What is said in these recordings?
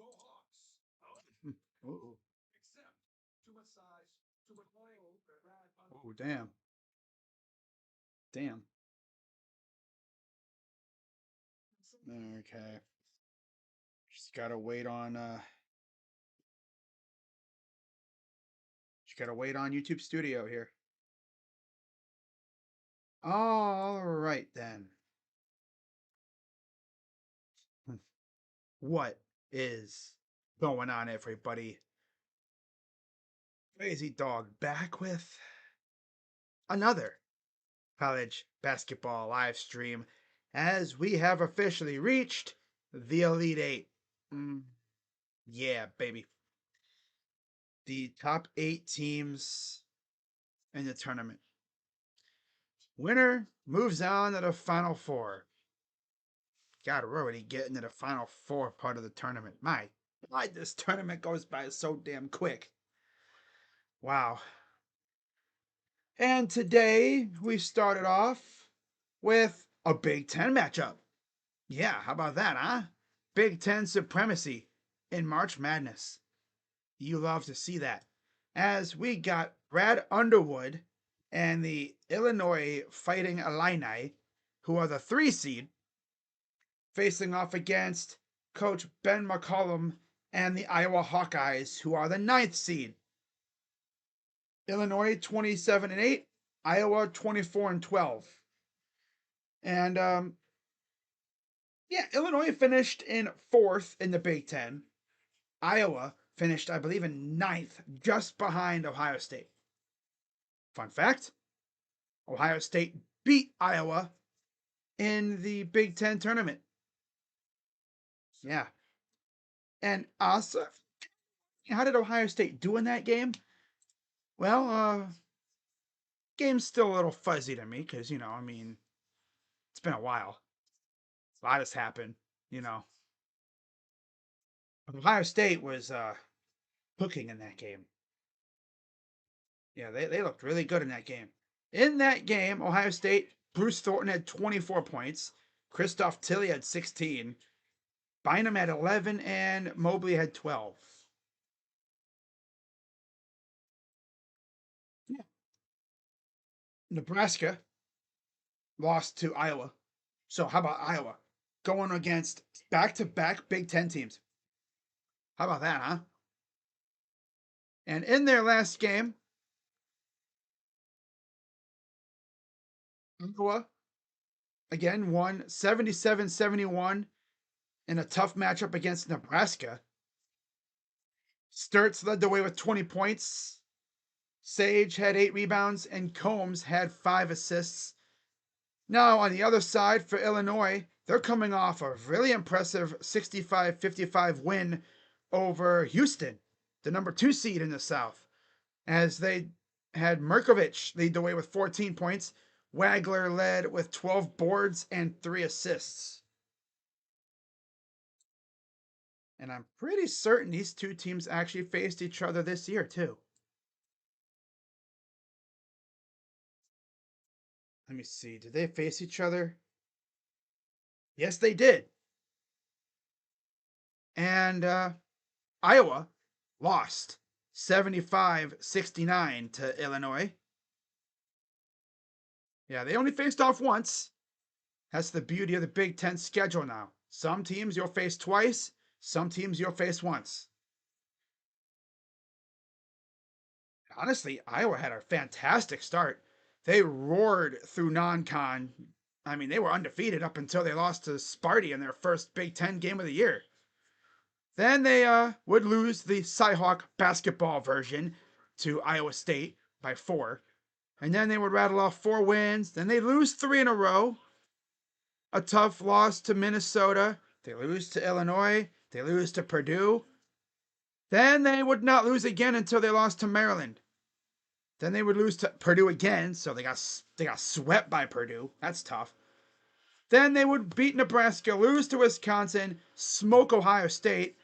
Oh, oh, damn. Damn. Okay. Just gotta wait on YouTube Studio here. All right then. What is going on, everybody? Crazy Dog back with another college basketball live stream as we have officially reached the Elite Eight. Mm, yeah, baby. The top 8 teams in the tournament. Winner moves on to the Final Four. God, we're already getting to the Final Four part of the tournament. My God, this tournament goes by so damn quick. Wow. And today we started off with a Big Ten matchup. Yeah, how about that, huh? Big Ten supremacy in March Madness. You love to see that. As we got Brad Underwood and the Illinois Fighting Illini, who are the 3 seed, facing off against Coach Ben McCollum and the Iowa Hawkeyes, who are the 9th seed. Illinois 27-8, Iowa 24-12. And yeah, Illinois finished in 4th in the Big Ten. Iowa finished, I believe, in 9th, just behind Ohio State. Fun fact, Ohio State beat Iowa in the Big Ten tournament. Yeah. And also, how did Ohio State do in that game? Well, game's still a little fuzzy to me because, I mean, it's been a while. A lot has happened, you know. But Ohio State was cooking in that game. Yeah, they looked really good in that game. In that game, Ohio State, Bruce Thornton had 24 points. Christoph Tilly had 16. Bynum had 11, and Mobley had 12. Yeah. Nebraska lost to Iowa. So how about Iowa going against back-to-back Big Ten teams? How about that, huh? And in their last game, Iowa again won 77-71 in a tough matchup against Nebraska. Sturts led the way with 20 points. Sage had 8 rebounds, and Combs had 5 assists. Now, on the other side for Illinois, they're coming off a really impressive 65-55 win over Houston, the number 2 seed in the South, as they had Merkovich lead the way with 14 points. Wagler led with 12 boards and 3 assists. And I'm pretty certain these 2 teams actually faced each other this year, too. Let me see. Did they face each other? Yes, they did. And Iowa lost 75-69 to Illinois. Yeah, they only faced off once. That's the beauty of the Big Ten schedule now. Some teams you'll face twice, some teams you'll face once. Honestly, Iowa had a fantastic start. They roared through non-con. I mean, they were undefeated up until they lost to Sparty in their first Big Ten game of the year. Then they would lose the Cyhawk basketball version to Iowa State by 4. And then they would rattle off 4 wins. Then they lose 3 in a row. A tough loss to Minnesota. They lose to Illinois. They lose to Purdue. Then they would not lose again until they lost to Maryland. Then they would lose to Purdue again, so they got swept by Purdue. That's tough. Then they would beat Nebraska, lose to Wisconsin, smoke Ohio State,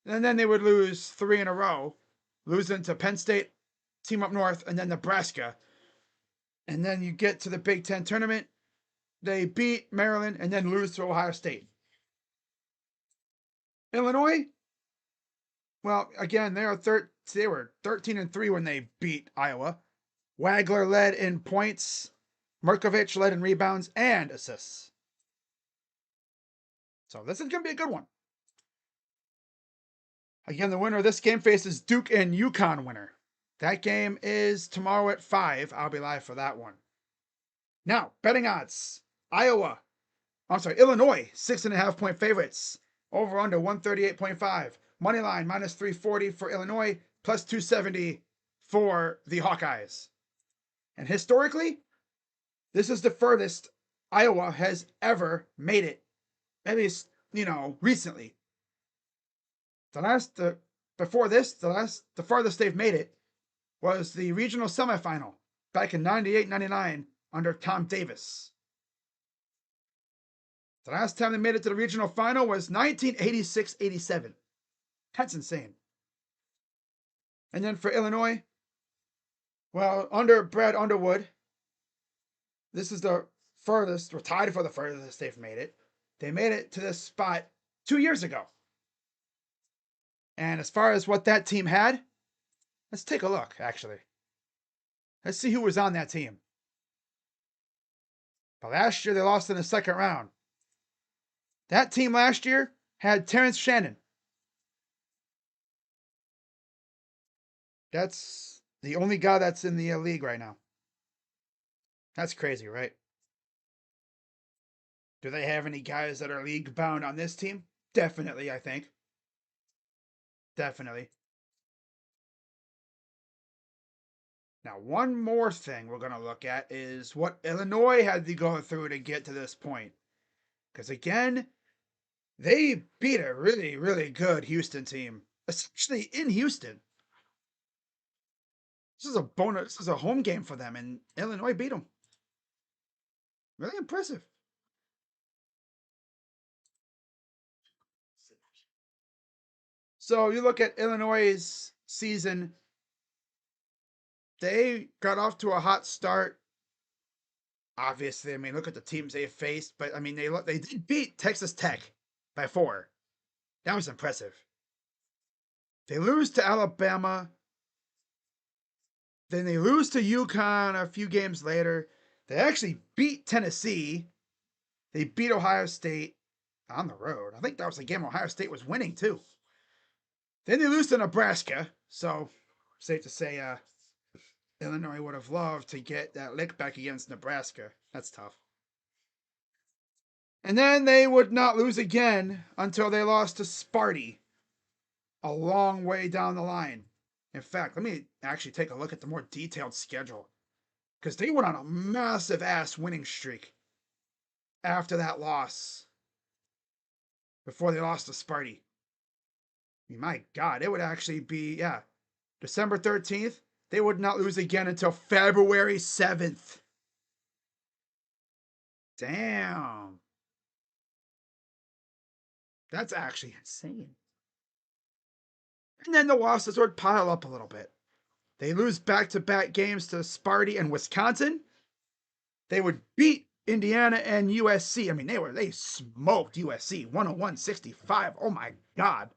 and then they would lose 3 in a row, losing to Penn State, team up north, and then Nebraska. And then you get to the Big Ten tournament, they beat Maryland and then lose to Ohio State. Illinois, well, again, they were 13-3 when they beat Iowa. Wagler led in points. Merkovich led in rebounds and assists. So this is going to be a good one. Again, the winner of this game faces Duke and UConn winner. That game is tomorrow at 5. I'll be live for that one. Now, betting odds. Illinois, 6.5 point favorites. Over under 138.5. Money line minus 340 for Illinois, plus 270 for the Hawkeyes. And historically, this is the furthest Iowa has ever made it. At least, recently. The farthest they've made it was the regional semifinal back in 98-99 under Tom Davis. The last time they made it to the regional final was 1986-87. That's insane. And then for Illinois, well, under Brad Underwood, this is the furthest, or tied for the furthest they've made it. They made it to this spot 2 years ago. And as far as what that team had, let's take a look, actually. Let's see who was on that team. But last year, they lost in the second round. That team last year had Terrence Shannon. That's the only guy that's in the league right now. That's crazy, right? Do they have any guys that are league bound on this team? Definitely, I think. Definitely. Now, one more thing we're going to look at is what Illinois had to go through to get to this point. Because again, they beat a really, really good Houston team, especially in Houston. This is a bonus. This is a home game for them, and Illinois beat them. Really impressive. So you look at Illinois' season, they got off to a hot start. Obviously, I mean, look at the teams they faced, but I mean, they did beat Texas Tech by 4. That was impressive. They lose to Alabama. Then they lose to UConn a few games later. They actually beat Tennessee. They beat Ohio State on the road. I think that was the game Ohio State was winning, too. Then they lose to Nebraska. So, safe to say, Illinois would have loved to get that lick back against Nebraska. That's tough. And then they would not lose again until they lost to Sparty a long way down the line. In fact, let me actually take a look at the more detailed schedule, because they went on a massive ass winning streak after that loss, before they lost to Sparty. I mean, my God, it would actually be, December 13th. They would not lose again until February 7th. Damn. That's actually insane. And then the losses would pile up a little bit. They lose back-to-back games to Sparty and Wisconsin. They would beat Indiana and USC. I mean, they smoked USC 101-65. Oh my God.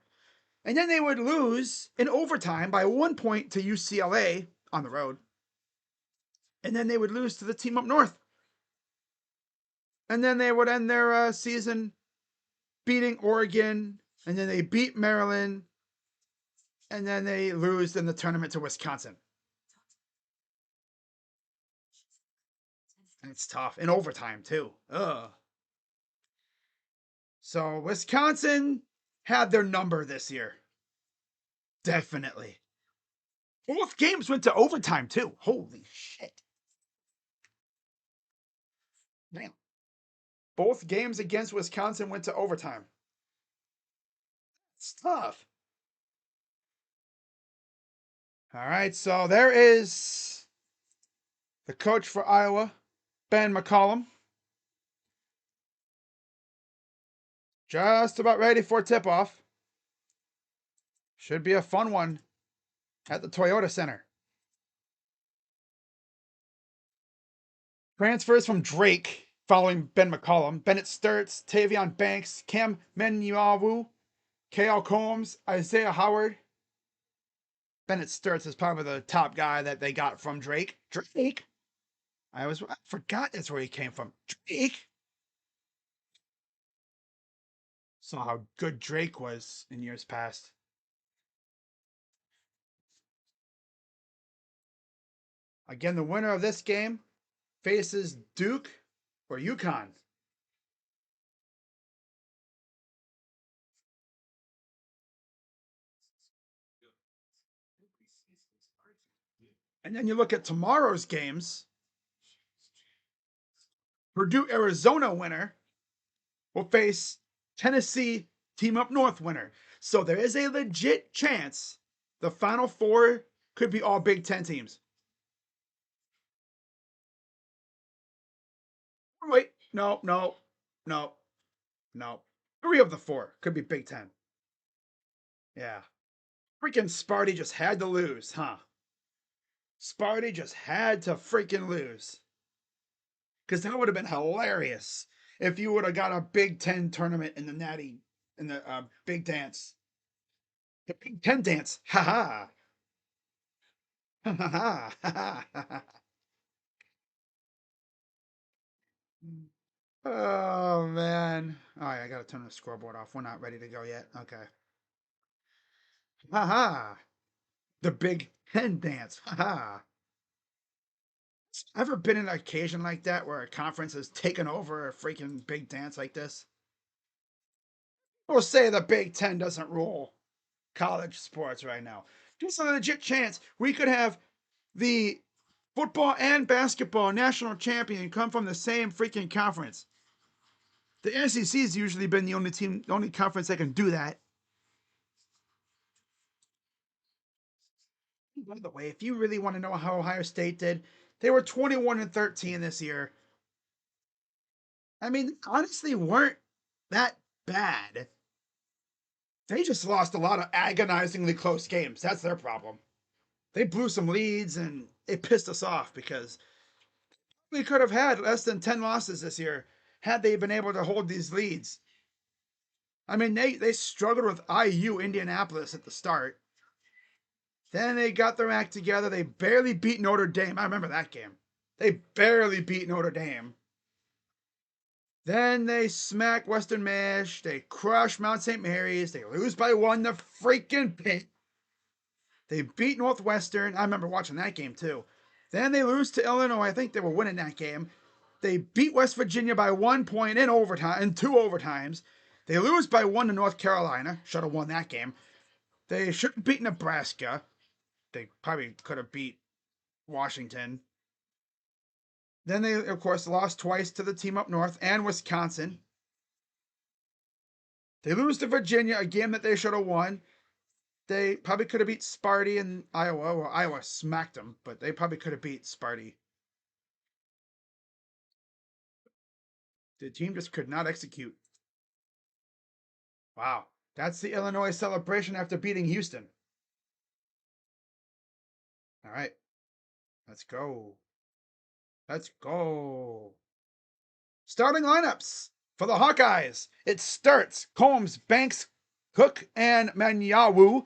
And then they would lose in overtime by 1 point to UCLA on the road. And then they would lose to the team up north. And then they would end their season beating Oregon. And then they beat Maryland. And then they lose in the tournament to Wisconsin. And it's tough. In overtime, too. Ugh. So Wisconsin had their number this year. Definitely. Both games went to overtime, too. Holy shit. Damn. Both games against Wisconsin went to overtime. It's tough. All right, so there is the coach for Iowa, Ben McCollum. Just about ready for tip-off. Should be a fun one at the Toyota Center. Transfers from Drake following Ben McCollum. Bennett Sturts, Tavion Banks, Cam Menuawu, K.L. Combs, Isaiah Howard. Bennett Sturts is probably the top guy that they got from Drake. Drake? I forgot that's where he came from. Drake? Saw how good Drake was in years past. Again, the winner of this game faces Duke or UConn. And then you look at tomorrow's games. Purdue Arizona winner will face Tennessee Team Up North winner. So there is a legit chance the Final Four could be all Big Ten teams. Wait, no. 3 of the 4 could be Big Ten. Yeah. Freaking Sparty just had to lose, huh? Sparty just had to freaking lose. Because that would have been hilarious if you would have got a Big Ten tournament in the Big Dance. The Big Ten dance. Ha ha. Ha ha ha ha. Oh, man. All right, I got to turn the scoreboard off. We're not ready to go yet. Okay. Ha ha. The Big Ten dance. Ha ha. Ever been in an occasion like that where a conference has taken over a freaking big dance like this? We'll say the Big Ten doesn't rule college sports right now. There's a legit chance we could have the football and basketball national champion come from the same freaking conference. The SEC's usually been the only conference that can do that. By the way, if you really want to know how Ohio State did, they were 21-13 this year. I mean, honestly, weren't that bad. They just lost a lot of agonizingly close games. That's their problem. They blew some leads and it pissed us off because we could have had less than 10 losses this year had they been able to hold these leads. I mean, they struggled with IU Indianapolis at the start. Then they got their act together. They barely beat Notre Dame. I remember that game. They barely beat Notre Dame. Then they smack Western Mish. They crush Mount St. Mary's. They lose by 1 to freaking Pitt. They beat Northwestern. I remember watching that game too. Then they lose to Illinois. I think they were winning that game. They beat West Virginia by 1 point in overtime, in 2 overtimes. They lose by 1 to North Carolina. Should have won that game. They should have beat Nebraska. They probably could have beat Washington. Then they, of course, lost twice to the team up north and Wisconsin. They lose to Virginia, a game that they should have won. They probably could have beat Sparty and Iowa. Well, Iowa smacked them, but they probably could have beat Sparty. The team just could not execute. Wow. That's the Illinois celebration after beating Houston. All right. Let's go. Let's go. Starting lineups for the Hawkeyes. It starts Combs, Banks, Cook, and Manyawu.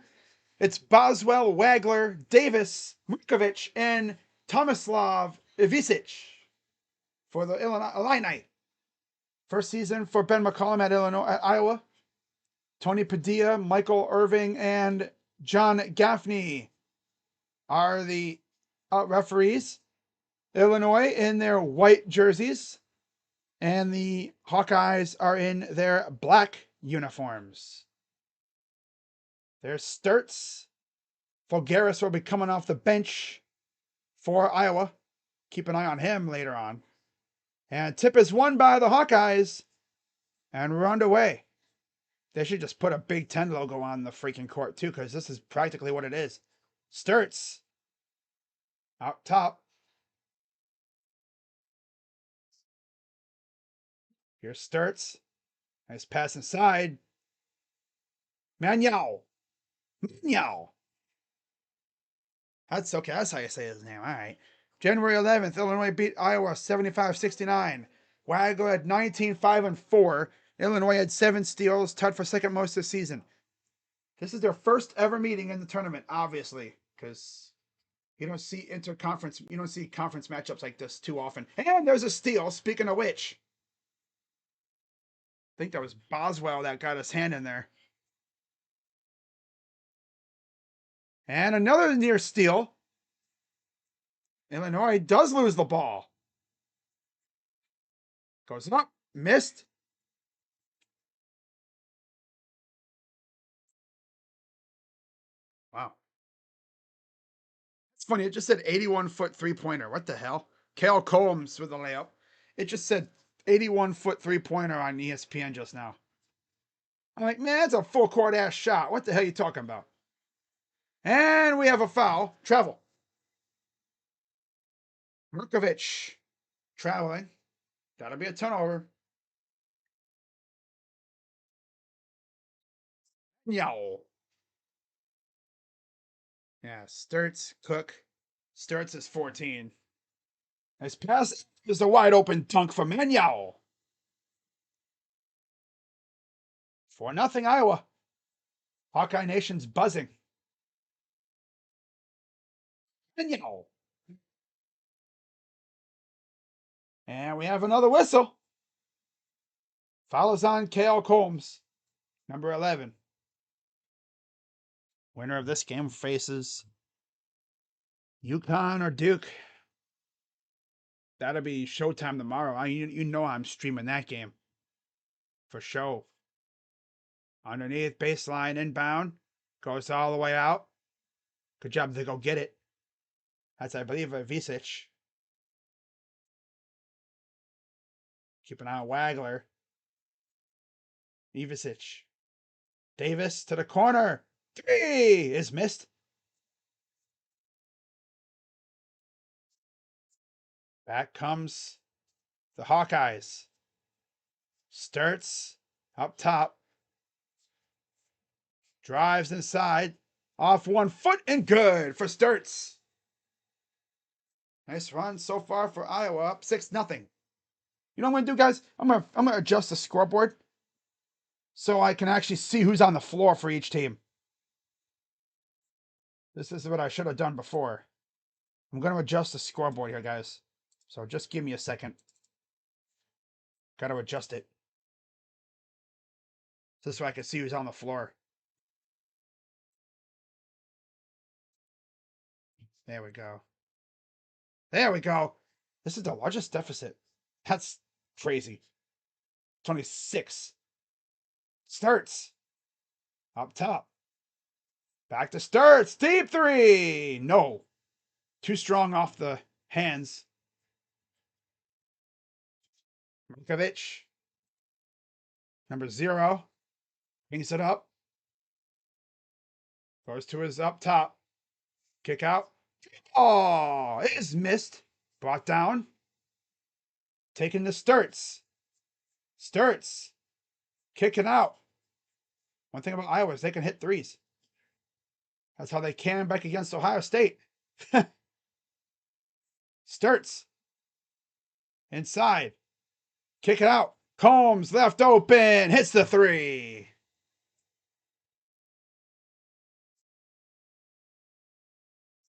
It's Boswell, Wagler, Davis, Murkovic, and Tomislav Ivisic for the Illini. First season for Ben McCollum at Iowa. Tony Padilla, Michael Irving, and John Gaffney are the referees. Illinois in their white jerseys, and the Hawkeyes are in their black uniforms. There's Sturts. Fulgaris will be coming off the bench for Iowa. Keep an eye on him later on. And tip is won by the Hawkeyes, and we're underway. They should just put a Big Ten logo on the freaking court too, because this is practically what it is. Sturts out top. Here's Sturts. Nice pass inside. Manyaw. That's okay. That's how you say his name. All right. January 11th, Illinois beat Iowa 75-69. Wagler had 19-5-4. Illinois had 7 steals, tied for second most this season. This is their first ever meeting in the tournament, obviously, because you don't see conference matchups like this too often. And there's a steal. Speaking of which, I think that was Boswell that got his hand in there. And another near steal. Illinois does lose the ball. Goes up, missed. Wow. It's funny. It just said 81-foot three-pointer. What the hell? Kale Combs with the layup. It just said 81-foot three-pointer on ESPN just now. I'm like, man, that's a full court ass shot. What the hell are you talking about? And we have a foul. Travel. Murkovic traveling. That'll be a turnover. Yow. Yeah, Sturts, Cook. Sturts is 14. Nice pass. There's a wide open dunk for Manuel. 4-0 Iowa. Hawkeye Nation's buzzing. Manuel. And we have another whistle. Follows on Kale Combs, number 11. Winner of this game faces UConn or Duke. That'll be showtime tomorrow. You know I'm streaming that game for show. Underneath, baseline, inbound. Goes all the way out. Good job to go get it. That's, I believe, a Visic. Keep an eye on Wagler. Ivisic. Davis to the corner. 3 is missed. Back comes the Hawkeyes. Sturts up top. Drives inside. Off 1 foot and good for Sturts. Nice run so far for Iowa. Up 6-0. You know what I'm going to do, guys? I'm gonna adjust the scoreboard so I can actually see who's on the floor for each team. This is what I should have done before. I'm going to adjust the scoreboard here, guys. So just give me a second. Got to adjust it. This way I can see who's on the floor. There we go. There we go. This is the largest deficit. That's crazy. 26. Starts. Up top. Back to Sturts. Deep 3. No. Too strong off the hands. Murkovic. Number 0. Brings it up. Goes to his up top. Kick out. Oh, it is missed. Brought down. Taking the Sturts. Sturts. Kicking out. One thing about Iowa is they can hit threes. That's how they can back against Ohio State. Sturts. Inside. Kick it out. Combs left open. Hits the 3.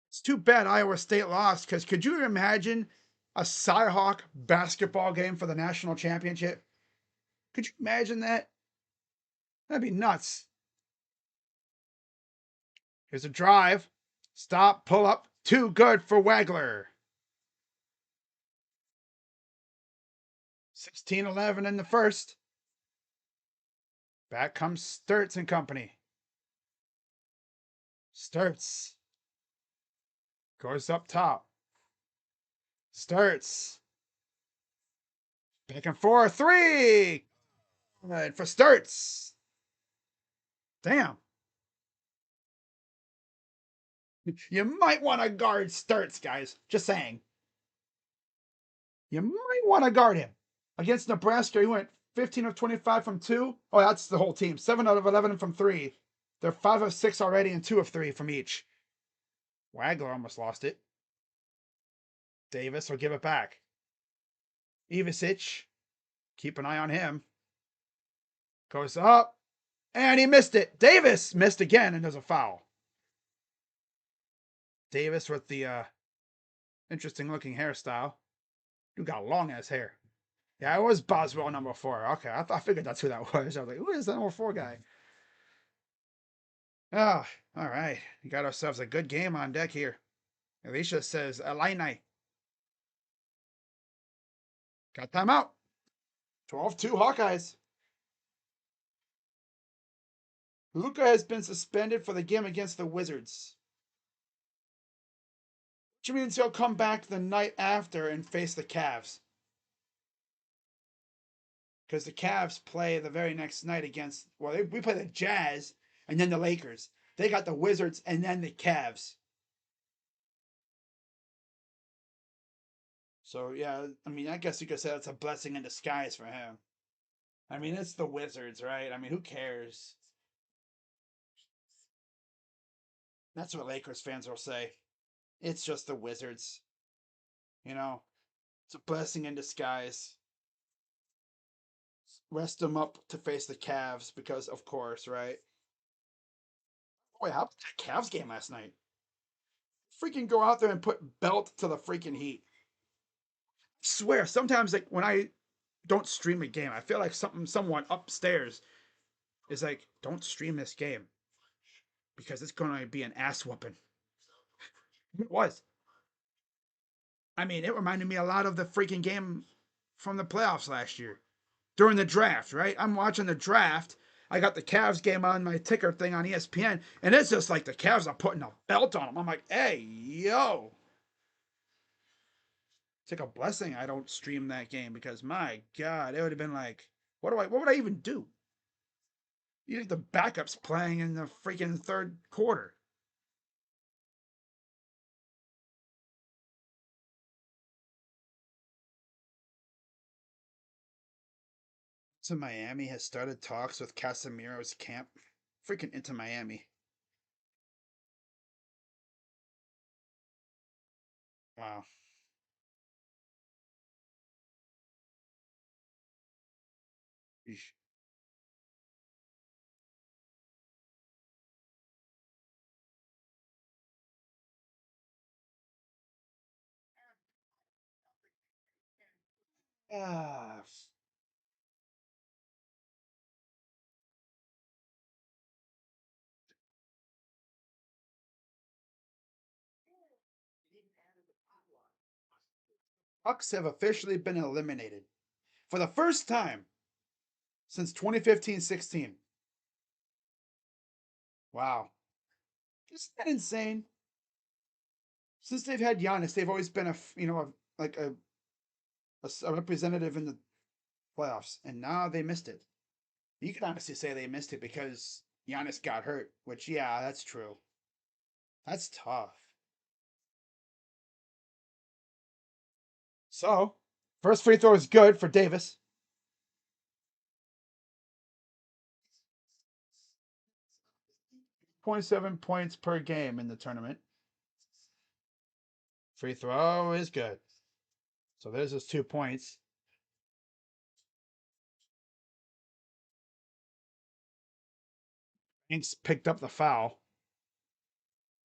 It's too bad Iowa State lost, because could you imagine a Cyhawk basketball game for the national championship? Could you imagine that? That'd be nuts. Here's a drive. Stop, pull up. Too good for Wagler. 16-11 in the first. Back comes Sturts and company. Sturts. Goes up top. Sturts. Back and forth. 3. Good for Sturts. Damn. You might want to guard Sturts, guys. Just saying. You might want to guard him. Against Nebraska, he went 15 of 25 from 2. Oh, that's the whole team. 7 out of 11 from 3. They're 5 of 6 already and 2 of 3 from each. Wagler almost lost it. Davis will give it back. Ivisic. Keep an eye on him. Goes up And he missed it. Davis missed again, and there's a foul. Davis with the interesting looking hairstyle. You got long ass hair. Yeah, it was Boswell number 4. Okay, I figured that's who that was. I was like, who is that number 4 guy? Ah, all right. We got ourselves a good game on deck here. Alicia says, Illini. Got timeout. 12-2 Hawkeyes. Luka has been suspended for the game against the Wizards, which means he'll come back the night after and face the Cavs. Because the Cavs play the very next night against, well, we play the Jazz and then the Lakers. They got the Wizards and then the Cavs. So, yeah, I mean, I guess you could say that's a blessing in disguise for him. I mean, it's the Wizards, right? I mean, who cares? That's what Lakers fans will say. It's just the Wizards. You know, it's a blessing in disguise. Rest them up to face the Cavs because, of course, right? Wait, how about that Cavs game last night? Freaking go out there and put belt to the freaking Heat. I swear, sometimes like when I don't stream a game, I feel like someone upstairs is like, "Don't stream this game because it's going to be an ass whooping." It was. I mean, it reminded me a lot of the freaking game from the playoffs last year during the draft, right? I'm watching the draft. I got the Cavs game on my ticker thing on ESPN, and it's just like the Cavs are putting a belt on them. I'm like, hey, yo. It's like a blessing I don't stream that game because my God, it would have been like, what would I even do? You think the backup's playing in the freaking third quarter. So Miami has started talks with Casemiro's camp. Freaking into Miami. Wow. Eesh. Ah, Bucks have officially been eliminated for the first time since 2015-16. Wow. Isn't that insane? Since they've had Giannis, they've always been like a representative in the playoffs, and now they missed it. You can honestly say they missed it because Giannis got hurt, which, yeah, that's true. That's tough. So, first free throw is good for Davis. 0.7 points per game in the tournament. Free throw is good. So there's his 2 points. Inks picked up the foul.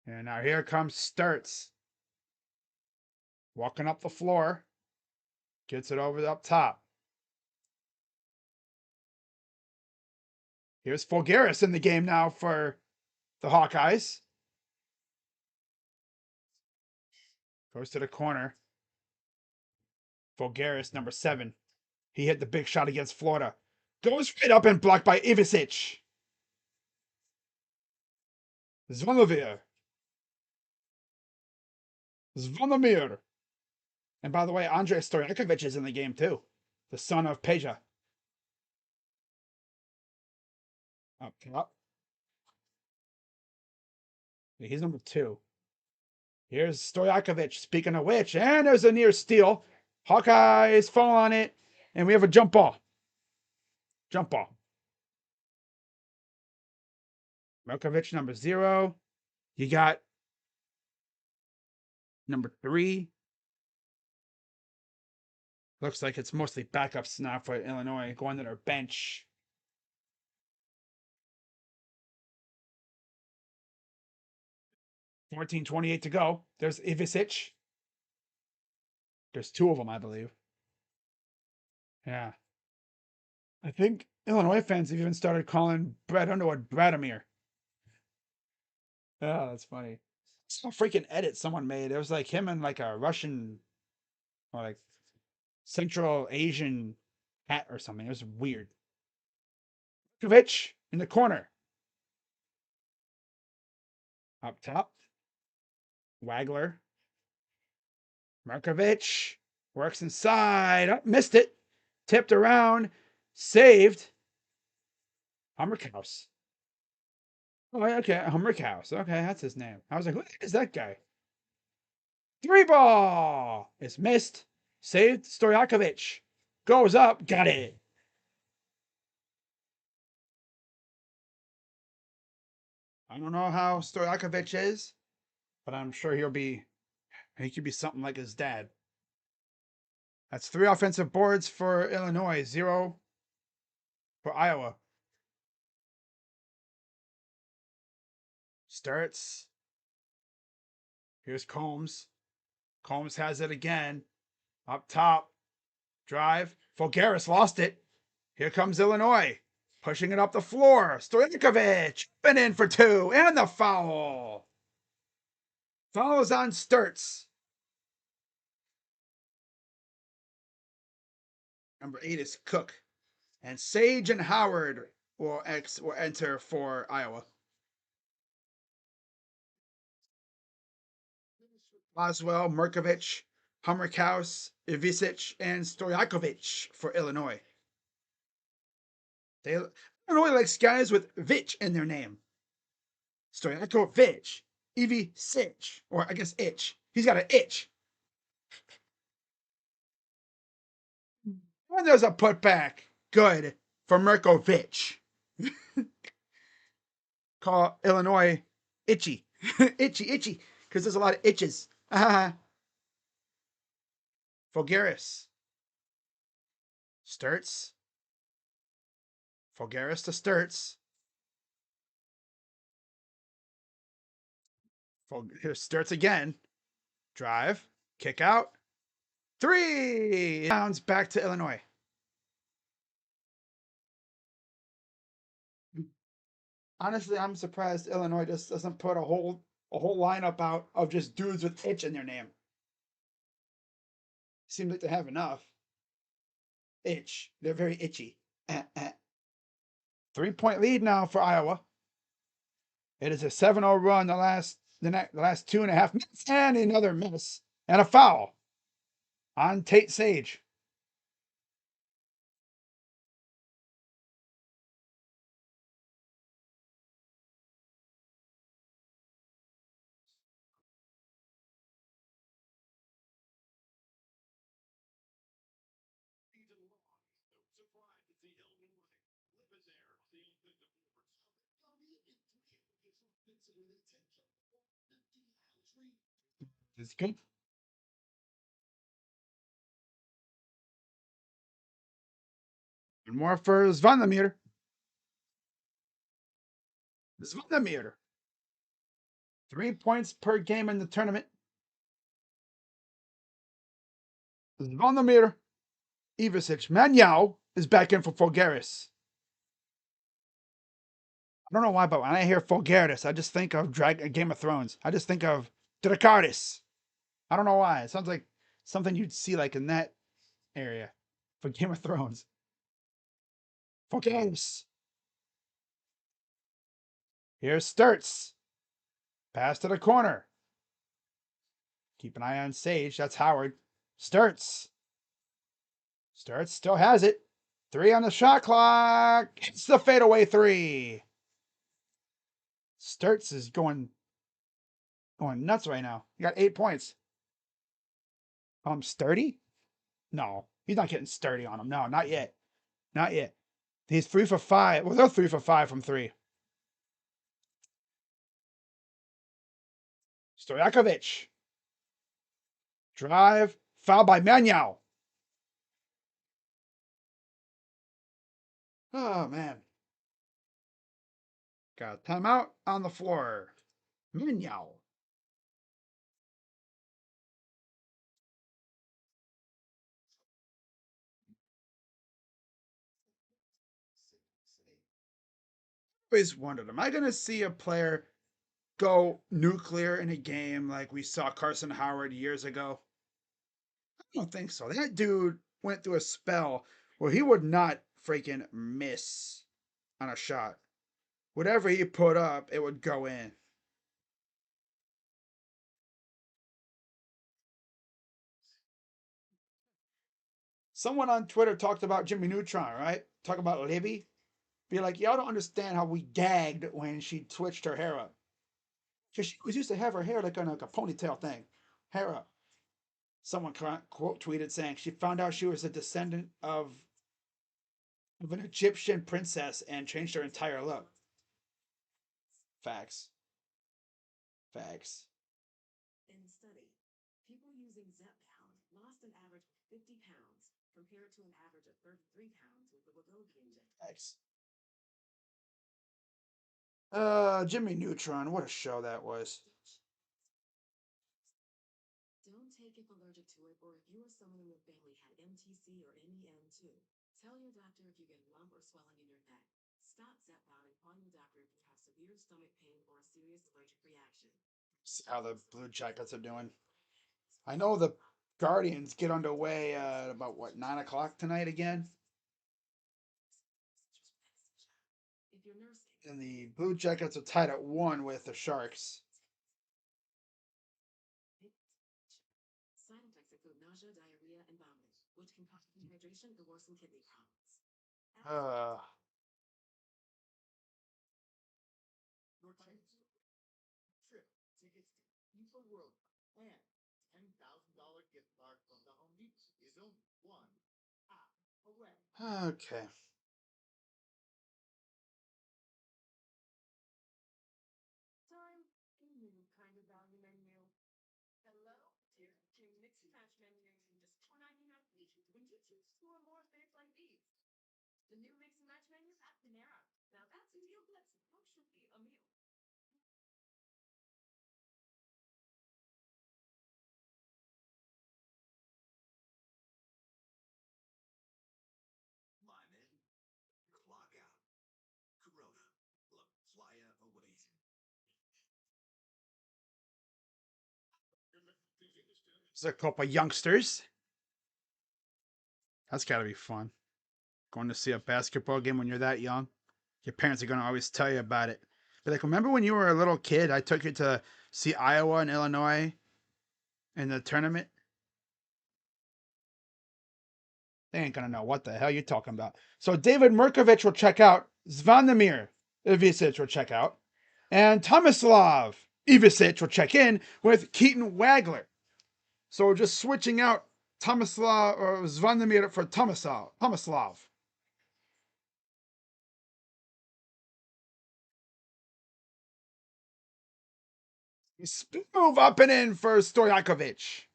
And now here comes Sturts. Walking up the floor. Gets it over up top. Here's Fulgaris in the game now for the Hawkeyes. Goes to the corner. Fulgaris, number 7. He hit the big shot against Florida. Goes right up and blocked by Ivisic. Zvonimir. Zvonimir. And by the way, Andrei Stojakovic is in the game too. The son of Peja. Up top. He's number 2. Here's Stojakovic, speaking of which, and there's a near steal. Hawkeyes fall on it, and we have a jump ball. Jump ball. Melkovic, number 0. You got number 3. Looks like it's mostly backups now for Illinois going to their bench. 14:28 to go. There's Ivisic. There's two of them, I believe. Yeah. I think Illinois fans have even started calling Brett Underwood Bradimir. Oh, that's funny. Some freaking edit someone made. It was like him and like a Russian or like Central Asian hat or something. It was weird. Kovic in the corner. Up top. Wagler. Markovic works inside. Oh, missed it. Tipped around. Saved. Hummerkaus. Oh, okay. Hummerkaus. Okay, that's his name. I was like, who is that guy? Three ball. It's missed. Saved. Stojakovic. Goes up. Got it. I don't know how Stojakovic is, but I'm sure he could be something like his dad. That's 3 offensive boards for Illinois, 0 for Iowa. Starts. Here's Combs. Combs has it again. Up top. Drive. Fulgaris lost it. Here comes Illinois. Pushing it up the floor. Stojakovic. Been in for 2. And the foul. Foul is on Sturts. Number 8 is Cook. And Sage and Howard will enter for Iowa. Boswell, Merkovich, Hummerkaus, Ivisic, and Stojakovic for Illinois. Illinois likes guys with Vich in their name. Stojakovic, Ivisic, or I guess itch. He's got an itch. And there's a putback. Good for Merkovich. Call Illinois itchy. itchy, because there's a lot of itches. Fulgaris. Sturts. Fulgaris to Sturts. Here's Sturts again. Drive. Kick out. 3. Bounds back to Illinois. Honestly, I'm surprised Illinois just doesn't put a whole lineup out of just dudes with itch in their name. Seems like they have enough. Itch. They're very itchy. 3-point lead now for Iowa. It is a 7-0 run the last 2.5 minutes, and another miss and a foul on Tate Sage. It's good. And more for Zvonimir. Zvonimir. 3 points per game in the tournament. Zvonimir Ivisic. Manyao is back in for Fulgaris. I don't know why, but when I hear Fulgaris, I just think of Game of Thrones. I just think of Dracarys. I don't know why. It sounds like something you'd see like in that area for Game of Thrones. Fulgaris. Here's Sturts. Pass to the corner. Keep an eye on Sage. That's Howard. Sturts. Sturts still has it. 3 on the shot clock. It's the fadeaway 3. Sturts is going nuts right now. He got 8 points. Sturdy? No, he's not getting sturdy on him. No, not yet. Not yet. He's 3 for 5. Well, they're 3 for 5 from 3. Stojakovic. Drive. Foul by Manyao. Oh, man. Got a timeout on the floor. Manyao. Always wondered, am I going to see a player go nuclear in a game like we saw Carson Howard years ago? I don't think so. That dude went through a spell where he would not freaking miss on a shot. Whatever he put up, it would go in. Someone on Twitter talked about Jimmy Neutron, right? Talk about Libby. Be like, y'all don't understand how we gagged when she twitched her hair up. Because she was used to have her hair like on like a ponytail thing. Hair up. Someone quote tweeted saying she found out she was a descendant of an Egyptian princess and changed her entire look. Facts. Facts. In the study, people using Zepbound lost an average of 50 pounds compared to an average of 33 pounds with the Wegovy injection. Facts. Jimmy Neutron, what a show that was. Don't take if allergic to it or if you or someone in your family had MTC or NEM2. Tell your doctor if you get a lump or swelling in your neck. Stop Zepbound and call your doctor if you have severe stomach pain or a serious allergic reaction. See how the Blue Jackets are doing. I know the Guardians get underway at about what 9 o'clock tonight again. If you're nursing, And the Blue Jackets are tied at 1 with the Sharks. side effects include nausea, diarrhea, and vomiting, which can cause dehydration and worsen kidney problems. Trip tickets to FIFA World Cup and $10,000 gift card from the Home Depot is only one app away. Okay. Time. New kind of value menu. Hello, dear King Mix and Match menu. Just $4.99 each when you choose two or more favorites like these. The new Mix and Match menu at Panera. Now that's a meal that's functionally a meal. Lime in, clock out. Corona, La Playa away. There's a couple of youngsters. That's got to be fun. Going to see a basketball game when you're that young. Your parents are going to always tell you about it. But like, remember when you were a little kid, I took you to see Iowa and Illinois in the tournament? They ain't going to know what the hell you're talking about. So David Merkovich will check out. Zvonimir Ivicic will check out. And Tomislav Ivicic will check in with Keaton Wagler. So we're just switching out Tomislav or Zvonimir for Tomislav. Spin move up and in for Stojakovic.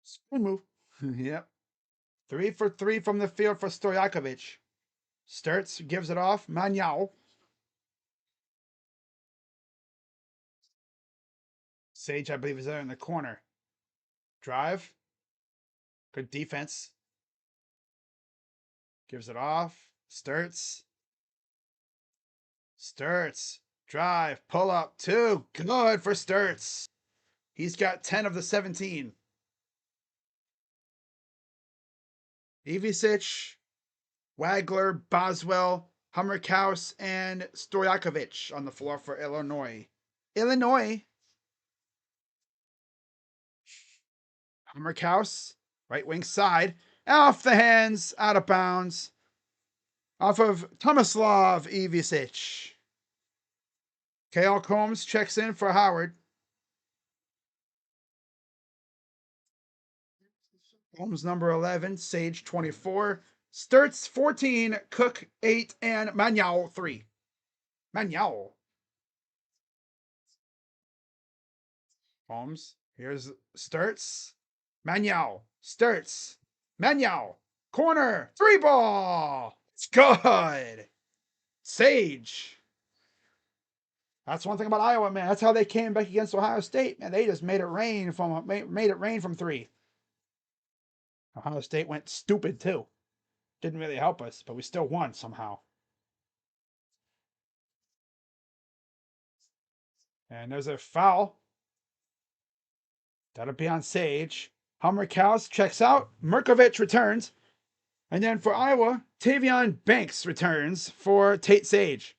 Spin move. Yep. 3 for 3 from the field for Stojakovic. Sturts gives it off. Manyao. Sage, I believe, is there in the corner. Drive. Good defense. Gives it off. Sturts. Sturts. Drive. Pull up. 2. Good for Sturts. He's got 10 of the 17. Ivicic, Wagler, Boswell, Hummerkaus, and Stojakovic on the floor for Illinois. Hummerkaus, right wing side, off the hands, out of bounds, off of Tomislav Ivicic. Kale Combs checks in for Howard. Holmes number 11, Sage 24, Sturts 14, Cook 8, and Manyao 3. Manyao. Holmes, here's Sturts. Manyao. Sturts. Manyao. Corner. 3 ball. It's good. Sage. That's one thing about Iowa, man. That's how they came back against Ohio State, man. They just made it rain from 3. Ohio State went stupid too. Didn't really help us, but we still won somehow. And there's a foul. That'll be on Sage. Hummer Cows checks out. Merkovich returns. And then for Iowa, Tavion Banks returns for Tate Sage.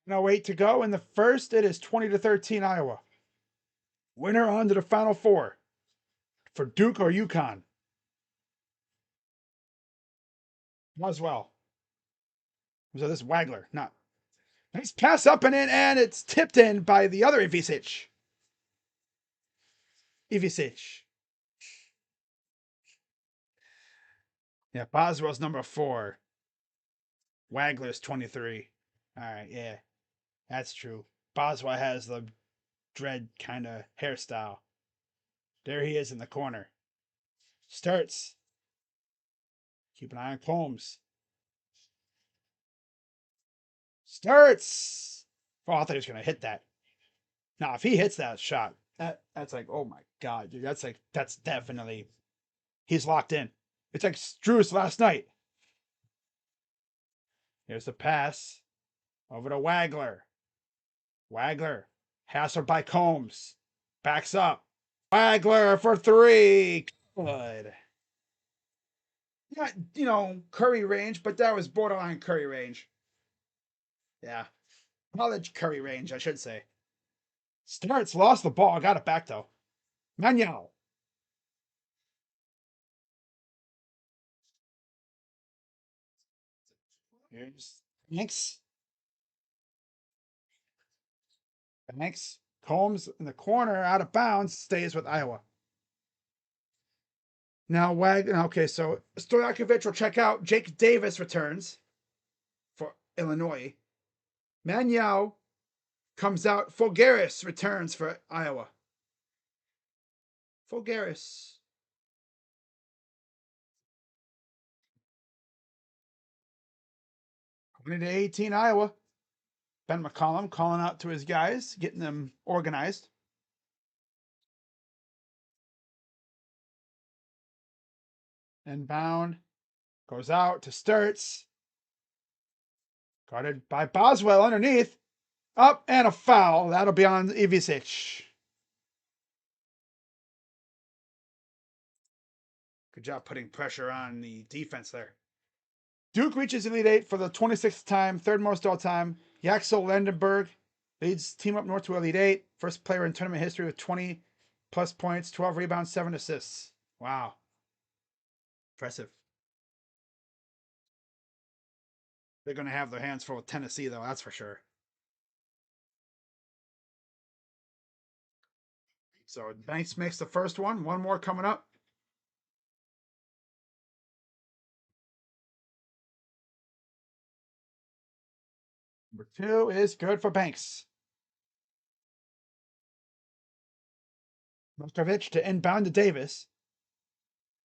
No 8 to go in the first. It is 20-13 Iowa. Winner on to the Final Four for Duke or UConn. Boswell. So this Wagler, not. Nice pass up and in, and it's tipped in by the other Ivisic. Yeah, Boswell's number 4. Wagler's 23. All right, yeah, that's true. Boswell has the dread kind of hairstyle. There he is in the corner. Starts. Keep an eye on Combs. Starts. Oh, I thought he was gonna hit that. Now, if he hits that shot, that's like, oh my god, dude. That's definitely he's locked in. It's like Struess last night. Here's the pass over to Wagler. Wagler hassled by Combs. Backs up. Wagler for 3. Good. Not, Curry range, but that was borderline Curry range. Yeah. College Curry range, I should say. Starts, lost the ball. Got it back, though. Manuel. Here's Banks. Banks. Combs in the corner, out of bounds, stays with Iowa. Now, okay, so Stojakovic will check out. Jake Davis returns for Illinois. Manuel comes out. Fulgaris returns for Iowa. Fulgaris. 20-18 Iowa. Ben McCollum calling out to his guys, getting them organized. Inbound. Goes out to Sturts. Guarded by Boswell underneath. Up and a foul. That'll be on Ivisic. Good job putting pressure on the defense there. Duke reaches Elite Eight for the 26th time, third most all time. Yaxel Landenberg leads Team Up North to Elite Eight. First player in tournament history with 20 plus points, 12 rebounds, 7 assists. Wow. Impressive. They're going to have their hands full with Tennessee, though, that's for sure. So Banks makes the first one. One more coming up. Number 2 is good for Banks. Markovic to inbound to Davis.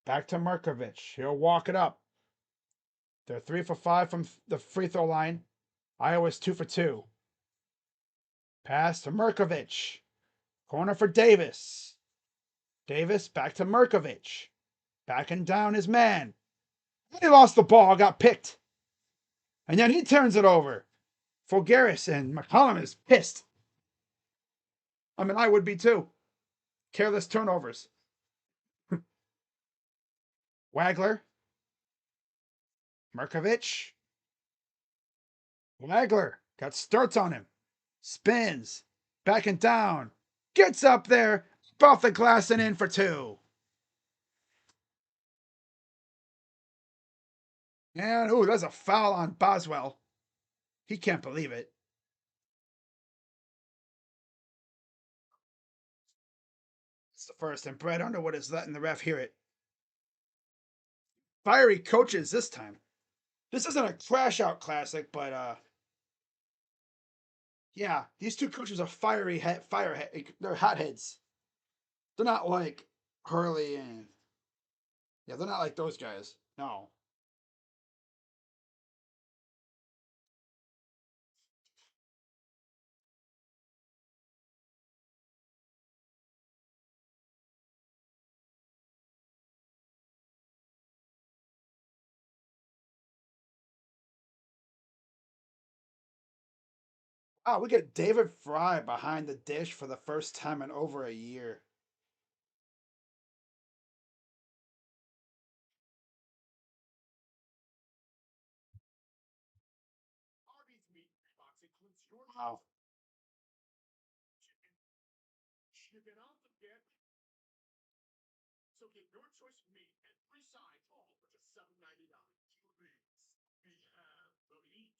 Back to Markovic. He'll walk it up. They're 3 for 5 from the free throw line. Iowa's 2 for 2. Pass to Markovic. Corner for Davis. Davis back to Markovic. Backing down his man. He lost the ball, got picked. And then he turns it over. Fulgaris, and McCollum is pissed. I mean, I would be too. Careless turnovers. Wagler. Markovic. Wagler got starts on him. Spins. Backing down. Gets up there. Off the glass and in for 2. And, there's a foul on Boswell. He can't believe it. It's the first, and Brad Underwood is letting the ref hear it. Fiery coaches this time. This isn't a crash out classic, but yeah, these 2 coaches are firehead. They're hotheads. They're not like Hurley and they're not like those guys. No. Oh, we get David Fry behind the dish for the first time in over a year. Arby's meat box includes your Wow. chicken off again. So get your choice of meat and 3 sides, all for just $7.99. We have the meats.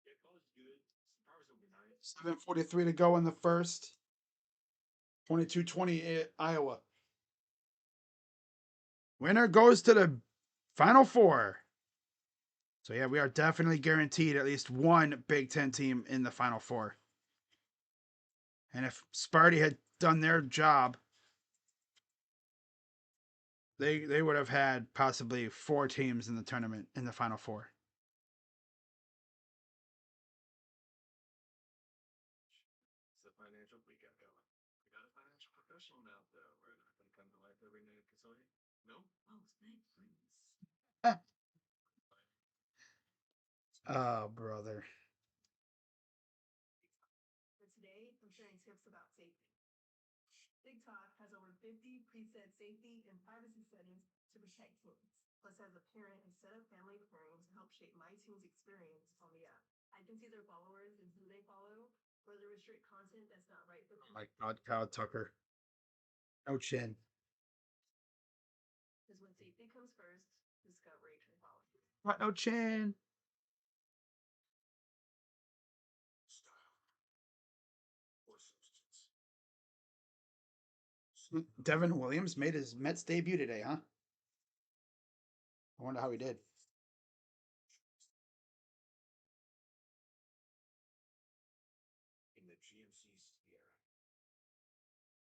Yeah, color's good. Stars will be nice. 7:43 to go in the first. 22-20 Iowa. Winner goes to the Final Four. So yeah, we are definitely guaranteed at least one Big Ten team in the Final Four. And if Sparty had done their job, they would have had possibly 4 teams in the tournament in the Final Four. It's the financial week got going. We got a financial professional now, though. We're not going to come to life every night at Casoni. No? Oh, thank please. Oh, brother. For today, I'm sharing tips about safety. TikTok has over 50 preset safety and privacy settings to protect teens. Plus, as a parent, I set up family pairing to help shape my teen's experience on the app. I can see their followers and who they follow, whether restrict content that's not right for them. Oh my God, Kyle Tucker. No chin. Because when safety comes first, discovery can follow. What? No chin. Devin Williams made his Mets debut today, huh? I wonder how he did. In the GMC Sierra.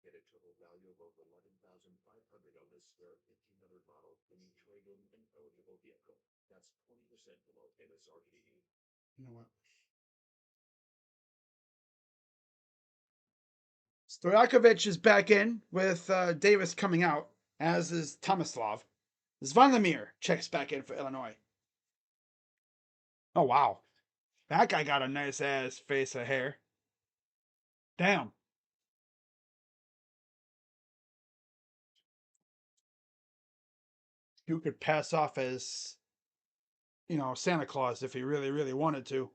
Get a total value of over $11,500 on this spare 1500 model when you trade in an eligible vehicle. That's 20% below MSRP. You know what? Stojakovic is back in with Davis coming out, as is Tomislav. Zvonimir checks back in for Illinois. Oh, wow. That guy got a nice ass face of hair. Damn. You could pass off as, Santa Claus if he really, really wanted to.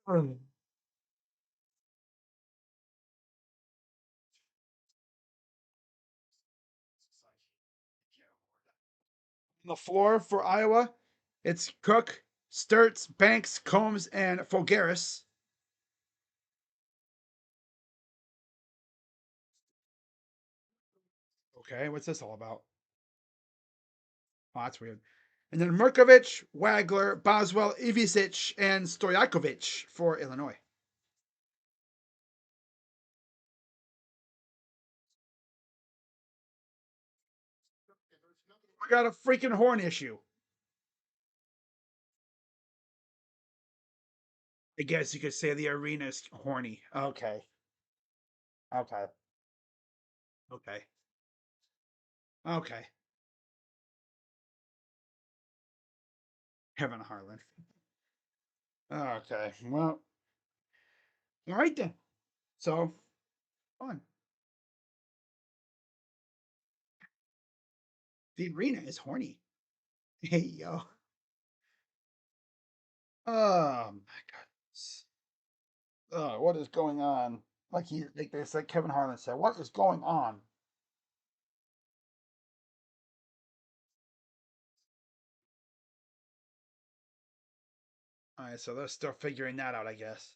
On the floor for Iowa, it's Cook, Sturts, Banks, Combs, and Fogaris. Okay, what's this all about? Oh, that's weird. And then Murkovic, Wagler, Boswell, Ivisic, and Stojakovic for Illinois. I got a freaking horn issue. I guess you could say the arena's horny. Okay. Okay. Okay. Okay. Kevin Harlan. Okay. Well, all right then. So, fun. The arena is horny. Hey, yo. Oh, my goodness. What is going on? Like they said, Kevin Harlan said, what is going on? All right, so they're still figuring that out, I guess.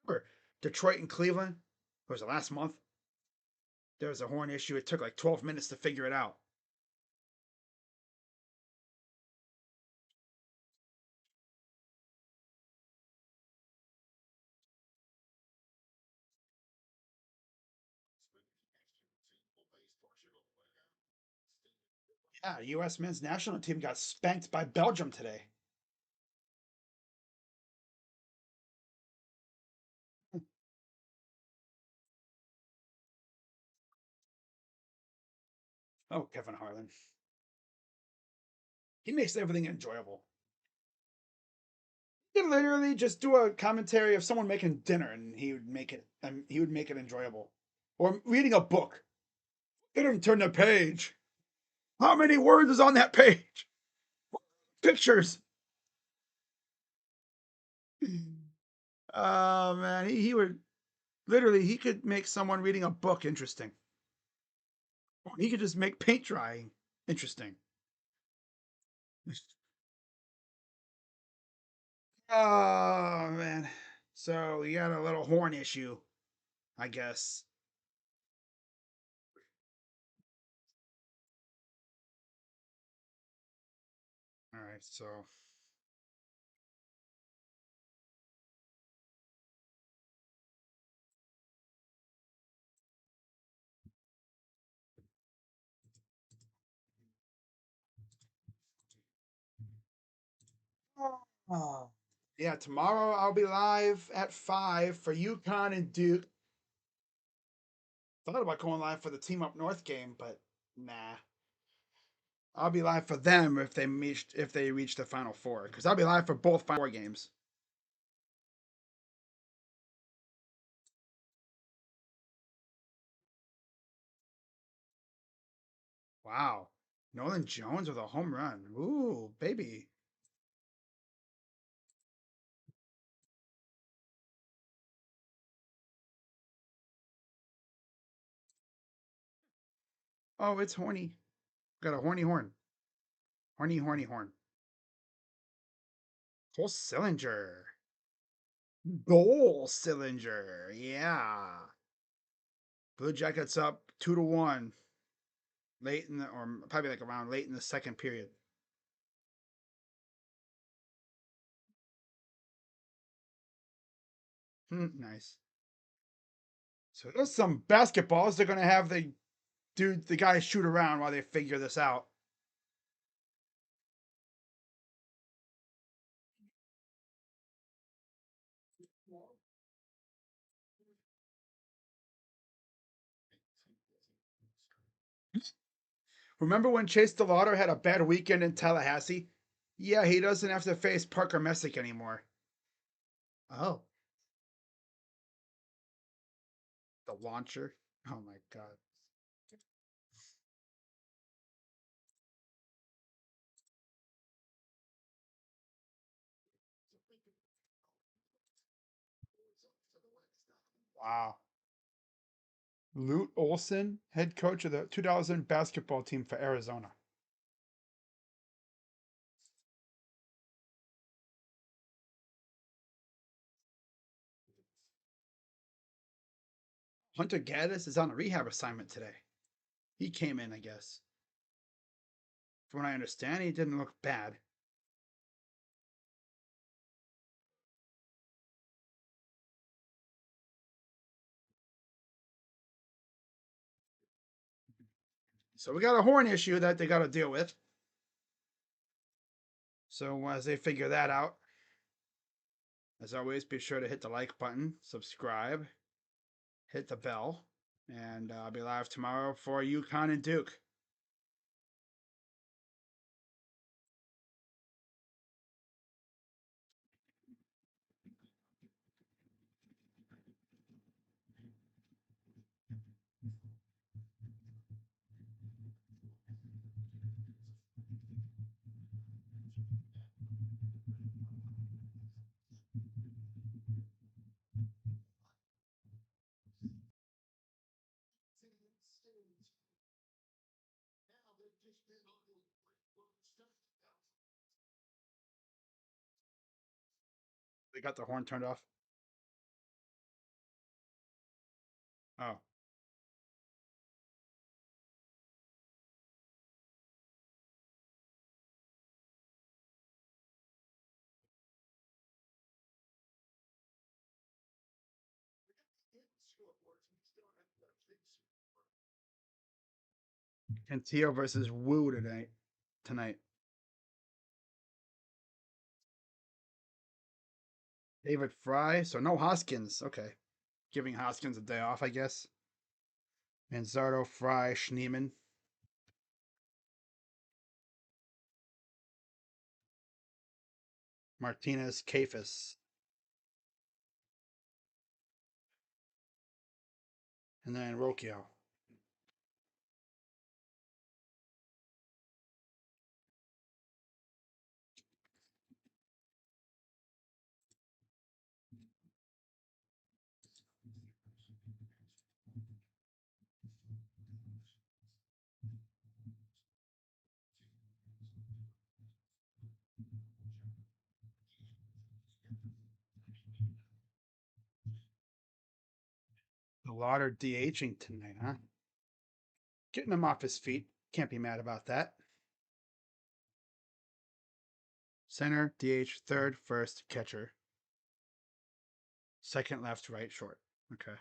Remember, Detroit and Cleveland, was it last month? There was a horn issue. It took like 12 minutes to figure it out. Yeah, U.S. men's national team got spanked by Belgium today. Oh, Kevin Harlan. He makes everything enjoyable. He could literally just do a commentary of someone making dinner, and he would make it enjoyable. Or reading a book. Get him turn the page. How many words is on that page? Pictures. Oh man, he would literally he could make someone reading a book interesting. He could just make paint drying interesting. Oh man. So we got a little horn issue, I guess. All right, so oh. Yeah, tomorrow I'll be live at 5 for UConn and Duke. Thought about going live for the Team Up North game, but nah. I'll be live for them if they reach the Final Four, because I'll be live for both Final Four games. Wow, Nolan Jones with a home run. Ooh, baby. Oh, it's horny. Got a horny horn. Horny, horny horn. Cole Sillinger. Goal Sillinger. Yeah. Blue Jackets up 2-1. Late in the, or probably like around late in the second period. Nice. So there's some basketballs. They're gonna have the guys shoot around while they figure this out. Remember when Chase DeLauder had a bad weekend in Tallahassee? Yeah, he doesn't have to face Parker Messick anymore. Oh, the launcher. Oh my god. Wow. Lute Olson, head coach of the 2000 basketball team for Arizona. Hunter Gaddis is on a rehab assignment today. He came in, I guess. From what I understand, he didn't look bad. So we got a horn issue that they got to deal with. So as they figure that out, as always, be sure to hit the like button, subscribe, hit the bell, and I'll be live tomorrow for UConn and Duke. They got the horn turned off. Oh, Cantillo versus Wu tonight. Tonight, David Fry. So no Hoskins. Okay, giving Hoskins a day off, I guess. Manzardo, Fry, Schneeman. Martinez, Kafis. And then Rocchio. A lot are DHing tonight, huh? Getting him off his feet. Can't be mad about that. Center, DH, third, first, catcher. Second, left, right, short. Okay.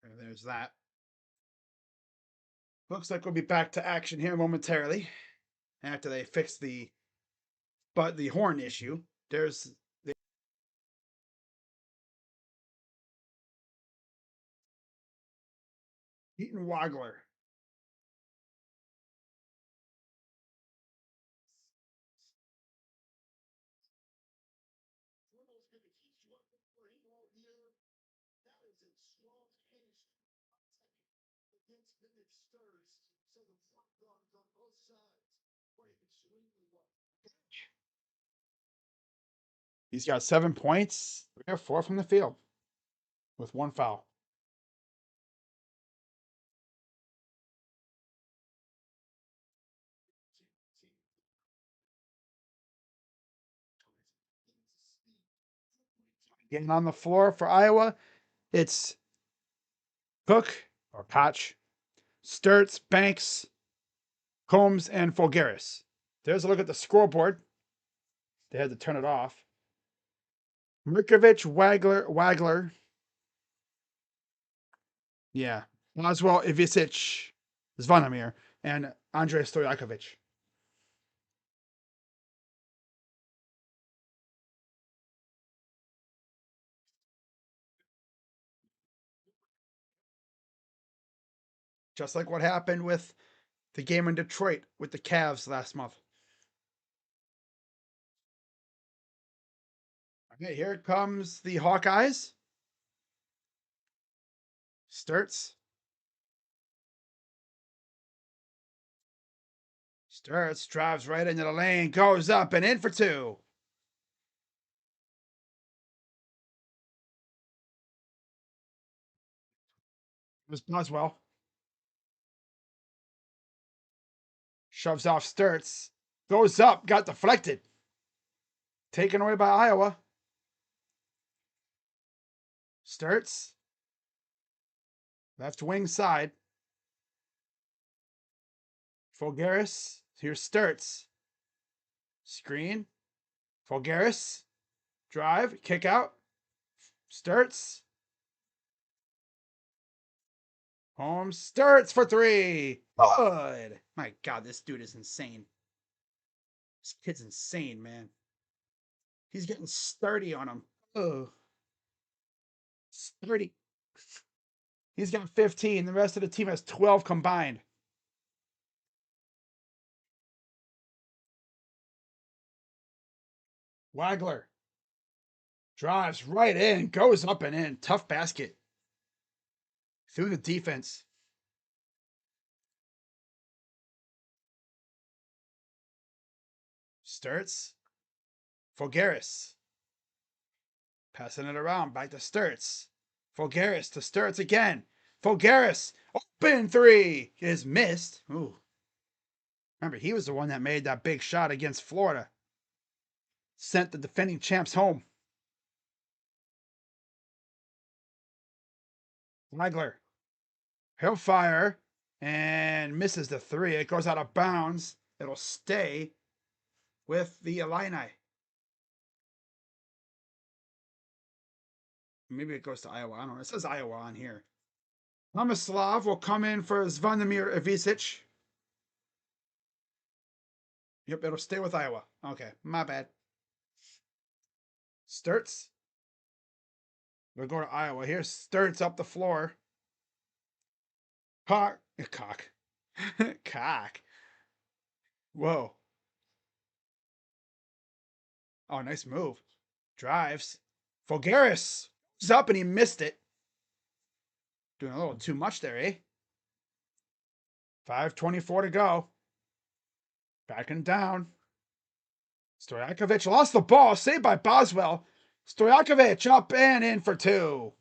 And there's that. Looks like we'll be back to action here momentarily after they fix the horn issue. There's the Eaton Wagler. He's got 7 points. 3 or 4 from the field with 1 foul. Getting on the floor for Iowa, it's Cook or Koch, Sturts, Banks, Combs, and Folgaris. There's a look at the scoreboard. They had to turn it off. Mirkovic, Wagler. Yeah. Oswald, Ivicic, Zvonimir, and Andrei Stojakovic. Just like what happened with the game in Detroit with the Cavs last month. Okay, here comes the Hawkeyes. Sturts. Sturts drives right into the lane, goes up and in for 2. It was Boswell. Shoves off Sturts. Goes up, got deflected. Taken away by Iowa. Sturts. Left wing side. Folgaris. Here's Sturts. Screen. Folgaris. Drive. Kick out. Sturts. Holmes. Sturts for 3. Good. My God, this dude is insane. This kid's insane, man. He's getting sturdy on him. Oh. Sturdy. He's got 15. The rest of the team has 12 combined. Wagler drives right in, goes up and in. Tough basket. Through the defense. Sturts. Folgaris. Passing it around. Back to Sturts. Folgaris to Sturts again. Folgaris. Open 3 is missed. Ooh. Remember, he was the one that made that big shot against Florida. Sent the defending champs home. Wagler. He'll fire and misses the 3. It goes out of bounds. It'll stay with the Illini. Maybe it goes to Iowa. I don't know. It says Iowa on here. Tomislav will come in for Zvonimir Ivicic. Yep, it'll stay with Iowa. Okay, my bad. Sturts. We'll go to Iowa. Here's Sturts up the floor. Cock. Cock. Whoa. Oh, nice move. Drives. Fulgaris is up and he missed it. Doing a little too much there, eh? 5:24 to go. Backing down. Stojakovic lost the ball. Saved by Boswell. Stojakovic up and in for two.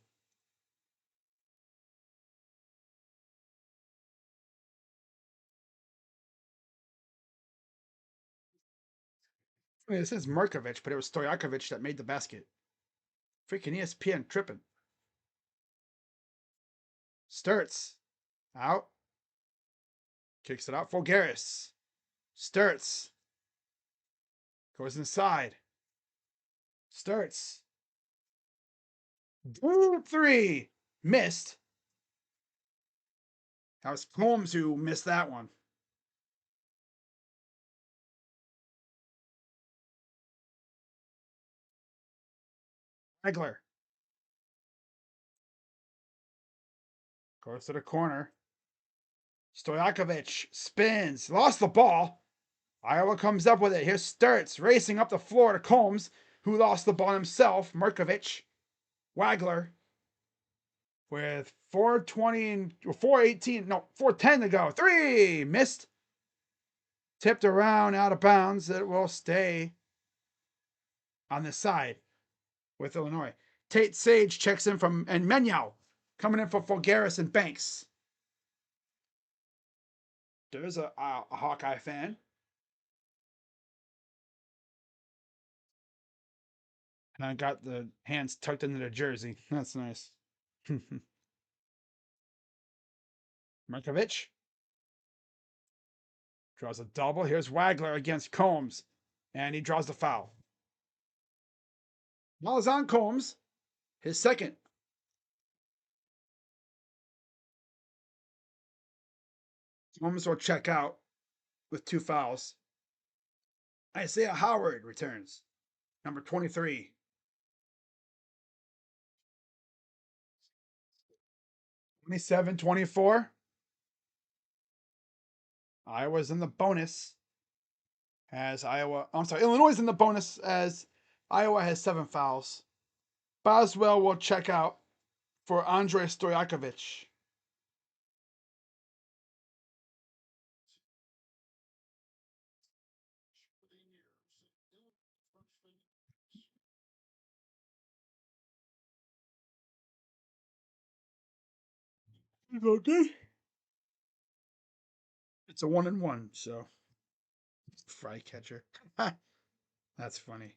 I mean, this is Markovic, but it was Stojakovic that made the basket. Freaking ESPN tripping. Sturts. Out. Kicks it out. Fulgaris. Sturts. Goes inside. Sturts. Three. Missed. That was Combs who missed that one. Egler. Goes to the corner. Stojakovic spins. Lost the ball. Iowa comes up with it. Here's Sturts racing up the floor to Combs, who lost the ball himself. Markovic. Wagler. With 4:20 and 4:18, no, 4:10 to go. Three missed. Tipped around out of bounds. It will stay on the side with Illinois. Tate Sage checks in from, and Menyao coming in for Fulgaris and Banks. There's a Hawkeye fan. And I got the hands tucked into the jersey. That's nice. Markovic draws a double. Here's Wagler against Combs. And he draws the foul. Ball is on Combs. His second. Combs will check out with two fouls. Isaiah Howard returns. Number 23. 27-24. Iowa's in the bonus as Illinois is in the bonus as Iowa has 7 fouls. Boswell will check out for Andrei Stojakovic. Okay. It's a 1-1, so fry catcher. That's funny.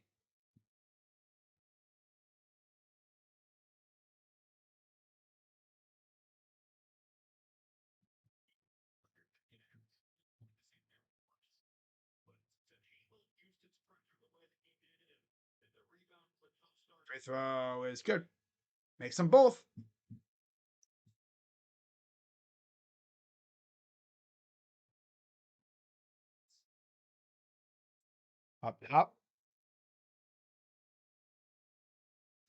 Free throw is good. Makes them both. Up.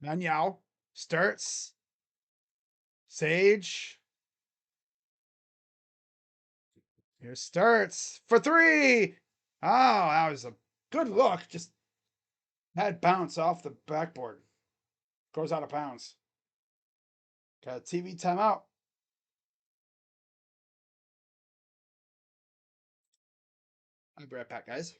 Menyao. Sturts. Sage. Here Sturts for three. Oh, that was a good look. Just had bounce off the backboard. Goes out of bounds. Got a TV timeout. I'll be right back, guys.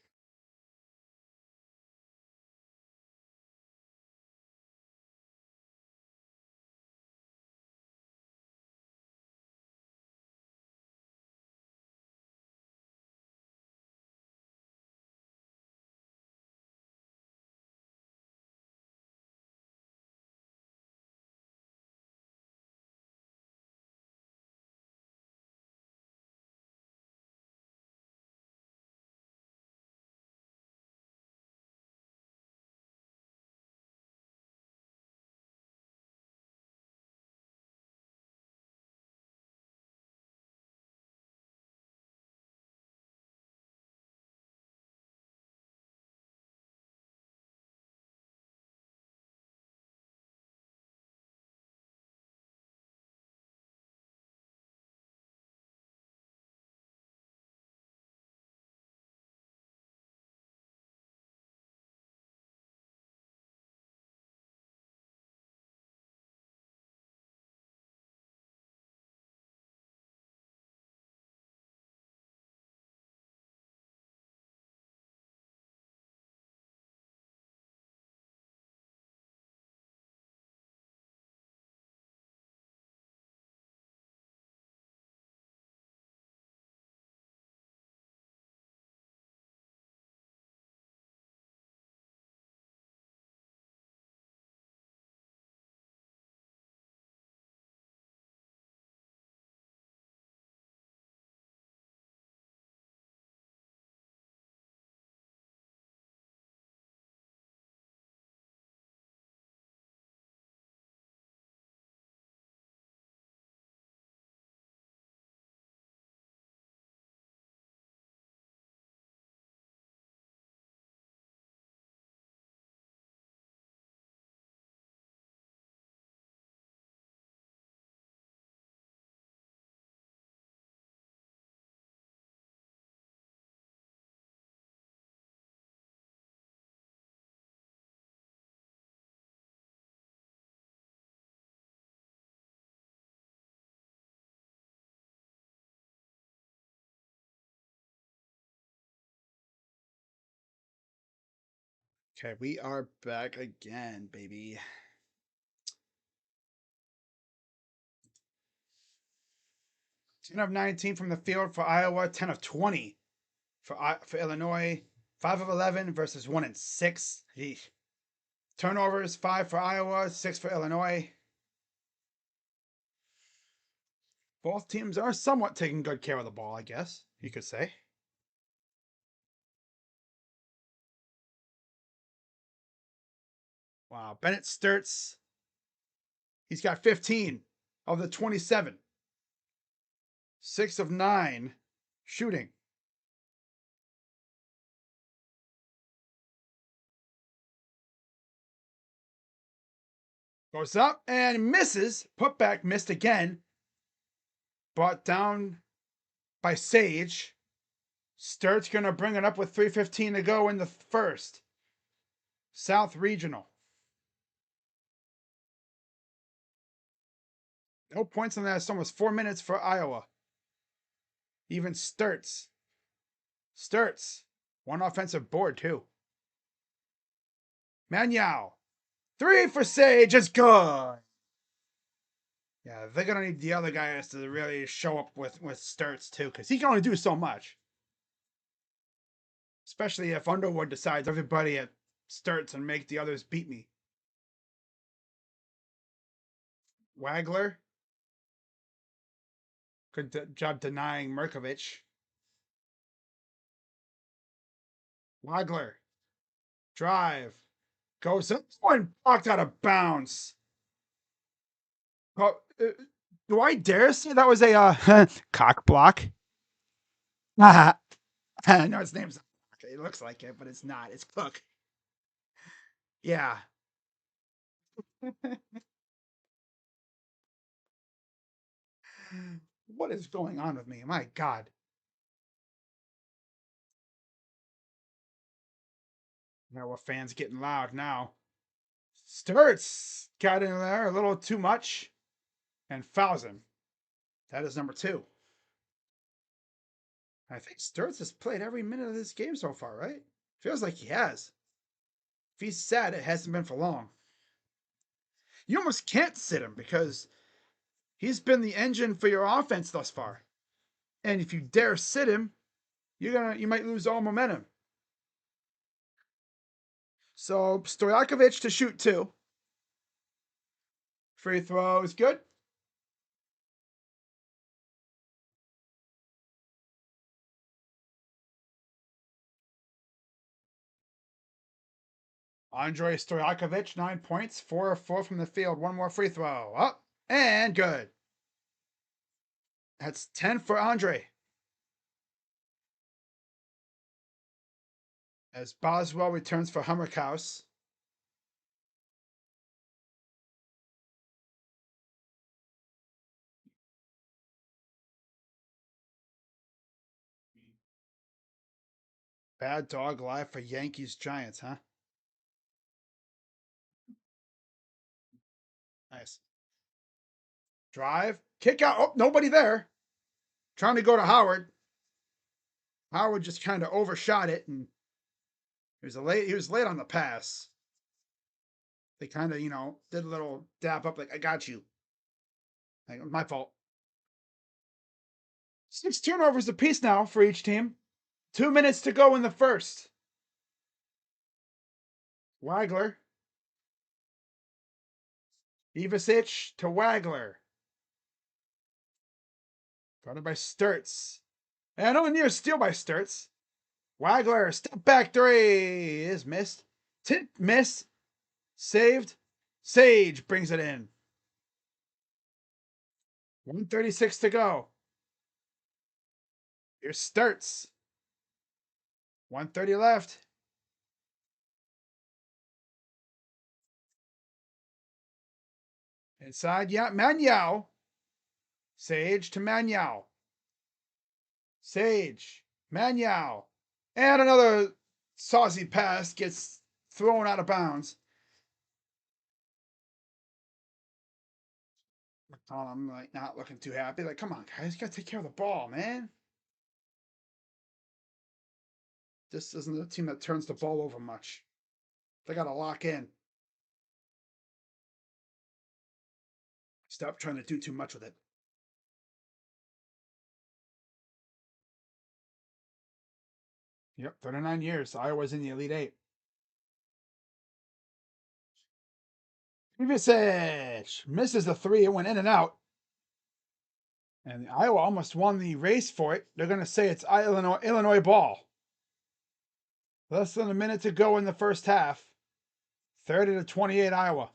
Okay, we are back again, baby. 10 of 19 from the field for Iowa, 10 of 20 for Illinois, 5 of 11 versus 1 and 6. Eesh. Turnovers, 5 for Iowa, 6 for Illinois. Both teams are somewhat taking good care of the ball, I guess you could say. Wow, Bennett Sturts, he's got 15 of the 27. 6 of 9 shooting. Goes up and misses. Putback missed again. Brought down by Sage. Sturt's going to bring it up with 3:15 to go in the first. South Regional. No points in that. It's almost 4 minutes for Iowa. Even Sturts. One offensive board, too. Manyao. 3 for Sage. It's good. Yeah, they're going to need the other guys to really show up with Sturts, too, because he can only do so much. Especially if Underwood decides everybody at Sturts and make the others beat me. Wagler. Good job denying Merkovich. Wagler. Drive. Goes up. One blocked out of bounds. Oh, do I dare say that was a cock block? No, his name's not. It looks like it, but it's not. It's Cook. Yeah. What is going on with me? My God. Now we're fans getting loud now. Sturts got in there a little too much and fouls him. That is number 2. I think Sturts has played every minute of this game so far, right? Feels like he has. If he's sad, it hasn't been for long. You almost can't sit him because he's been the engine for your offense thus far. And if you dare sit him, you might lose all momentum. So Stojakovic to shoot 2. Free throw is good. Andrei Stojakovic, 9 points, 4 of 4 from the field. One more free throw. Up and good. That's 10 for Andre. As Boswell returns for Hummerkaus. Bad dog live for Yankees Giants, huh? Nice. Drive. Kick out. Oh, nobody there. Trying to go to Howard. Howard just kind of overshot it, and he was late on the pass. They kind of, did a little dap up like, I got you. Like, my fault. 6 turnovers apiece now for each team. 2 minutes to go in the first. Wagler. Ivasic to Wagler. Guarded by Sturts. And on near steal by Sturts. Wagler, step back 3 is missed. Tip miss. Saved. Sage brings it in. 1:36 to go. Here's Sturts. 1:30 left. Inside, yeah, Manyao. Sage to Manyao. Sage. Manyao. And another saucy pass gets thrown out of bounds. I'm like not looking too happy. Like, come on, guys, you gotta take care of the ball, man. This isn't a team that turns the ball over much. They got to lock in. Stop trying to do too much with it. Yep, 39 years. Iowa's in the Elite Eight. Ivicic misses the three. It went in and out. And Iowa almost won the race for it. They're going to say it's Illinois ball. Less than a minute to go in the first half. 30-28 Iowa.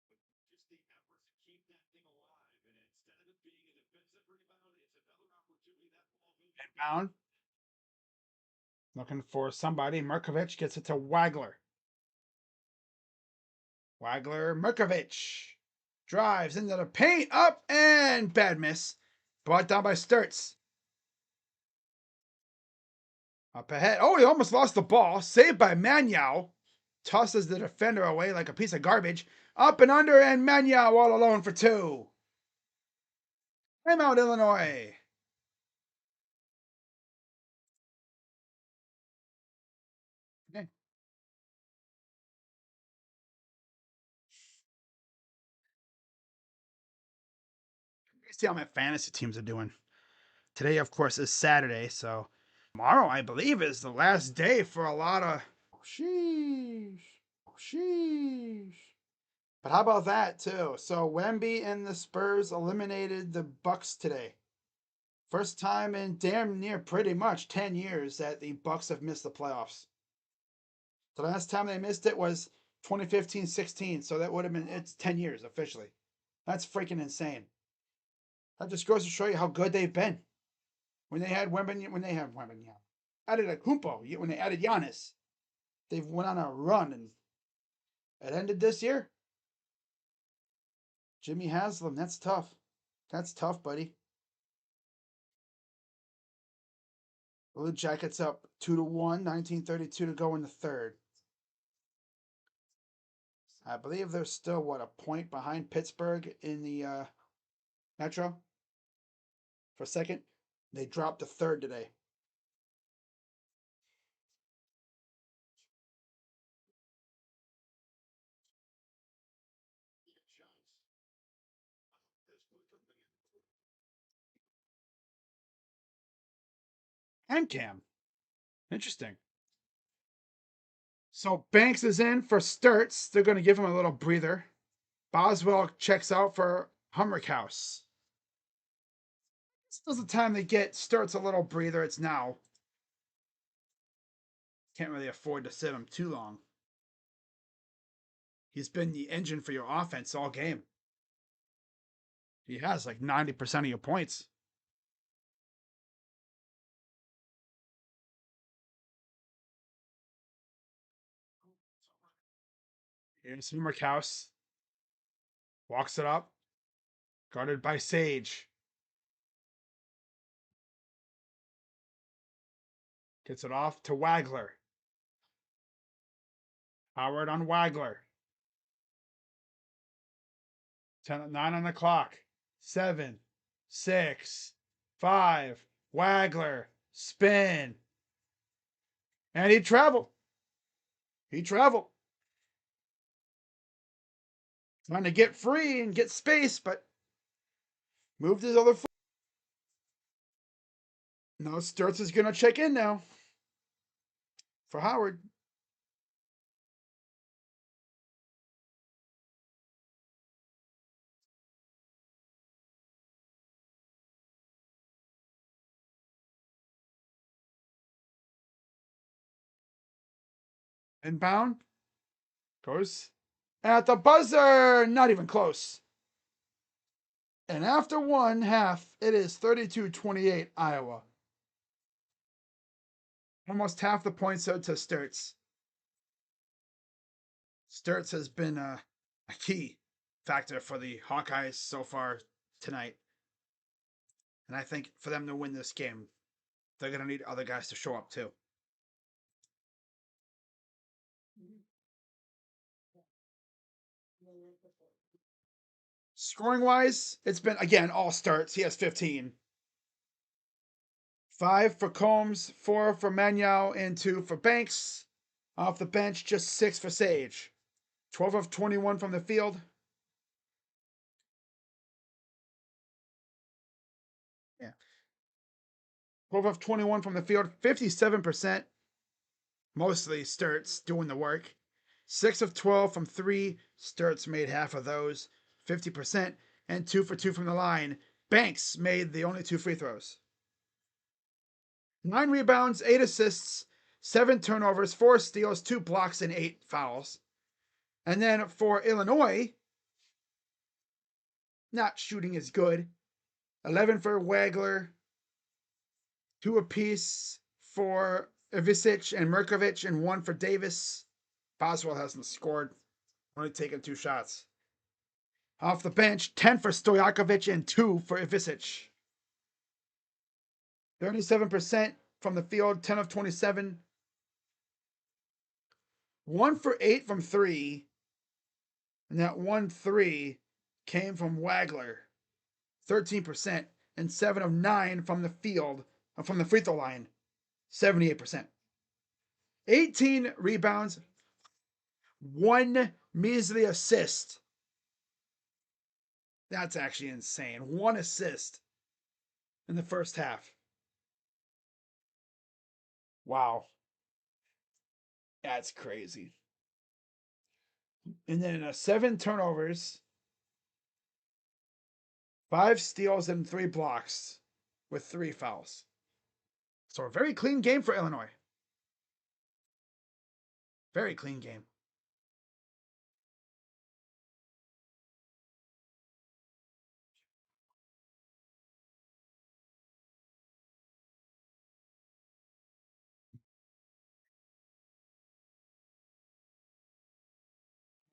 Just the effort to keep that thing alive, and instead of it being a defensive rebound, it's another opportunity that ball moves. Inbound. Looking for somebody. Merkovich gets it to Wagler. Merkovich drives into the paint, up, and bad miss. Brought down by Sturts. Up ahead. Oh, he almost lost the ball. Saved by Manyao. Tosses the defender away like a piece of garbage. Up and under, and Manyao all alone for two. Timeout, Illinois. Okay. See how my fantasy teams are doing. Today, of course, is Saturday, so tomorrow, I believe, is the last day for a lot of. Sheesh. But how about that too? So Wemby and the Spurs eliminated the Bucks today. First time in damn near pretty much 10 years that the Bucks have missed the playoffs. The last time they missed it was 2015-16, so that would have been it's 10 years officially. That's freaking insane. That just goes to show you how good they've been. When they had Wembanyama, added a Kumpo, when they added Giannis, they went on a run and it ended this year. Jimmy Haslam, that's tough. That's tough, buddy. Blue Jackets up 2-1, 19:32 to go in the third. I believe they're still, a point behind Pittsburgh in the Metro for second. They dropped to third today. And Cam. Interesting. So Banks is in for Sturts. They're going to give him a little breather. Boswell checks out for Hummerkaus. This is the time they get Sturts a little breather. It's now. Can't really afford to sit him too long. He's been the engine for your offense all game. He has like 90% of your points. Here's Hummerkaus. Walks it up. Guarded by Sage. Gets it off to Wagler. Howard on Wagler. 9 on the clock. 7, 6, 5. Wagler. Spin. And he traveled. Trying to get free and get space, but moved his other foot. No, Sturts is going to check in now for Howard. Inbound. Goes at the buzzer. Not even close. And after one half, it is 32-28 Iowa. Almost half the points out to Sturts. Sturts has been a key factor for the Hawkeyes so far tonight. And I think for them to win this game, they're going to need other guys to show up too. Scoring wise, it's been again all starts. He has 15. 5 for Combs, 4 for Manuel, and 2 for Banks. Off the bench, just 6 for Sage. 12 of 21 from the field. Yeah. 12 of 21 from the field, 57%. Mostly Sturts doing the work. 6 of 12 from 3. Sturts made half of those, 50%. And 2 for 2 from the line. Banks made the only 2 free throws. 9 rebounds, 8 assists, 7 turnovers, 4 steals, 2 blocks, and 8 fouls. And then for Illinois, not shooting as good. 11 for Wagler, 2 apiece for Ivisic and Merkovich, and 1 for Davis. Boswell hasn't scored, only taken 2 shots. Off the bench, 10 for Stojakovic and 2 for Ivisic. 37% from the field, 10 of 27. 1 for 8 from 3. And that 1-3 came from Wagler, 13%, and 7 of 9 from the field, from the free throw line, 78%. 18 rebounds, 1 measly assist. That's actually insane. 1 assist in the first half. Wow. That's crazy. And then 7 turnovers, 5 steals, and 3 blocks with 3 fouls. So a very clean game for Illinois. Very clean game.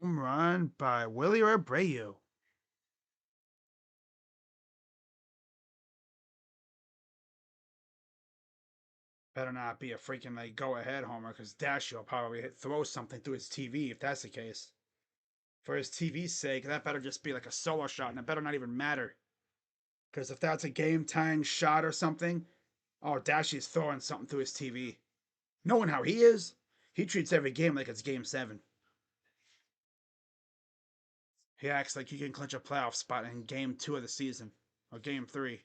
Home run by Willie Abreu. Better not be a freaking like go ahead homer because Dash will probably throw something through his TV if that's the case. For his TV's sake, that better just be like a solo shot and it better not even matter. Because if that's a game tying shot or something, oh, Dashy's throwing something through his TV. Knowing how he is, he treats every game like it's game 7. He acts like you can clinch a playoff spot in game 2 of the season or game 3.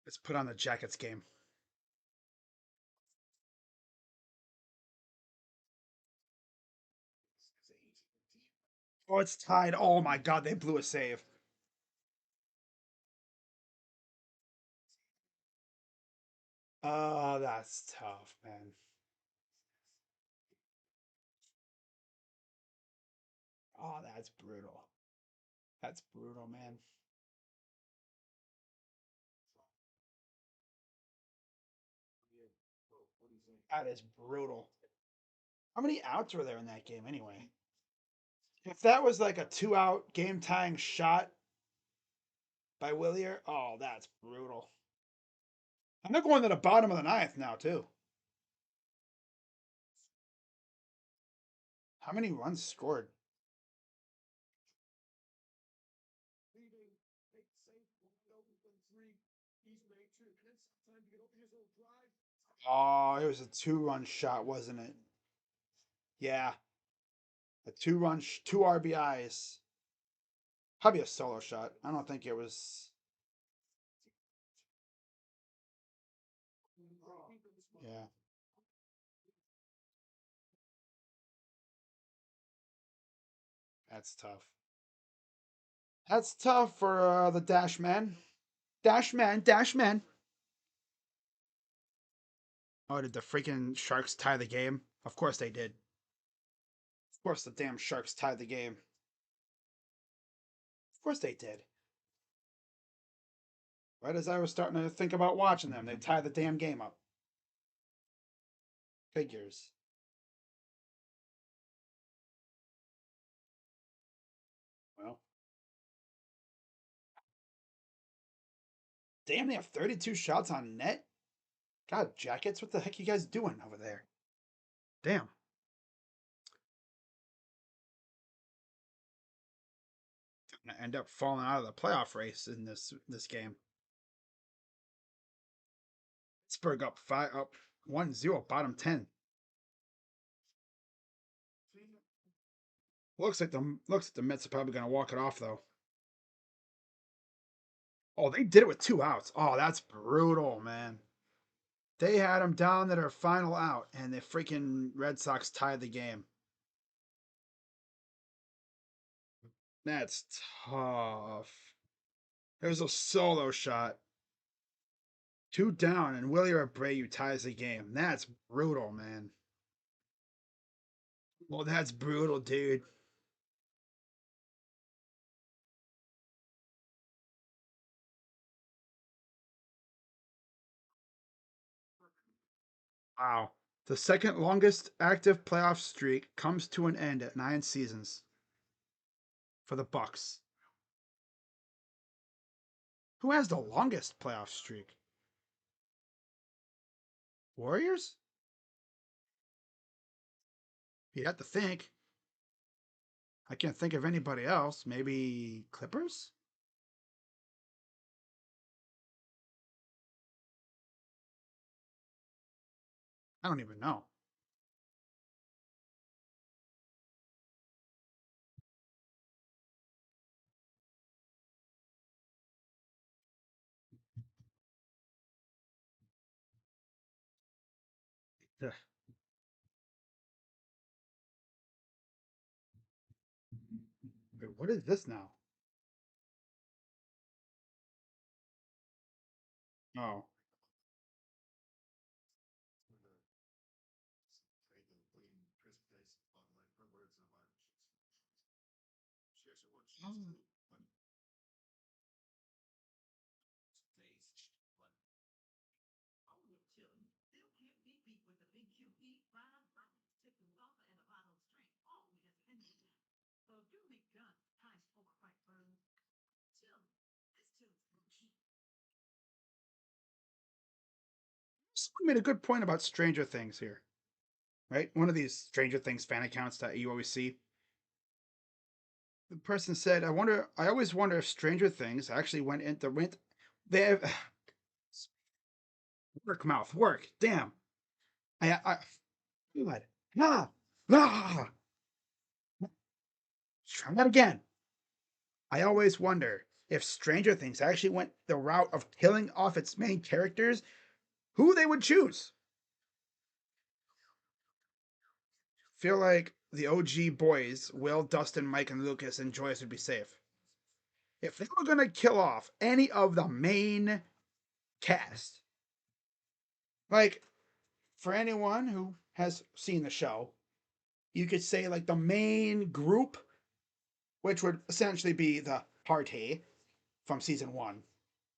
Let's put on the Jackets game. Oh, it's tied. Oh my god, they blew a save. Oh, that's tough, man. Oh, that's brutal. That's brutal, man. That is brutal. How many outs were there in that game anyway? If that was like a 2-out game tying shot by Willier, oh, that's brutal. And they're going to the bottom of the 9th now, too. How many runs scored? Oh, it was a 2-run shot, wasn't it? Yeah. A 2-run, 2 RBIs. Probably a solo shot. I don't think it was. Yeah. That's tough. That's tough for the Dash Man. Dash Man, Dash Man. Oh, did the freaking Sharks tie the game? Of course they did. Of course the damn Sharks tied the game. Of course they did. Right as I was starting to think about watching them, they tied the damn game up. Figures. Well, Damn, they have 32 shots on net? God, Jackets, what the heck you guys doing over there? Damn. Gonna end up falling out of the playoff race in this game. Pittsburgh up 1-0, bottom 10. Looks like the Mets are probably gonna walk it off though. Oh, they did it with 2 outs. Oh, that's brutal, man. They had them down to their final out, and the freaking Red Sox tied the game. That's tough. There's a solo shot. 2 down, and Willie Abreu ties the game. That's brutal, man. Well, that's brutal, dude. Wow. The second longest active playoff streak comes to an end at 9 seasons for the Bucks. Who has the longest playoff streak? Warriors? You'd have to think. I can't think of anybody else. Maybe Clippers? I don't even know. Ugh. Wait, what is this now? Oh. Oh. Someone made a good point about Stranger Things here, right? One of these Stranger Things fan accounts that you always see. The person said, I always wonder if Stranger Things actually they have, work mouth, work, damn. God. Ah, ah. Try that again. I always wonder if Stranger Things actually went the route of killing off its main characters, who they would choose. Feel like the OG boys, Will, Dustin, Mike, and Lucas, and Joyce would be safe. If they were going to kill off any of the main cast, like for anyone who has seen the show, you could say like the main group, which would essentially be the party from season 1,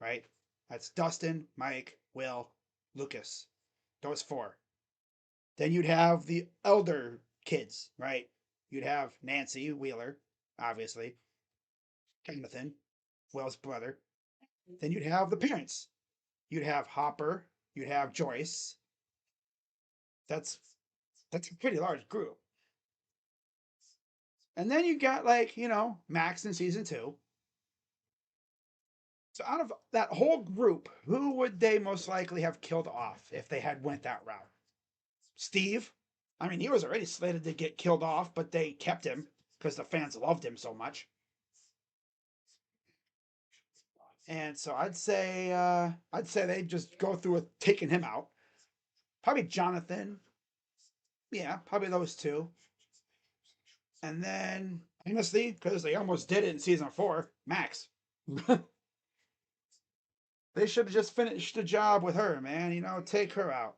right? That's Dustin, Mike, Will, Lucas. Those 4. Then you'd have the elder kids, right? You'd have Nancy Wheeler, obviously, Jonathan, Will's brother. Then you'd have the parents. You'd have Hopper. You'd have Joyce. That's a pretty large group. And then you got like, Max in season 2. So out of that whole group, who would they most likely have killed off if they had went that route? Steve? I mean, he was already slated to get killed off, but they kept him because the fans loved him so much. And so I'd say they just go through with taking him out. Probably Jonathan. Yeah, probably those 2. And then honestly, because they almost did it in season 4, Max. They should have just finished the job with her, man. Take her out.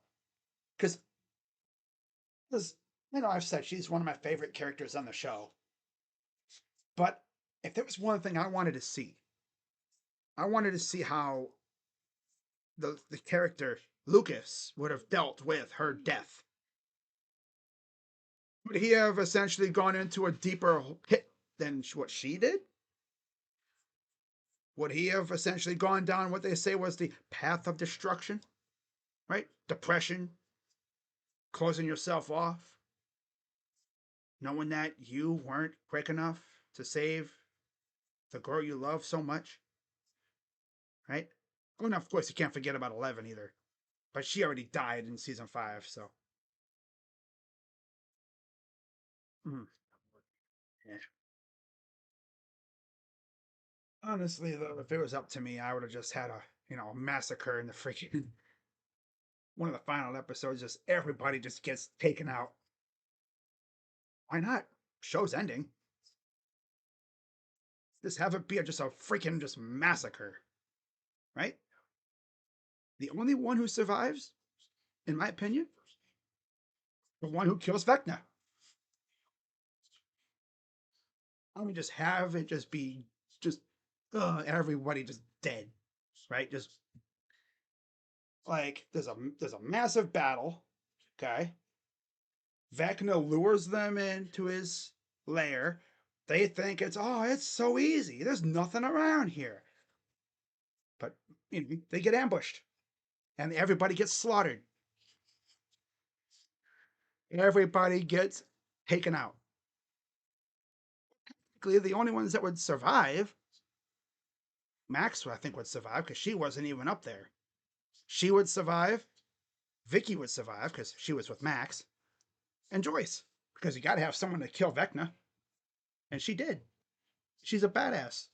Because I've said she's one of my favorite characters on the show. But if there was one thing I wanted to see, I wanted to see how the character Lucas would have dealt with her death. Would he have essentially gone into a deeper pit than what she did? would he have essentially gone down what they say was the path of destruction? Right? Depression, closing yourself off, knowing that you weren't quick enough to save the girl you love so much, right? Oh, and of course, you can't forget about 11 either. But she already died in season 5, so. Mm, yeah. Honestly, though, if it was up to me, I would have just had a massacre in the freaking one of the final episodes. Just everybody just gets taken out. Why not? Show's ending. Just have it be just a freaking just massacre, right? The only one who survives, in my opinion, the one who kills Vecna. I mean, just have it just be just everybody just dead, right? Just like there's a massive battle, okay? Vecna lures them into his lair. They think it's so easy. There's nothing around here, but they get ambushed, and everybody gets slaughtered. Everybody gets taken out. The only ones that would survive, Max, I think, would survive because she wasn't even up there. She would survive. Vicky would survive because she was with Max, and Joyce because you got to have someone to kill Vecna, and she did. She's a badass.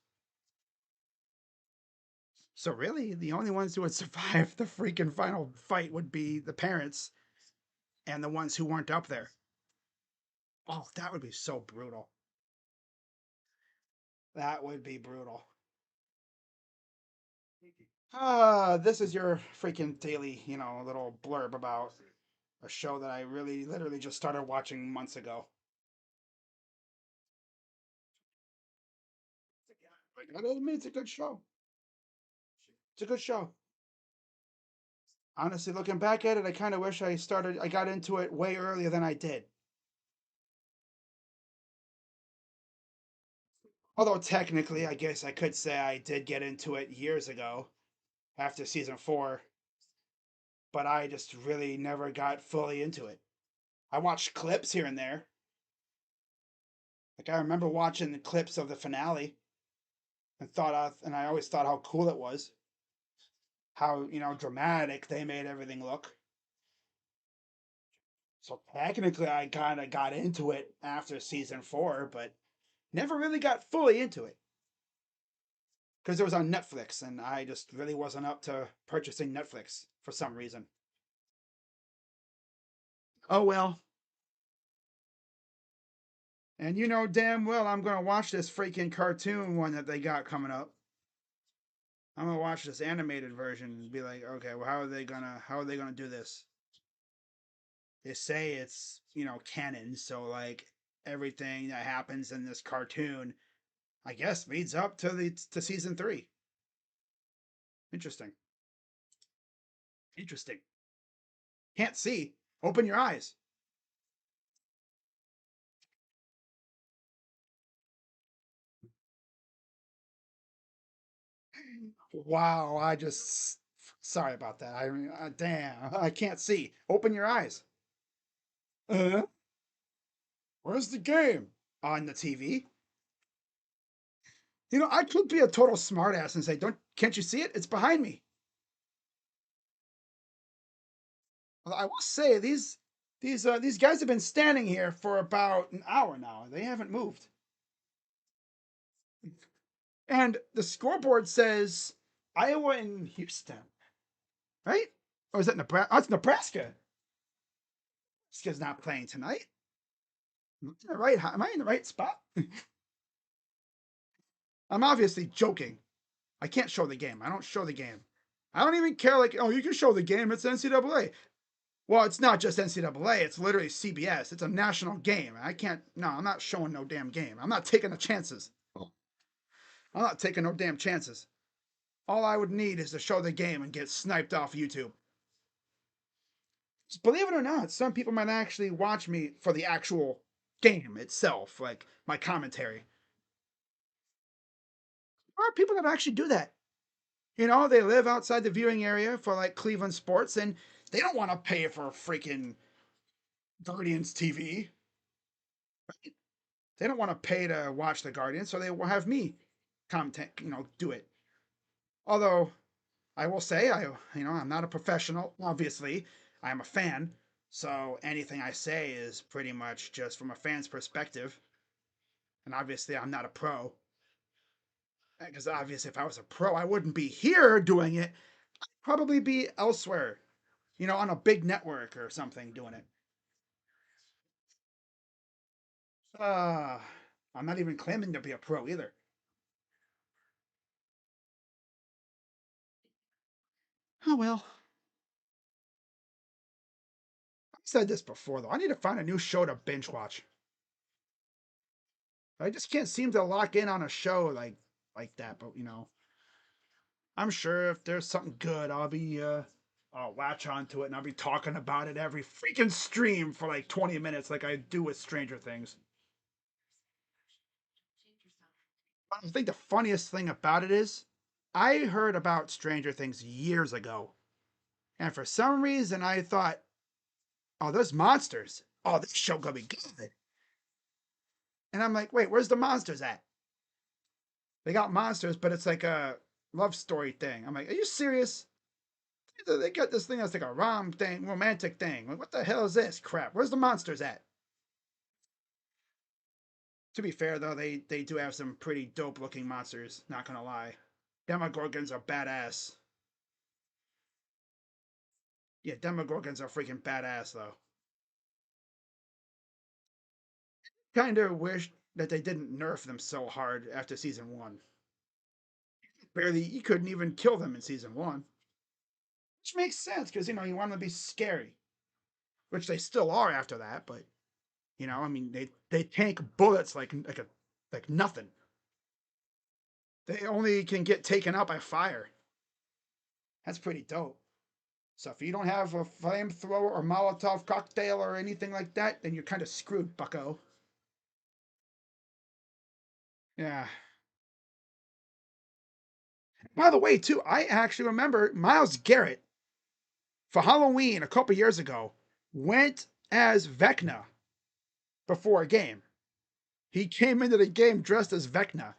So really, the only ones who would survive the freaking final fight would be the parents and the ones who weren't up there. Oh, that would be so brutal. That would be brutal. This is your freaking daily, little blurb about a show that I really literally just started watching months ago. I gotta admit, it's a good show. It's a good show. Honestly, looking back at it, I kind of wish I got into it way earlier than I did. Although technically, I guess I could say I did get into it years ago after season 4, but I just really never got fully into it. I watched clips here and there. Like I remember watching the clips of the finale and I always thought how cool it was, how dramatic they made everything look. So technically, I kind of got into it after season 4, but never really got fully into it because it was on Netflix, and I just really wasn't up to purchasing Netflix for some reason. Oh well. And you know damn well I'm gonna watch this freaking cartoon one that they got coming up. I'm gonna watch this animated version and be like, okay, well, how are they gonna do this? They say it's canon, so like everything that happens in this cartoon, I guess, leads up to season 3. Interesting. Interesting. Can't see. Open your eyes. Wow, I just sorry about that. I mean, damn, I can't see. Open your eyes. Uh, where's the game? On the TV. I could be a total smartass and say, can't you see it? It's behind me." Well, I will say these guys have been standing here for about an hour now. They haven't moved, and the scoreboard says Iowa and Houston, right? Or is that Nebraska? Oh, it's Nebraska. This guy's not playing tonight. Am I in the right spot? I'm obviously joking. I can't show the game. I don't show the game. I don't even care. Like, oh, you can show the game. It's NCAA. Well, it's not just NCAA. It's literally CBS. It's a national game. I can't. No, I'm not showing no damn game. I'm not taking the chances. I'm not taking no damn chances. All I would need is to show the game and get sniped off YouTube. Believe it or not, some people might actually watch me for the actual game itself, like my commentary. There are people that actually do that. You know, they live outside the viewing area for like Cleveland sports, and they don't want to pay for freaking Guardians TV. They don't want to pay to watch the Guardians, so they will have me content, do it. Although I will say, I'm not a professional. Obviously, I am a fan, so anything I say is pretty much just from a fan's perspective. And obviously, I'm not a pro. Because obviously, if I was a pro, I wouldn't be here doing it. I'd probably be elsewhere, on a big network or something doing it. Uh, I'm not even claiming to be a pro either. Oh well. I've said this before though. I need to find a new show to binge watch. I just can't seem to lock in on a show like that. But I'm sure if there's something good, I'll latch onto it and I'll be talking about it every freaking stream for like 20 minutes, like I do with Stranger Things. I think the funniest thing about it is, I heard about Stranger Things years ago, and for some reason I thought, oh, there's monsters. Oh, this show gonna be good. And I'm like, wait, where's the monsters at? They got monsters, but it's like a love story thing. I'm like, are you serious? They got this thing that's like a romantic thing. Like, what the hell is this crap? Where's the monsters at? To be fair though, they do have some pretty dope looking monsters. Not gonna lie, Demogorgons are badass. Yeah, Demogorgons are freaking badass though. Kind of wish that they didn't nerf them so hard after season one. Barely, you couldn't even kill them in season one, which makes sense because you want them to be scary, which they still are after that. But I mean, they tank bullets like nothing. They only can get taken out by fire. That's pretty dope. So if you don't have a flamethrower or Molotov cocktail or anything like that, then you're kind of screwed, bucko. Yeah. By the way, too, I actually remember Miles Garrett for Halloween a couple years ago went as Vecna before a game. He came into the game dressed as Vecna.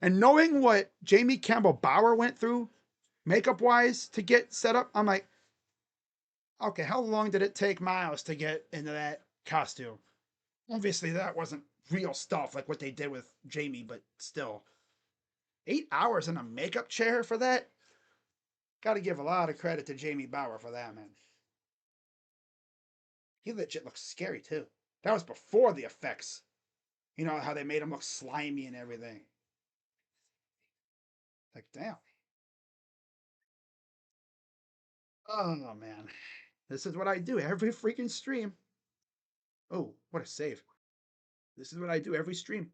And knowing what Jamie Campbell Bower went through makeup wise to get set up, I'm like, okay, how long did it take Miles to get into that costume? Obviously, that wasn't real stuff like what they did with Jamie, but still. 8 hours in a makeup chair for that? Gotta give a lot of credit to Jamie Bower for that, man. He legit looks scary, too. That was before the effects. You know how they made him look slimy and everything. Like, damn. Oh, man. This is what I do every freaking stream. Oh, what a save. This is what I do every stream.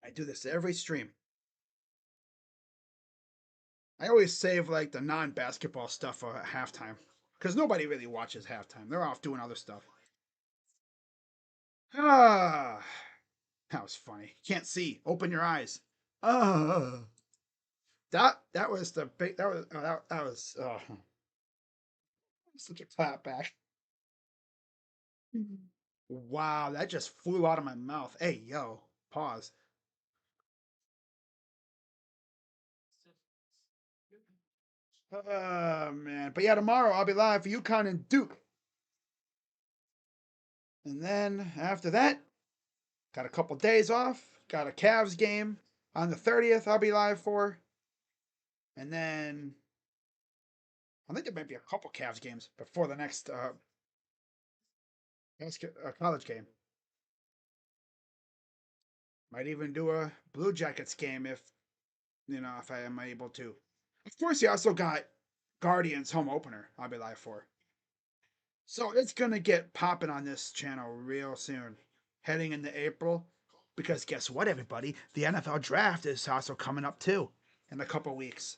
I do this every stream. I always save like the non-basketball stuff for halftime because nobody really watches halftime. They're off doing other stuff. Ah, that was funny. Can't see. Open your eyes. Ah, that was the big. That was such a clap back. Wow, that just flew out of my mouth. Hey, yo, pause. Man. But yeah, tomorrow I'll be live for UConn and Duke. And then after that, got a couple days off. Got a Cavs game on the 30th I'll be live for. And then I think there might be a couple Cavs games before the next college game. Might even do a Blue Jackets game if I am able to. Of course, you also got Guardians home opener I'll be live for. So it's gonna get popping on this channel real soon, heading into April. Because guess what, everybody? The NFL draft is also coming up too in a couple weeks.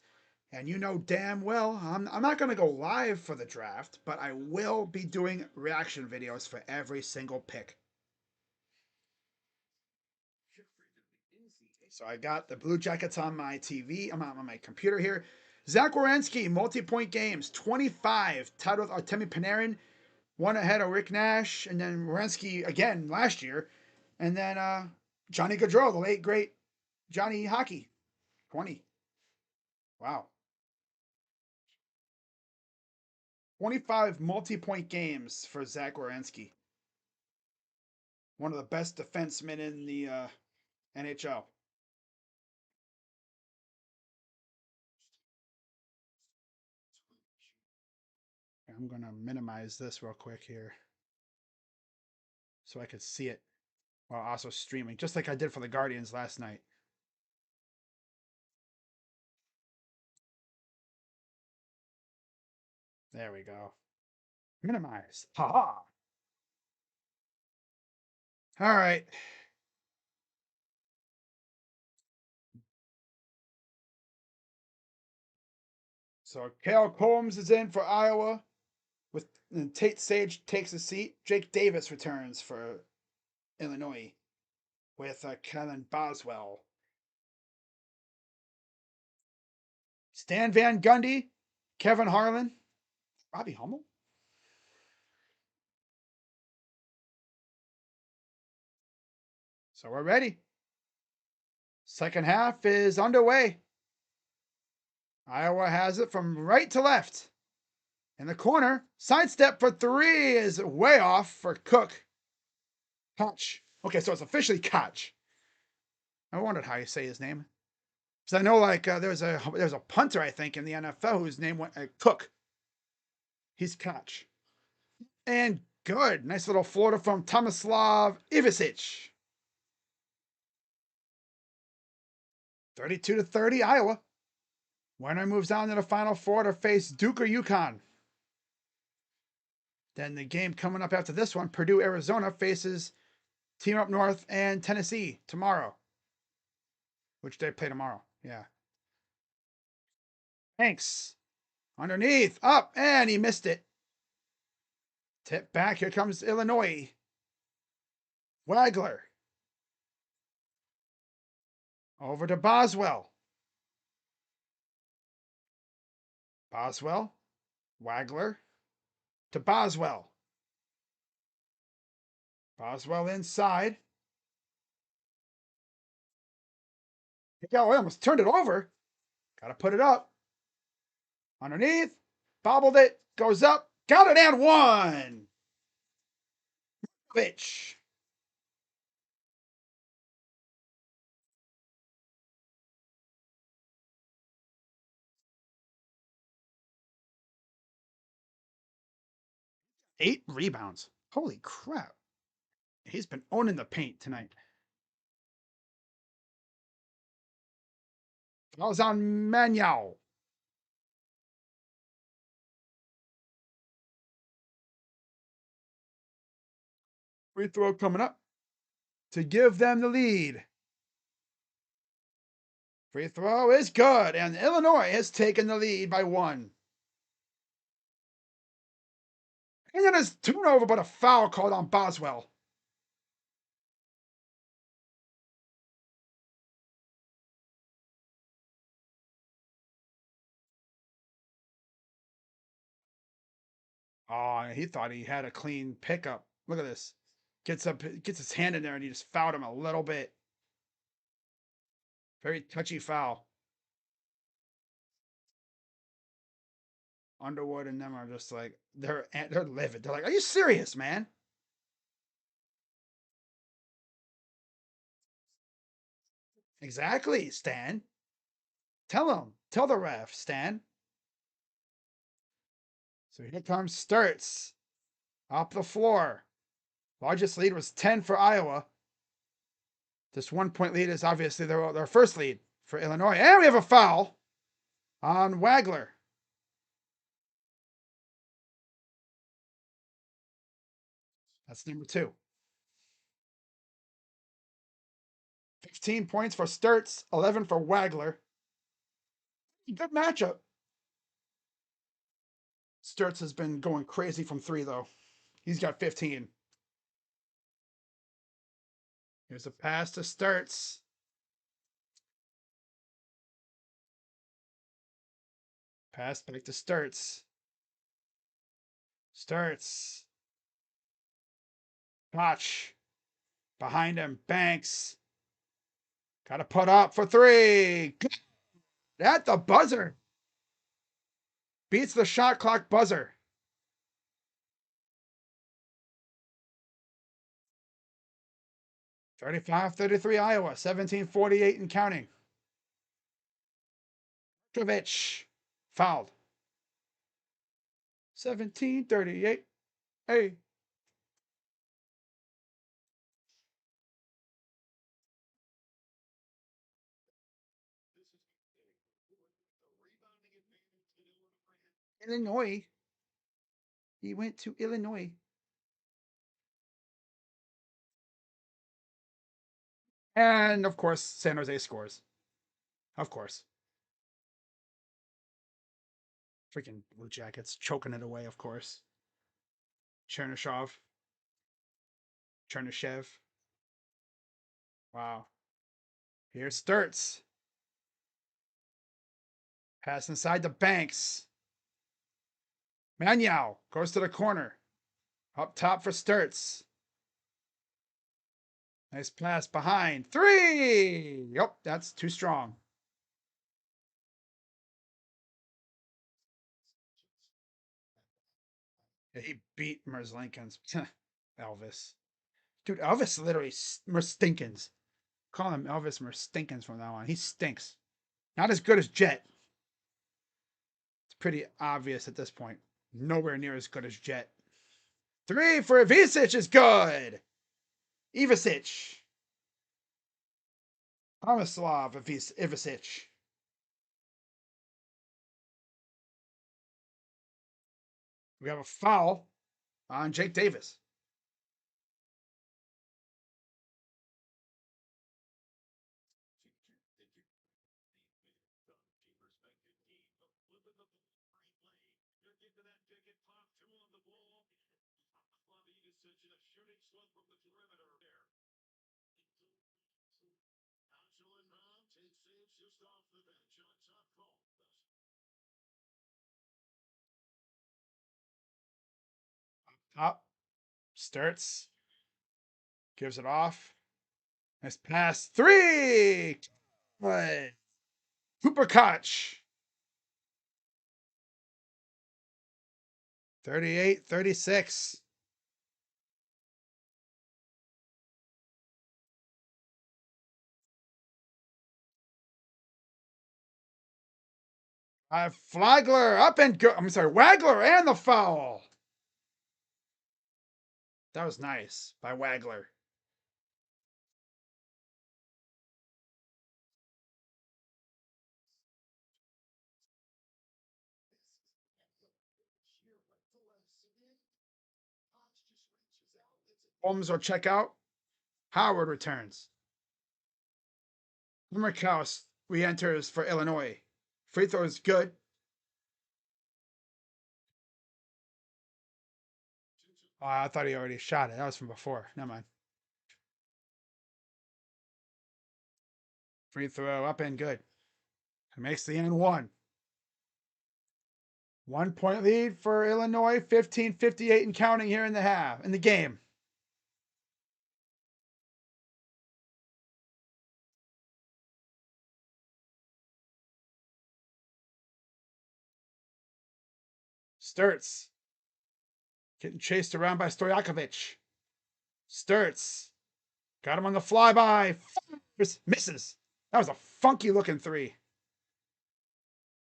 And you know damn well I'm not gonna go live for the draft, but I will be doing reaction videos for every single pick. So I got the Blue Jackets on my TV. I'm on my computer here. Zach Werenski, multi-point games, 25, tied with Artemi Panarin, one ahead of Rick Nash, and then Werenski again last year. And then Johnny Gaudreau, the late, great Johnny Hockey, 20. Wow. 25 multi-point games for Zach Werenski. One of the best defensemen in the NHL. I'm going to minimize this real quick here so I could see it while also streaming, just like I did for the Guardians last night. There we go. Minimize. Ha ha. All right. So Kale Combs is in for Iowa. With Tate Sage takes a seat. Jake Davis returns for Illinois with Kellen Boswell. Stan Van Gundy, Kevin Harlan, Robbie Hummel. So we're ready. Second half is underway. Iowa has it from right to left. In the corner, sidestep for three is way off for Cook. Koch. Okay, so it's officially Koch. I wondered how you say his name. Because I know like there's a punter, I think, in the NFL whose name went Cook. He's Koch. And good. Nice little floater from Tomislav Ivicic. 32-30, Iowa. Winner moves on to the Final Four to face Duke or UConn. Then the game coming up after this one, Purdue, Arizona faces Team Up North and Tennessee tomorrow. Which they play tomorrow. Yeah. Thanks. Underneath, up, and he missed it. Tip back. Here comes Illinois. Wagler. Over to Boswell. Boswell. Wagler. To Boswell. Boswell inside. Oh, I almost turned it over. Got to put it up. Underneath. Bobbled it. Goes up. Got it and one. Bitch. Eight rebounds. Holy crap. He's been owning the paint tonight. Fouls on Manuel. Free throw coming up to give them the lead. Free throw is good, and Illinois has taken the lead by one. And then it's turnover, but a foul called on Boswell. Oh, he thought he had a clean pickup. Look at this. Gets his hand in there, and he just fouled him a little bit. Very touchy foul. Underwood and them are just like they're livid. They're like, "Are you serious, man?" Exactly, Stan. Tell the ref, Stan. So here comes Sturts up the floor. Largest lead was 10 for Iowa. This 1 point lead is obviously their first lead for Illinois. And we have a foul on Wagler. That's number 2. 15 points for Sturts, 11 for Wagler. Good matchup. Sturts has been going crazy from 3, though. He's got 15. Here's a pass to Sturts. Pass back to Sturts. Sturts. Koch. Behind him. Banks. Got to put up for 3. At the buzzer. Beats the shot clock buzzer. (35-33) Iowa. 17:48 and counting. Trovich. Fouled. 17:38. Hey. Illinois. He went to Illinois. And of course, San Jose scores. Of course. Freaking Blue Jackets choking it away, of course. Chernyshov. Chernishev. Wow. Here's Sturts. Pass inside the Banks. Manyao goes to the corner. Up top for Sturts. Nice pass behind. 3! Yep, that's too strong. Yeah, he beat Merzlinkins. Elvis. Dude, Elvis literally Merstinkins. Call him Elvis Merstinkins from now on. He stinks. Not as good as Jet. It's pretty obvious at this point. Nowhere near as good as Jet. 3 for Ivisic is good. Ivisic. Tomislav Ivisic. We have a foul on Jake Davis. Up. Sturts. Gives it off. Nice pass. 3! Good. Cooper Koch. 38-36. Flagler up and go. I'm sorry, Wagler and the foul. That was nice by Wagler. Holmes will check out. Howard returns. Limmerkaus re-enters for Illinois. Free throw is good. Oh, I thought he already shot it. That was from before. Never mind. Free throw up and good. It makes the end 1. 1 point lead for Illinois. 15:58 and counting here in the game. Sturts. Getting chased around by Stojakovic. Sturts. Got him on the flyby. Misses. That was a funky looking 3.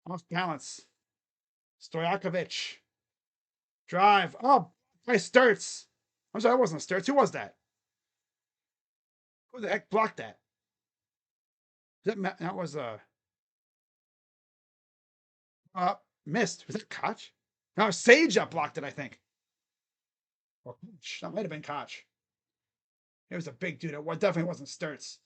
Off balance. Stojakovic. Drive. Oh, by Sturts. I'm sorry, that wasn't Sturts. Who was that? Who the heck blocked that? That was missed. Was that Koch? No, Sage that blocked it, I think. Or Koch. That might have been Koch. It was a big dude. It definitely wasn't Sturts.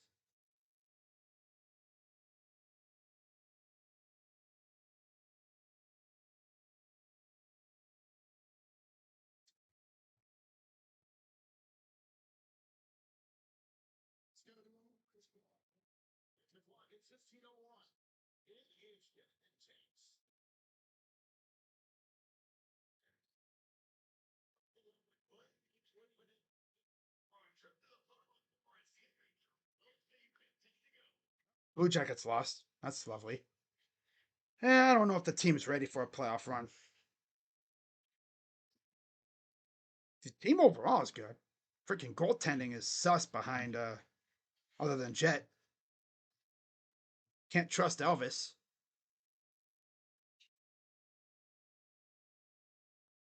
Blue Jackets lost. That's lovely. I don't know if the team's ready for a playoff run. The team overall is good. Freaking goaltending is sus behind other than Jet. Can't trust Elvis.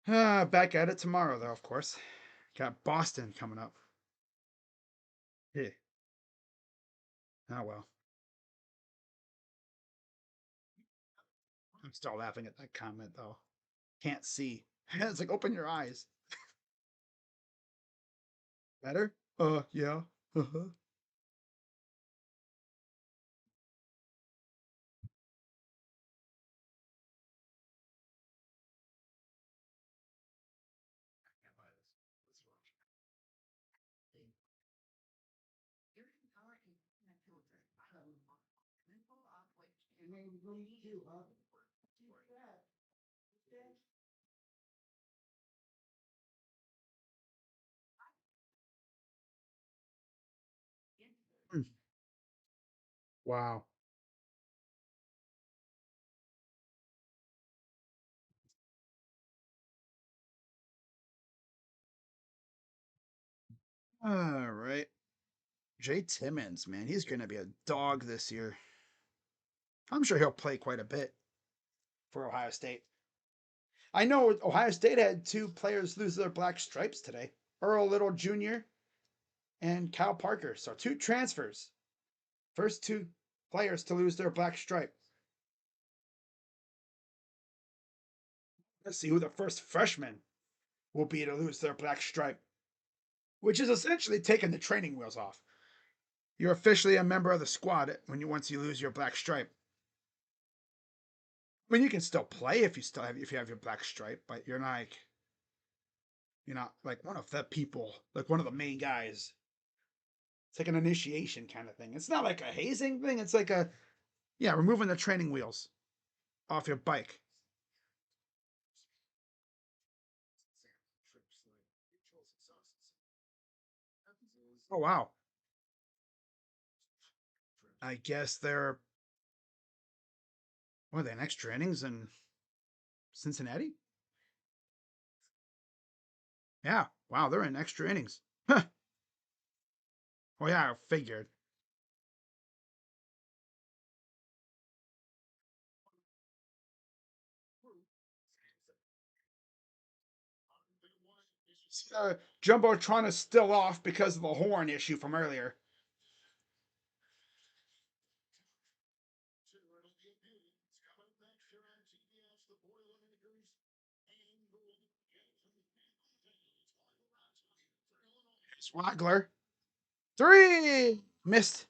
Back at it tomorrow though, of course. Got Boston coming up. Yeah. Oh well. I'm still laughing at that comment though. Can't see. It's like open your eyes. Better? Yeah. Uh-huh. You're empowering mental mental which Hmm. Wow. All right. Jay Timmons, man, he's going to be a dog this year. I'm sure he'll play quite a bit for Ohio State. I know Ohio State had two players lose their black stripes today, Earl Little Jr. and Kyle Parker. So two transfers. First two players to lose their black stripe. Let's see who the first freshman will be to lose their black stripe, which is essentially taking the training wheels off. You're officially a member of the squad once you lose your black stripe. I mean, you can still play if you have your black stripe, but you're not like one of the people, like one of the main guys. It's like an initiation kind of thing. It's not like a hazing thing. It's like removing the training wheels off your bike. Oh wow. I guess they're what are they next trainings in Cincinnati? Yeah. Wow, they're in extra innings. Huh. Oh yeah, I figured. Jumbotron is still off because of the horn issue from earlier. Swagler. Three! Missed.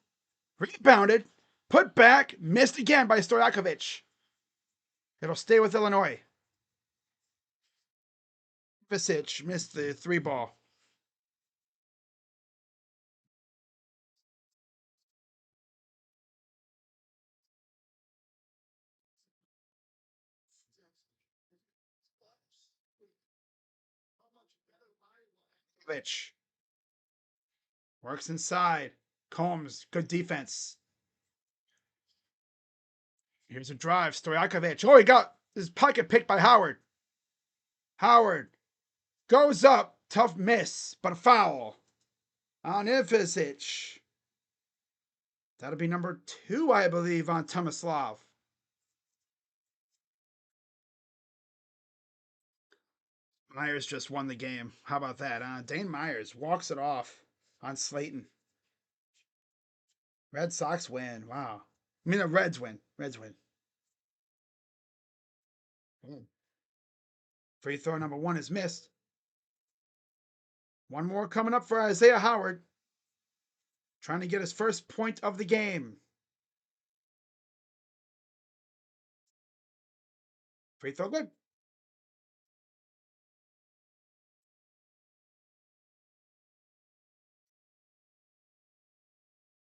Rebounded. Put back. Missed again by Stojakovic. It'll stay with Illinois. Visic missed the three ball. Stojakovic works inside. Combs, good defense. Here's a drive. Stojakovic. Oh, he got his pocket picked by Howard. Howard goes up. Tough miss, but a foul on Ivisic. That'll be number 2, I believe, on Tomislav. Myers just won the game. How about that? Dane Myers walks it off on Slayton. Red Sox win. Wow. I mean, the Reds win. Reds win. Free throw number 1 is missed. One more coming up for Isaiah Howard. Trying to get his first point of the game. Free throw good.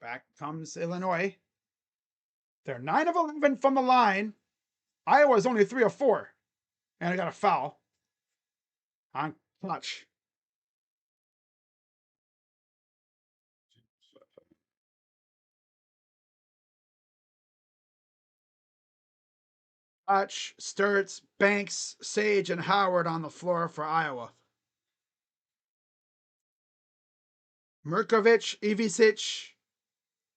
Back comes Illinois. They're 9 of 11 from the line. Iowa's only 3 of 4. And I got a foul on Clutch. Hutch, Sturts, Banks, Sage, and Howard on the floor for Iowa. Mirkovic, Ivisic,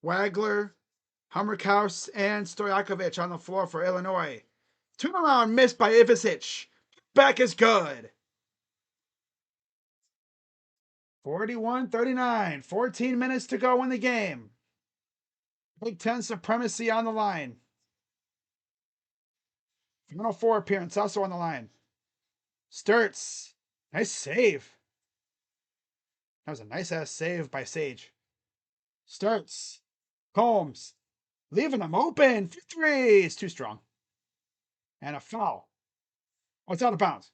Wagler, Hammerkaus, and Stojakovic on the floor for Illinois. Turnaround missed by Ivisic. Back is good. 41-39. 14 minutes to go in the game. Big Ten supremacy on the line. Final Four appearance also on the line. Sturts. Nice save. That was a nice ass save by Sage. Sturts. Combs. Leaving them open for three. It's too strong. And a foul. Oh, it's out of bounds.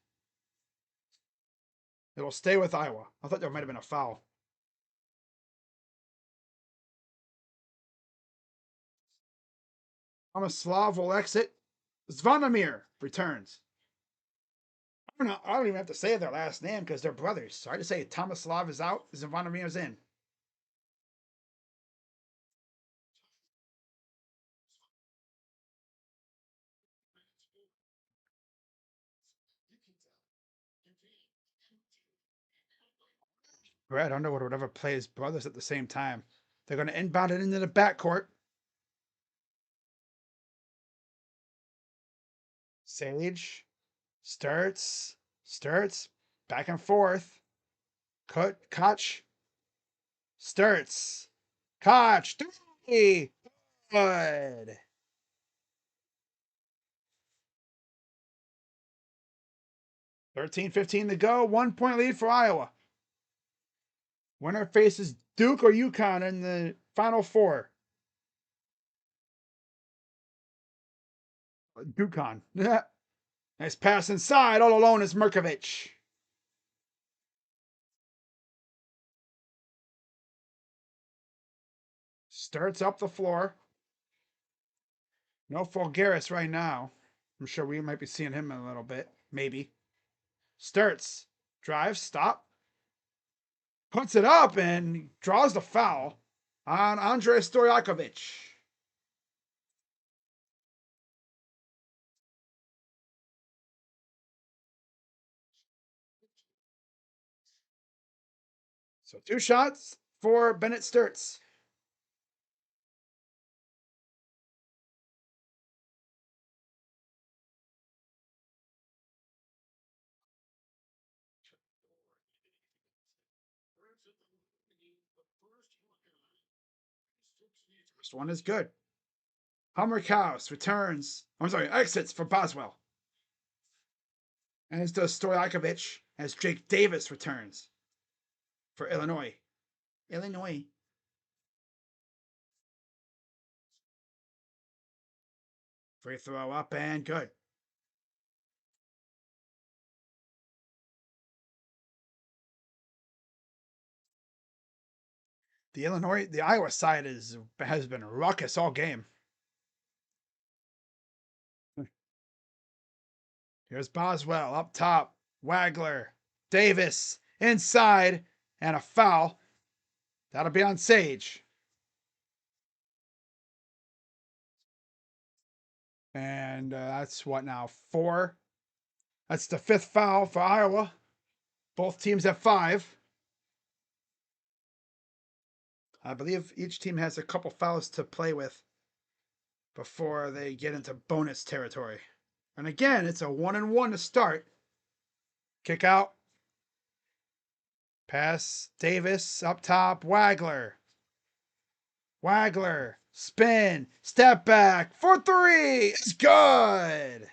It'll stay with Iowa. I thought there might have been a foul. Tomislav will exit. Zvonimir returns. I don't even have to say their last name because they're brothers. So I just say Tomislav is out, Zvonimir is in. Brad Underwood would ever play his brothers at the same time. They're going to inbound it into the backcourt. Sage, Sturts, back and forth. Koch, Sturts, Koch, three. Good. 13-15 to go. 1 point lead for Iowa. Winner faces Duke or UConn in the Final Four. UConn. Nice pass inside. All alone is Mirkovic. Starts up the floor. No Fulgaris right now. I'm sure we might be seeing him in a little bit. Maybe. Starts. Drives. Stop. Puts it up and draws the foul on Andrei Stojakovic. So 2 shots for Bennett Sturts. First one is good. Hammerkaus returns. I'm sorry, exits for Boswell. As does Stojakovic as Jake Davis returns for Illinois. Free throw up and good. The Iowa side has been ruckus all game. Here's Boswell up top. Wagler, Davis inside, and a foul. That'll be on Sage. And that's what now? 4. That's the 5th foul for Iowa. Both teams have 5. I believe each team has a couple fouls to play with before they get into bonus territory. And again, it's a 1-1 to start. Kick out. Pass Davis up top. Wagler. Spin. Step back for 3. It's good.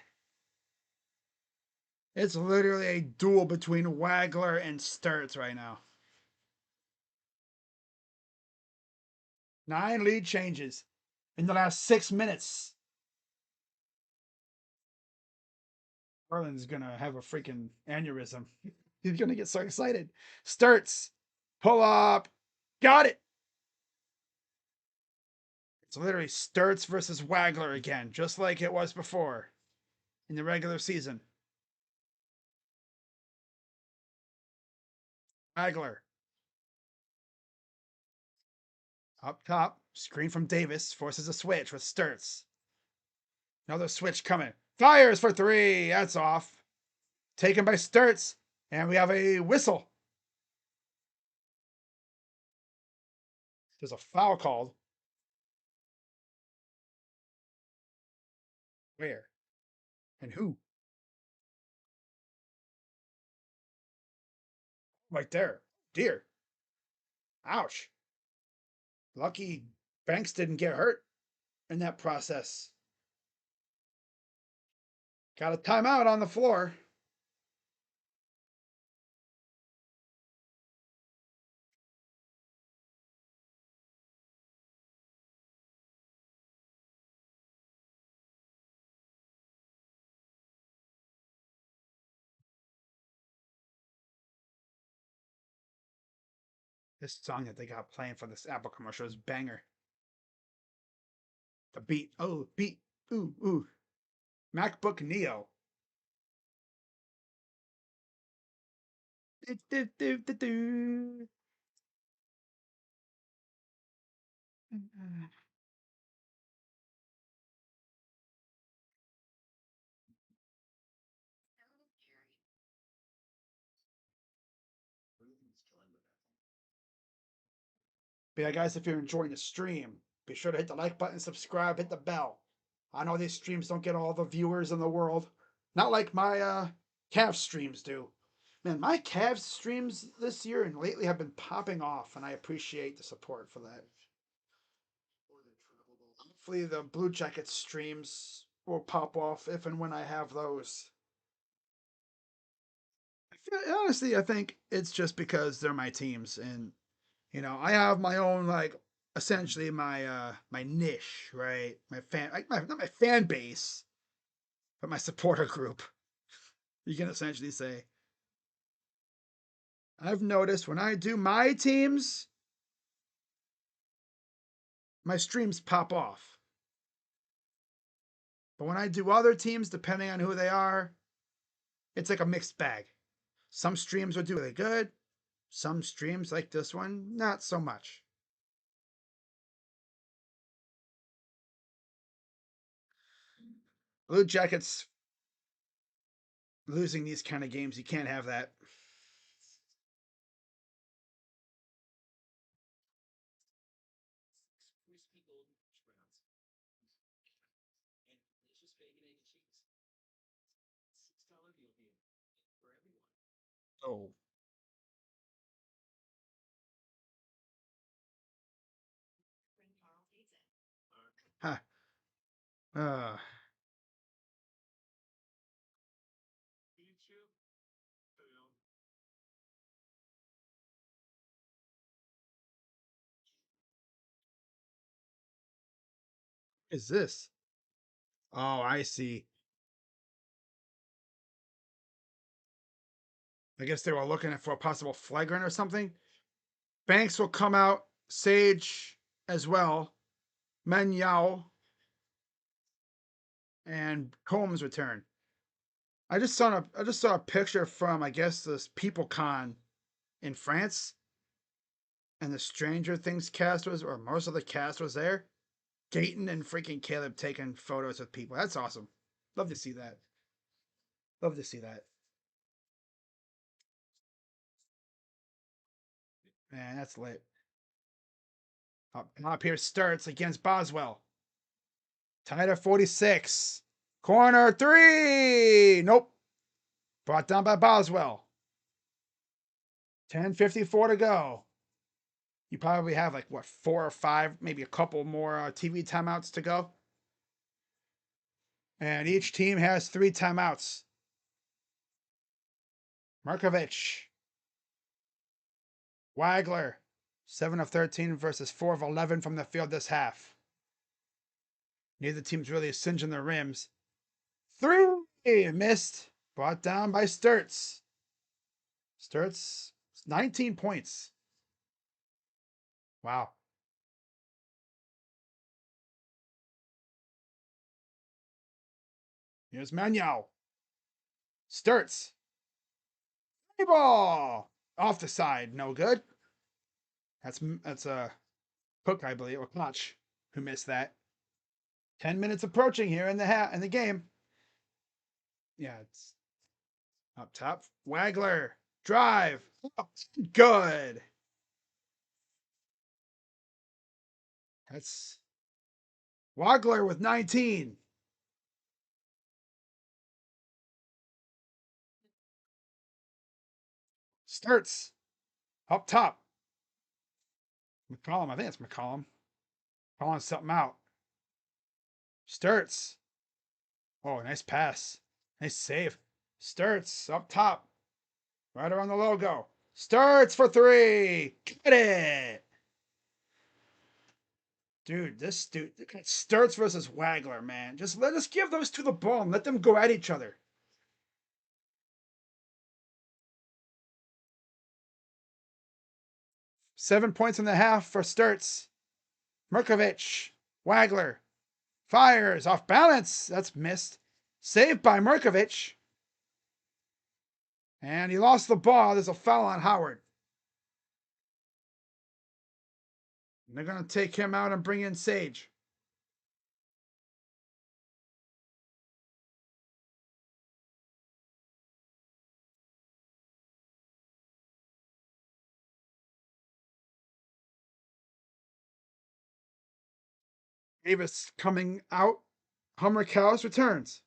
It's literally a duel between Wagler and Sturts right now. 9 lead changes in the last 6 minutes. Harlan's gonna have a freaking aneurysm. He's gonna get so excited. Sturts, pull up, got it. It's literally Sturts versus Wagler again, just like it was before in the regular season. Wagler. Up top, screen from Davis, forces a switch with Sturts. Another switch coming. Fires for 3. That's off. Taken by Sturts. And we have a whistle. There's a foul called. Where? And who? Right there. Dear. Ouch. Lucky Banks didn't get hurt in that process. Got a timeout on the floor. This song that they got playing for this Apple commercial is banger. The beat. Oh, beat. Ooh, ooh. MacBook Neo. Do, do, do, do. But yeah, guys, if you're enjoying the stream, be sure to hit the like button, subscribe, hit the bell. I know these streams don't get all the viewers in the world. Not like my Cavs streams do. Man, my Cavs streams this year and lately have been popping off, and I appreciate the support for that. Hopefully the Blue Jackets streams will pop off if and when I have those. Honestly, I think it's just because they're my teams, and I have my own, like, essentially my niche, right? My fan, like, not my fan base, but my supporter group. You can essentially say. I've noticed when I do my teams, my streams pop off. But when I do other teams, depending on who they are, it's like a mixed bag. Some streams will do really good. Some streams, like this one, not so much. Blue Jackets losing these kind of games, you can't have that. Oh. Huh. Uh. Is this? Oh, I see. I guess they were looking for a possible flagrant or something. Banks will come out. Sage as well. Menyao and Combs return. I just saw a picture from, I guess, this PeopleCon in France, and the Stranger Things cast was, or most of the cast was there. Dayton and freaking Caleb taking photos with people. That's awesome. Love to see that. Love to see that. Man, that's lit. Up here starts against Boswell. Tied at 46. Corner 3. Nope. Brought down by Boswell. 10:54 to go. You probably have, like, what, 4 or 5, maybe a couple more TV timeouts to go. And each team has 3 timeouts. Markovich. Wagler. 7 of 13 versus 4 of 11 from the field this half. Neither team's really singeing their rims. 3. Missed. Brought down by Sturts. Sturts, 19 points. Wow. Here's Manuel. Sturts. Ball. Off the side. No good. That's a Cook, I believe, or Clutch, who missed that. 10 minutes approaching here in the game. Yeah, it's up top. Wagler. Drive. Oh, good. That's Wagler with 19. Starts up top. McCollum. I think it's McCollum. Calling something out. Sturts. Oh, nice pass. Nice save. Sturts up top. Right around the logo. Sturts for 3. Get it. Dude, this dude, Sturts versus Wagler, man. Just let us give those two the ball and let them go at each other. 7.5 for Sturts. Merkovich. Wagler. Fires off balance. That's missed. Saved by Merkovich. And he lost the ball. There's a foul on Howard. And they're going to take him out and bring in Sage. Davis coming out. Hummer Cows returns.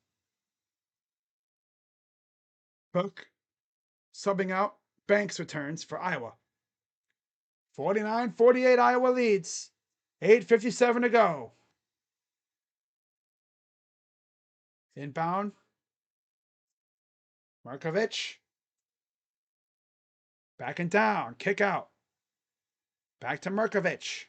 Hook subbing out. Banks returns for Iowa. 49-48 Iowa leads. 8:57 to go. Inbound. Markovich. Back and down. Kick out. Back to Markovich.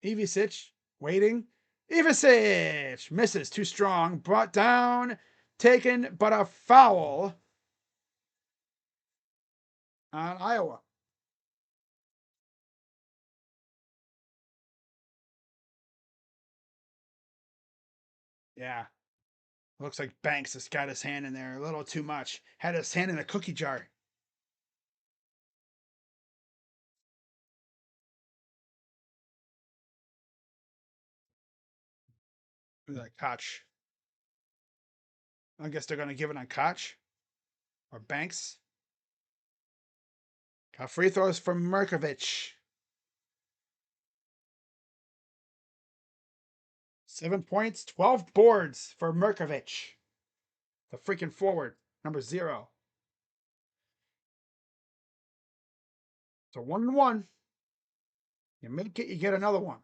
Ivicic waiting. Ivicic misses. Too strong. Brought down. Taken, but a foul on Iowa. Yeah. Looks like Banks has got his hand in there a little too much. Had his hand in a cookie jar. Like Koch. I guess they're going to give it on Koch or Banks. Got free throws from Merkovich. 7 points, 12 boards for Merkovich. The freaking forward, number 0. So 1-1. You make it, you get another one.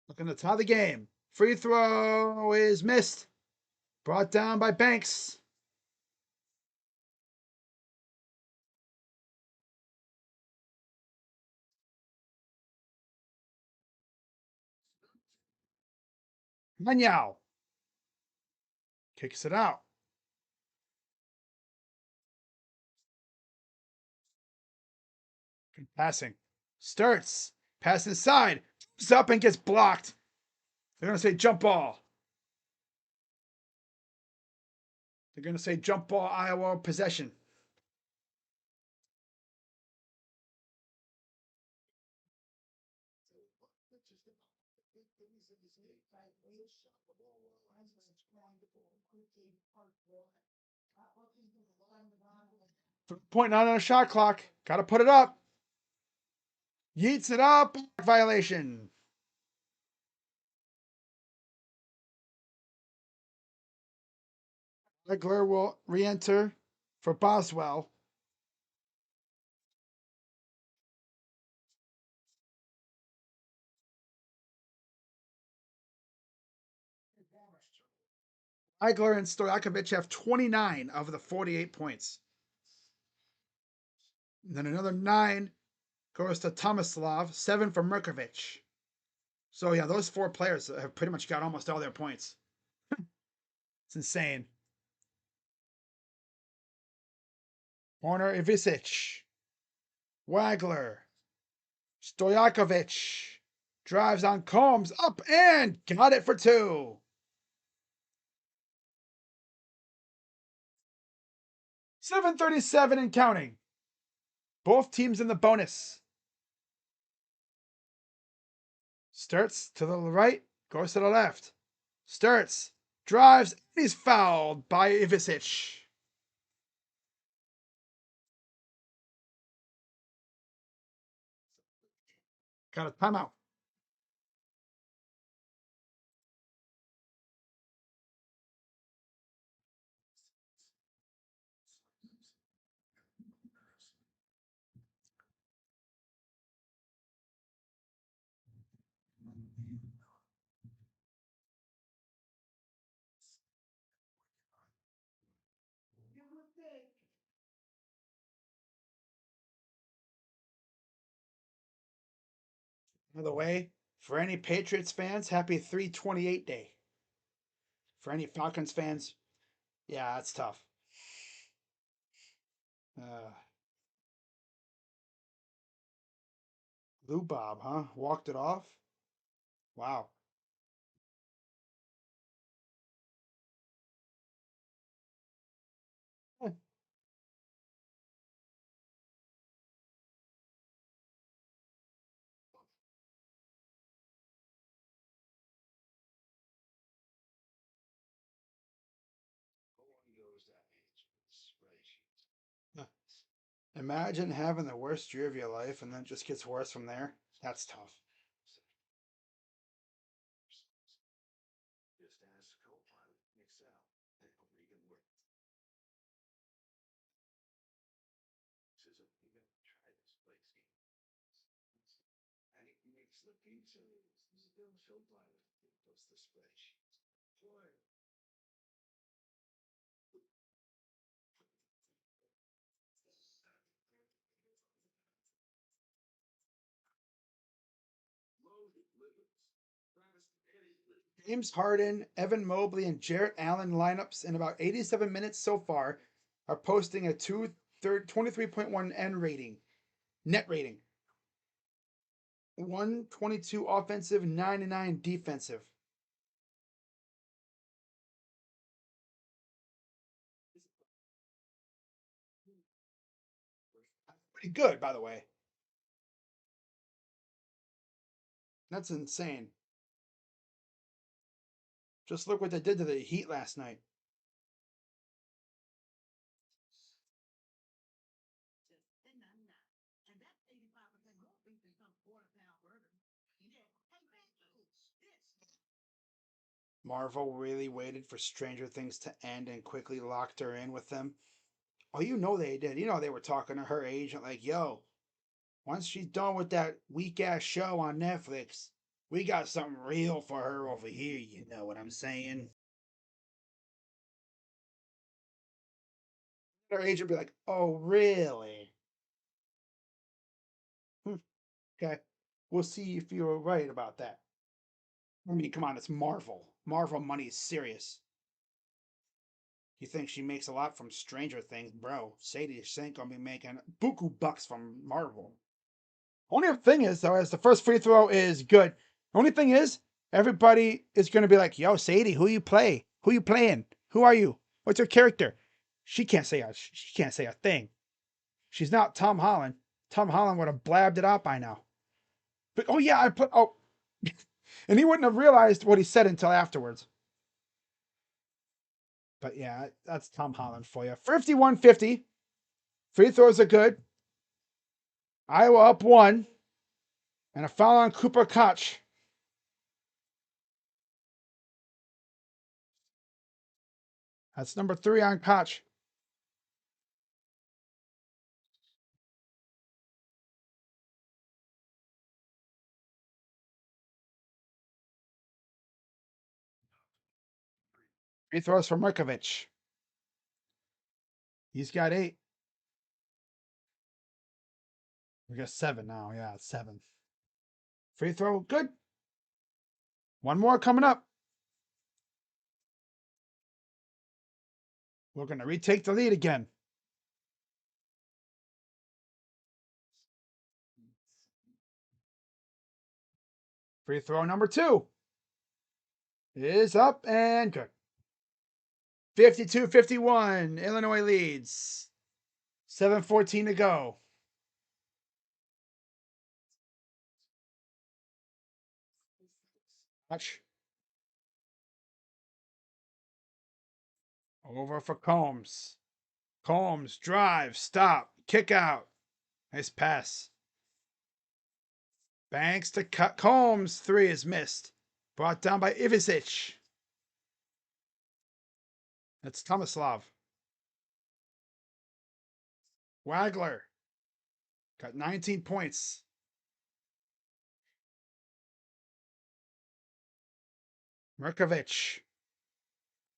Looking to tie the game. Free throw is missed. Brought down by Banks. Manyao kicks it out. Good passing. Starts. Pass inside. Jumps up and gets blocked. They're going to say jump ball. They're going to say jump ball, Iowa possession. .9 on a shot clock. Got to put it up. Yeets it up. Violation. Legler will re-enter for Boswell. Eigler and Stojakovic have 29 of the 48 points. And then another 9 goes to Tomislav, 7 for Merkovich. So yeah, those 4 players have pretty much got almost all their points. It's insane. Horner, Ivicic. Wagler. Stojakovic. Drives on Combs. Up and got it for 2. 7:37 and counting. Both teams in the bonus. Starts to the right, goes to the left. Starts, drives, and he's fouled by Ivicic. Got a timeout. By the way, for any Patriots fans, happy 328 day. For any Falcons fans, yeah, that's tough. Lou Bob, huh? Walked it off? Wow. Imagine having the worst year of your life and then it just gets worse from there. That's tough. Just ask co-pilot Excel and Regan Work. Says if you gonna try this place game. And it makes the pizza. Still co-pilot. What's the spreadsheet? Boy. James Harden, Evan Mobley, and Jarrett Allen lineups in about 87 minutes so far are posting a 23.1 N rating, net rating. 122 offensive, 99 defensive. Pretty good, by the way. That's insane. Just look what they did to the Heat last night. Marvel really waited for Stranger Things to end and quickly locked her in with them. Oh, you know they did. You know they were talking to her agent like, yo, once she's done with that weak ass show on Netflix, we got something real for her over here. You know what I'm saying? Her agent be like, oh, really? Okay. We'll see if you're right about that. I mean, come on, it's Marvel. Marvel money is serious. You think she makes a lot from Stranger Things, bro? Sadie Sink gonna be making buku bucks from Marvel. Only thing is, though, as the first free throw is good. Only thing is, everybody is gonna be like, "Yo, Sadie, who you play? Who you playing? Who are you? What's your character?" She can't say a thing. She's not Tom Holland. Tom Holland would have blabbed it out by now. But oh yeah, I put oh, and he wouldn't have realized what he said until afterwards. But yeah, that's Tom Holland for you. 51-50. Free throws are good. Iowa up one. And a foul on Cooper Koch. That's number 3 on Koch. Free throws for Markovic. He's got 8. We got 7 now. Yeah, 7. Free throw, good. One more coming up. We're going to retake the lead again. Free throw number 2 is up and good. 52-51. Illinois leads. 7:14 to go. Touch. Over for Combs. Combs, drive, stop, kick out. Nice pass. Banks to cut. Combs, 3 is missed. Brought down by Ivicic. That's Tomislav. Wagler. Got 19 points. Merkovich.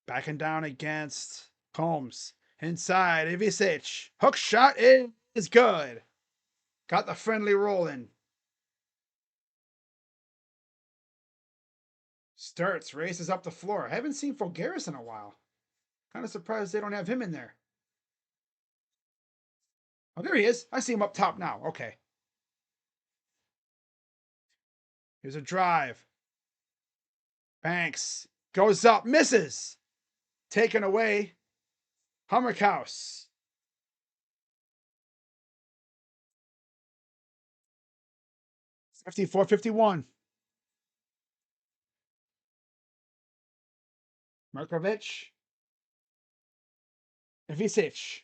Backing down against Combs. Inside, Ivicic. Hook shot is good. Got the friendly rolling. Sturts races up the floor. I haven't seen Fulgaris in a while. Kind of surprised they don't have him in there. Oh, there he is. I see him up top now. Okay. Here's a drive. Banks goes up, misses. Taken away. Hummerkaus. $54-51. Merkovich. Ivicic.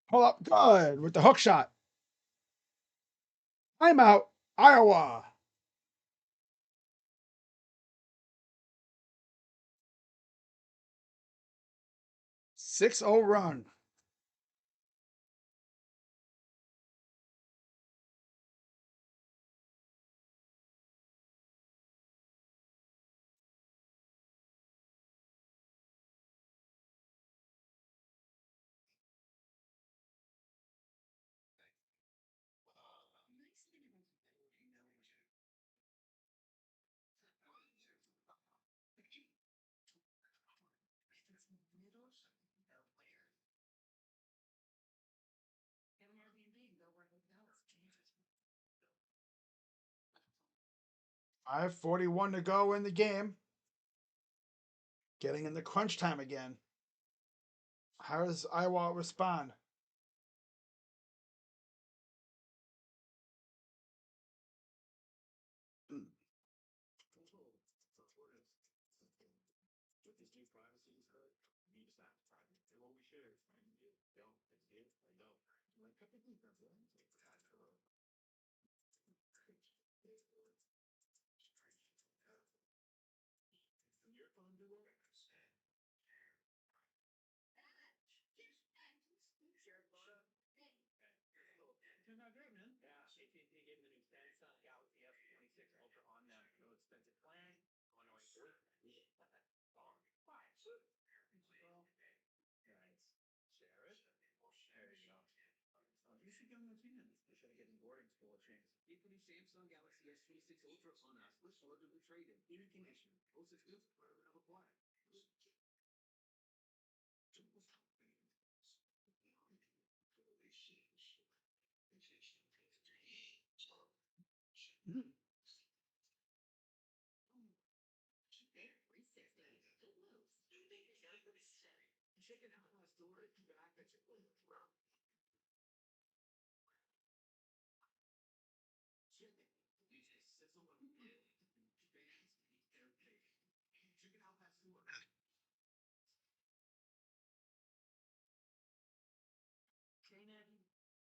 Pull up good with the hook shot. Timeout, Iowa. .60 run. .541 to go in the game. Getting in the crunch time again. How does Iowa respond?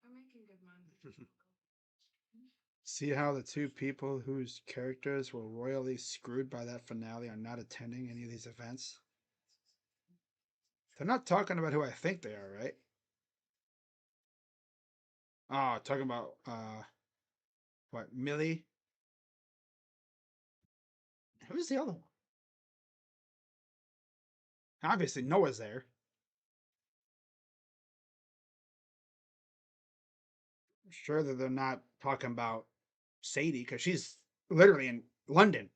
I'm making good money. See how the two people whose characters were royally screwed by that finale are not attending any of these events? They're not talking about who I think they are, right? Oh, talking about what, Millie? Who's the other one? Obviously Noah's there. I'm sure that they're not talking about Sadie because she's literally in London.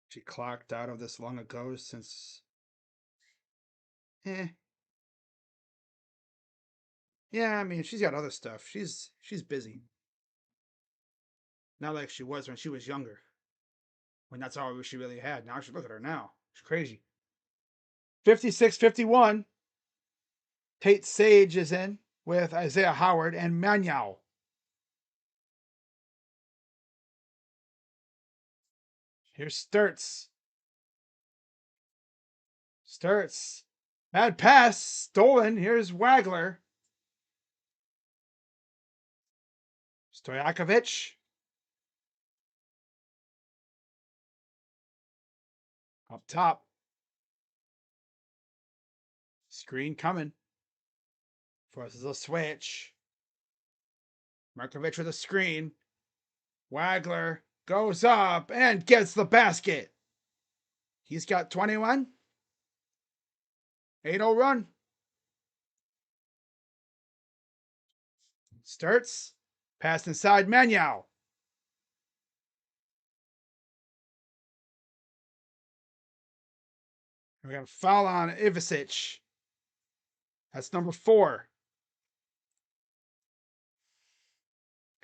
She clocked out of this long ago since. Eh. Yeah, I mean she's got other stuff. She's busy. Not like she was when she was younger. When that's all she really had. Now she look at her now. She's crazy. 56-51. Tate Sage is in with Isaiah Howard and Manyao. Here's Sturts. Sturts. Bad pass. Stolen. Here's Wagler. Stojakovic. Up top. Screen coming. Forces a switch. Markovic with a screen. Wagler goes up and gets the basket. He's got 21. 8-0 run. Sturts. Pass inside Manyao. We got a foul on Ivicic. That's number 4.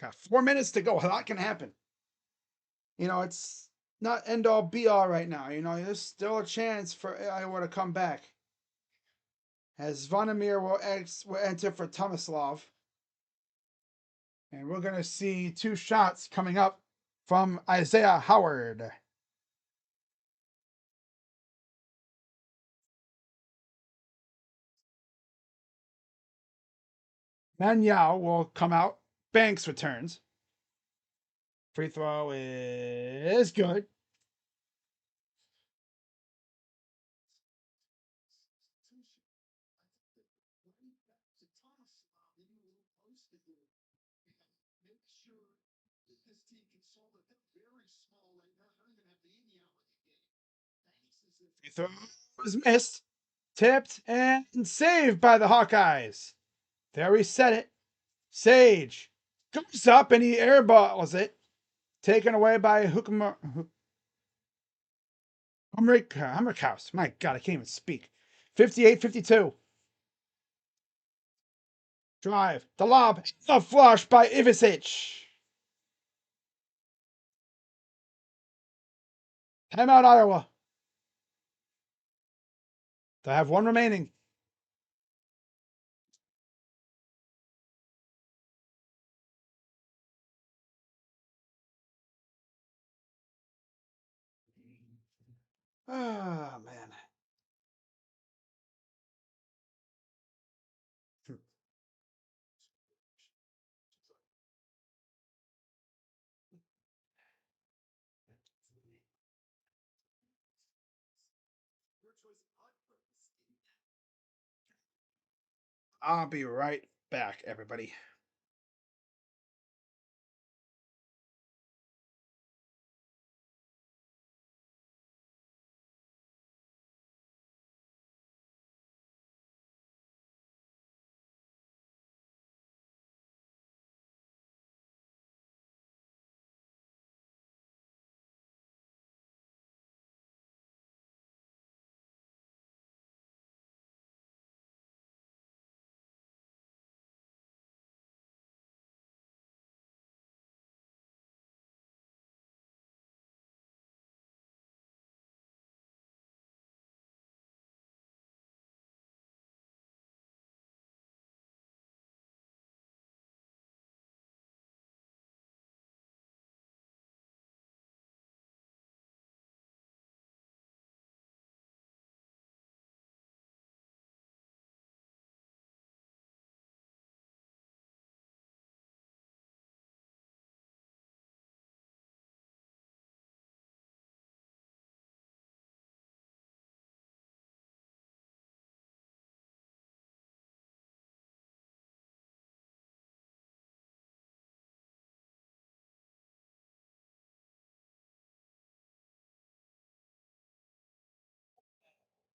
Got 4 minutes to go. A lot can happen. You know, it's not end all be all right now. You know, there's still a chance for Iowa to come back. As Zvonimir will enter for Tomislav. And we're going to see 2 shots coming up from Isaiah Howard. Manyao will come out. Banks returns. Free throw is good. Free throw was missed. Tipped and saved by the Hawkeyes. There we set it. Sage goes up and he airballs it. Taken away by Hummerkaus. My God, I can't even speak. 58-52. Drive. The lob. The flush by Ivicic. Timeout, Iowa. They have 1 remaining. Ah, man. I'll be right back, everybody.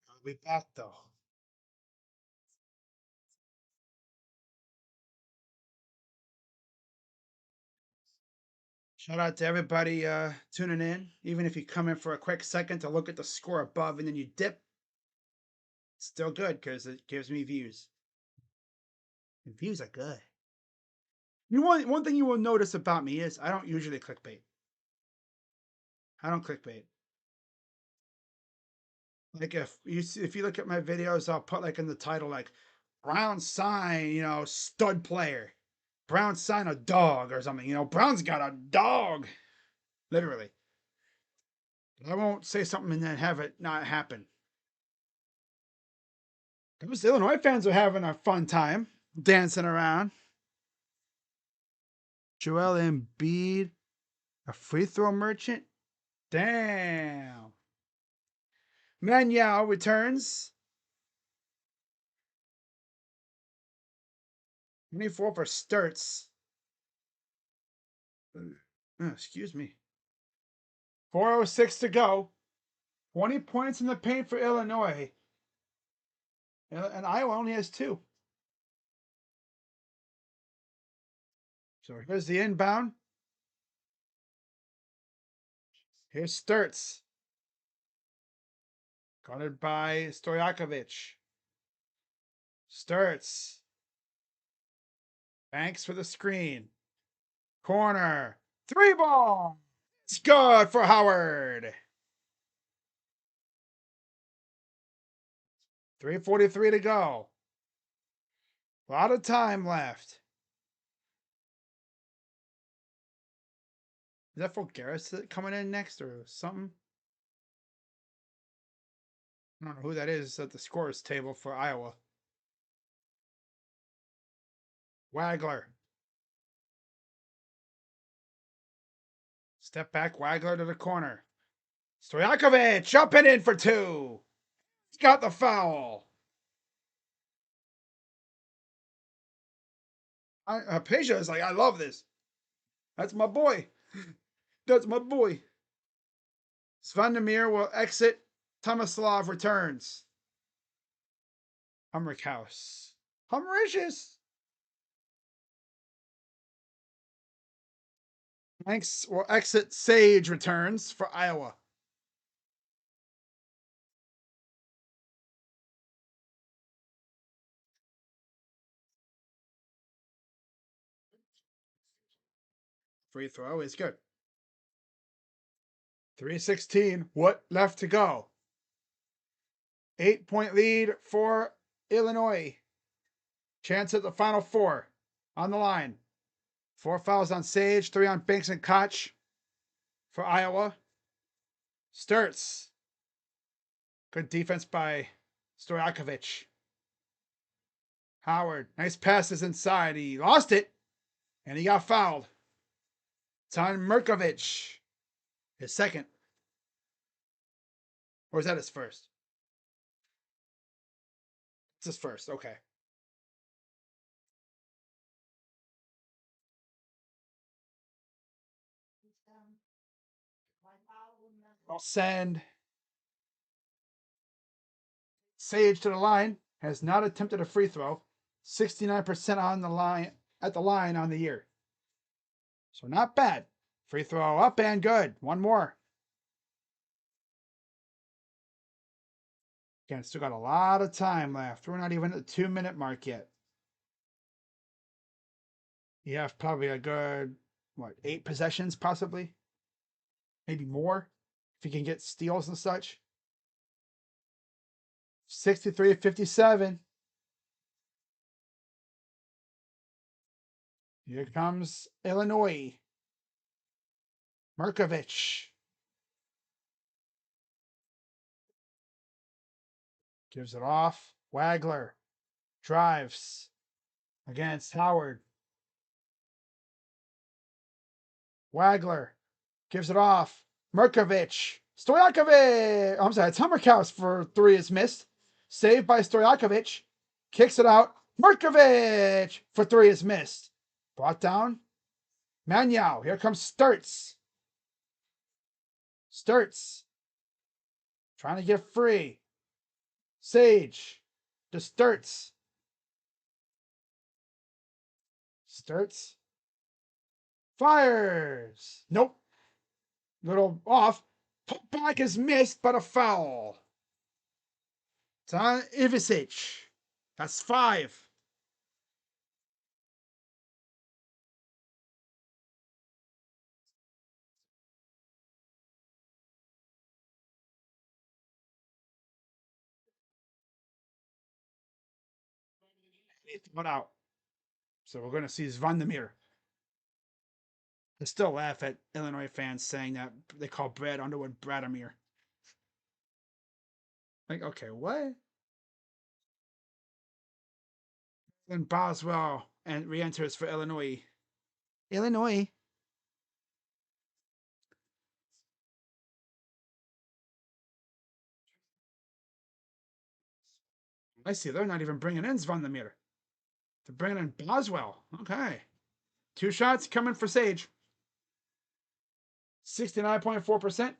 I'll be back, though. Shout out to everybody tuning in. Even if you come in for a quick second to look at the score above and then you dip, it's still good because it gives me views. And views are good. You want one thing you will notice about me is I don't usually clickbait. I don't clickbait. Like if you look at my videos, I'll put like in the title like Brown sign, stud player. Brown sign a dog or something. Brown's got a dog. Literally. I won't say something and then have it not happen. Those Illinois fans are having a fun time dancing around. Joel Embiid, a free throw merchant. Damn. Manyao returns. 24 for Sturts. Excuse me. 4:06 to go. 20 points in the paint for Illinois. And Iowa only has 2. So here's the inbound. Here's Sturts. Guarded by Stojakovic. Sturts. Banks for the screen. Corner. 3-ball. It's good for Howard. 3:43 to go. A lot of time left. Is that Fulgaris coming in next or something? I don't know who that is at the scores table for Iowa. Wagler. Step back, Wagler to the corner. Stojakovic up and in for 2. He's got the foul. Peja is like, I love this. That's my boy. That's my boy. Svandimir will exit. Tomislav returns. Humrichhouse. Humricious. Banks will exit. Sage returns for Iowa. Free throw is good. 3:16. What left to go? 8-point lead for Illinois. Chance at the final 4 on the line. 4 fouls on Sage, 3 on Banks and Koch for Iowa. Sturts. Good defense by Stojakovic. Howard. Nice passes inside. He lost it, and he got fouled. It's on Merkovich. His second. Or is that his first? It's his first. Okay. I'll send Sage to the line. Has not attempted a free throw. 69% on the line at the line on the year. So not bad. Free throw up and good. One more. Again, still got a lot of time left. We're not even at the 2-minute mark yet. You have probably a good, 8 possessions possibly? Maybe more if you can get steals and such. 63-57. Here comes Illinois. Merkovich. Gives it off. Wagler. Drives. Against Howard. Wagler. Gives it off. Merkovich. Stojakovic. I'm sorry, it's Hummerkaus for 3 is missed. Saved by Stojakovic. Kicks it out. Merkovich for 3 is missed. Brought down. Manyao. Here comes Sturts. Sturts. Trying to get free. Sage. To Sturts. Sturts. Fires. Nope. Little off. Put back is missed, but a foul. It's on Ivisic. That's 5. He threw it out. So we're going to see Zvandamir. I still laugh at Illinois fans saying that they call Brad Underwood Bradamir. Like, okay, what? Then Boswell and re-enters for Illinois. Illinois. I see. They're not even bringing in Zvandamir. They're bringing in Boswell. Okay. 2 shots coming for Sage. 69.4%.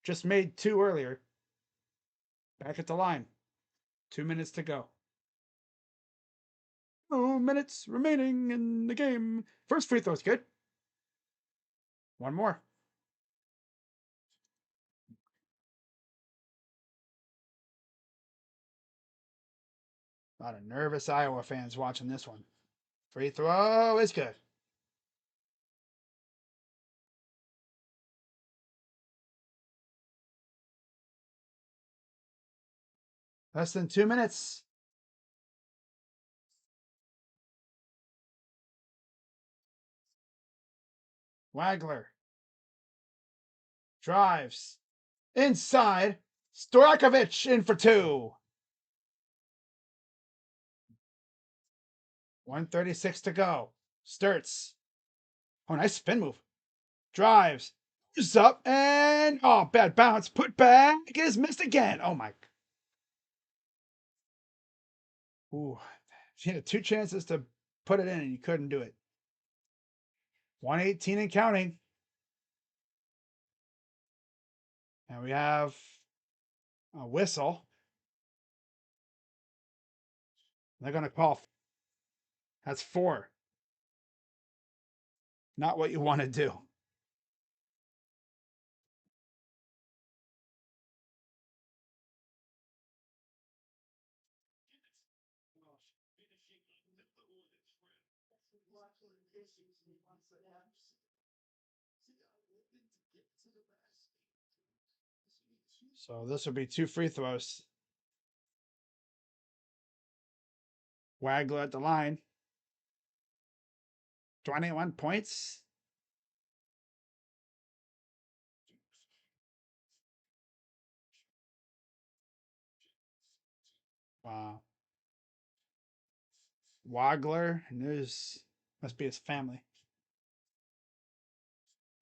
Just made 2 earlier. Back at the line. 2 minutes to go. 2 minutes remaining in the game. First free throw's good. 1 more. A lot of nervous Iowa fans watching this one. Free throw is good. Less than 2 minutes. Wagler drives inside. Stojakovic in for 2. 1:36 to go. Sturts. Oh, nice spin move. Drives. Is up and oh, bad bounce. Put back is missed again. Oh my. Ooh, she had 2 chances to put it in and you couldn't do it. 118 and counting. And we have a whistle. They're going to call. That's 4. Not what you want to do. So this would be 2 free throws. Wagler at the line. 21 points. Wow. Wagler, news must be his family.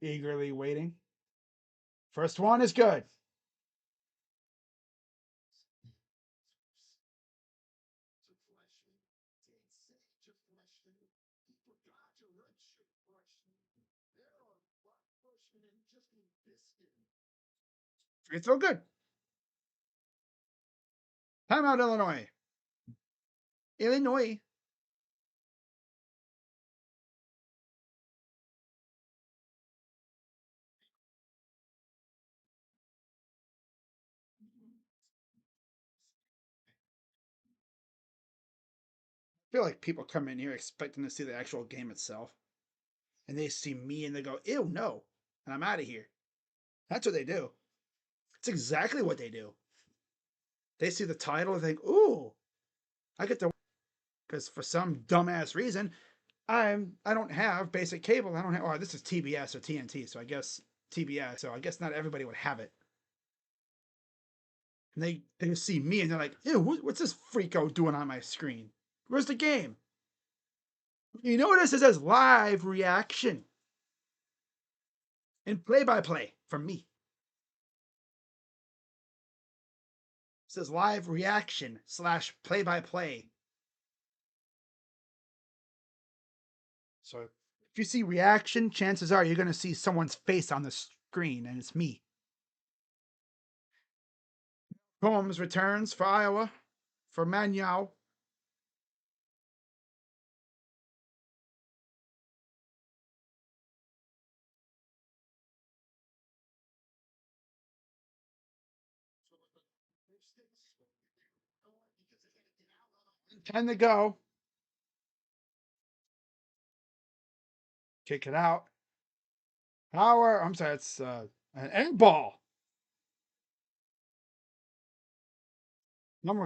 Eagerly waiting. First one is good. Free throw good. Timeout, Illinois. Illinois. I feel like people come in here expecting to see the actual game itself. And they see me and they go, ew, no. And I'm out of here. That's what they do. It's exactly what they do. They see the title and think, ooh, I get to. Because for some dumbass reason, I don't have basic cable. I don't have. Oh, this is TBS or TNT, so I guess TBS. So I guess not everybody would have it. And they see me and they're like, ew, what's this freako doing on my screen? Where's the game? You notice it says live reaction and play-by-play from me. It says live reaction / play-by-play. So if you see reaction, chances are you're going to see someone's face on the screen, and it's me. Holmes returns for Iowa for Manyao. Ten to go. Kick it out. Power. I'm sorry, it's an end ball.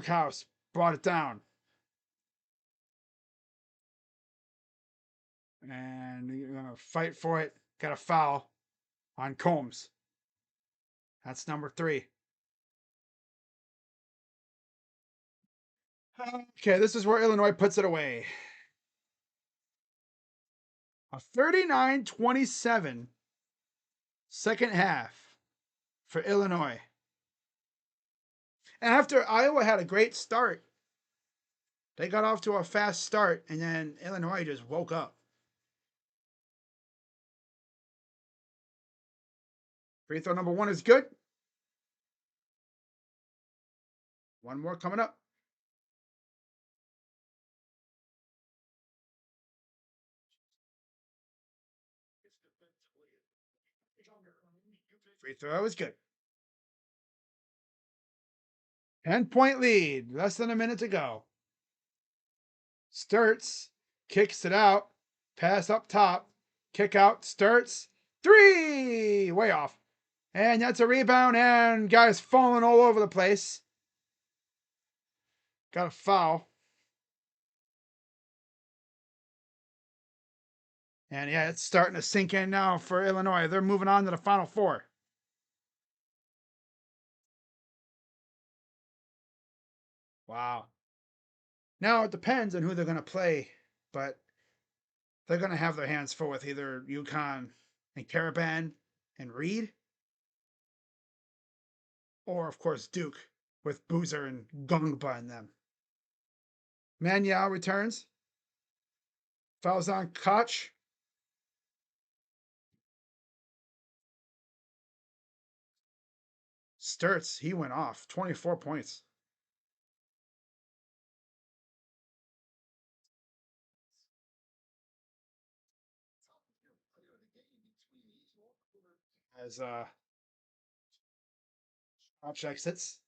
House brought it down. And you're going to fight for it. Got a foul on Combs. That's number 3. Okay, this is where Illinois puts it away. A 39-27 second half for Illinois. And after Iowa had a great start, they got off to a fast start, and then Illinois just woke up. Free throw number 1 is good. One more coming up. Free throw is good. 10-point lead. Less than a minute to go. Sturts kicks it out. Pass up top. Kick out. Sturts. 3! Way off. And that's a rebound, and guys falling all over the place. Got a foul. And yeah, it's starting to sink in now for Illinois. They're moving on to the Final Four. Wow. Now it depends on who they're going to play, but they're going to have their hands full with either UConn and Caravan and Reed, or of course Duke with Boozer and Gongba in them. Manyao returns. Fouls on Koch. Sturts, he went off. 24 points. As Koch exits.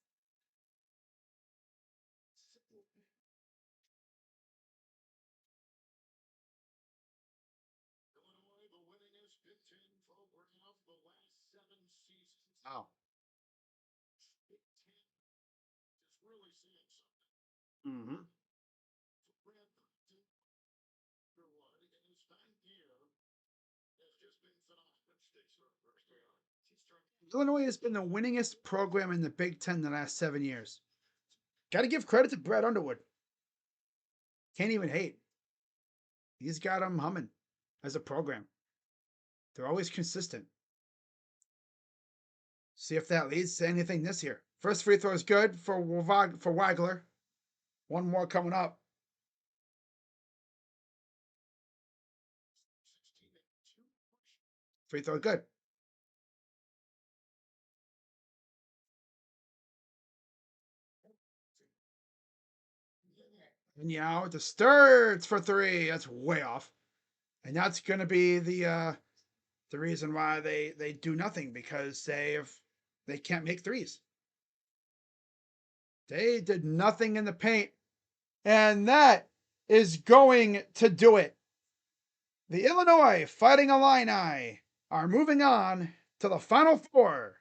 Illinois, the winningest Big Ten program of the last 7 seasons. Wow. Big Ten is really saying something. Mm-hmm. Brad Paisley, in his time here, has just been phenomenal. Stakes are first round. Illinois has been the winningest program in the Big Ten the last 7 years. Got to give credit to Brad Underwood. Can't even hate. He's got them humming as a program. They're always consistent. See if that leads to anything this year. First free throw is good for Wagler. One more coming up. Free throw good. And yeah, the Sturts for 3. That's way off. And that's going to be the reason why they do nothing, because they can't make threes. They did nothing in the paint, and that is going to do it. The Illinois Fighting Illini are moving on to the Final Four.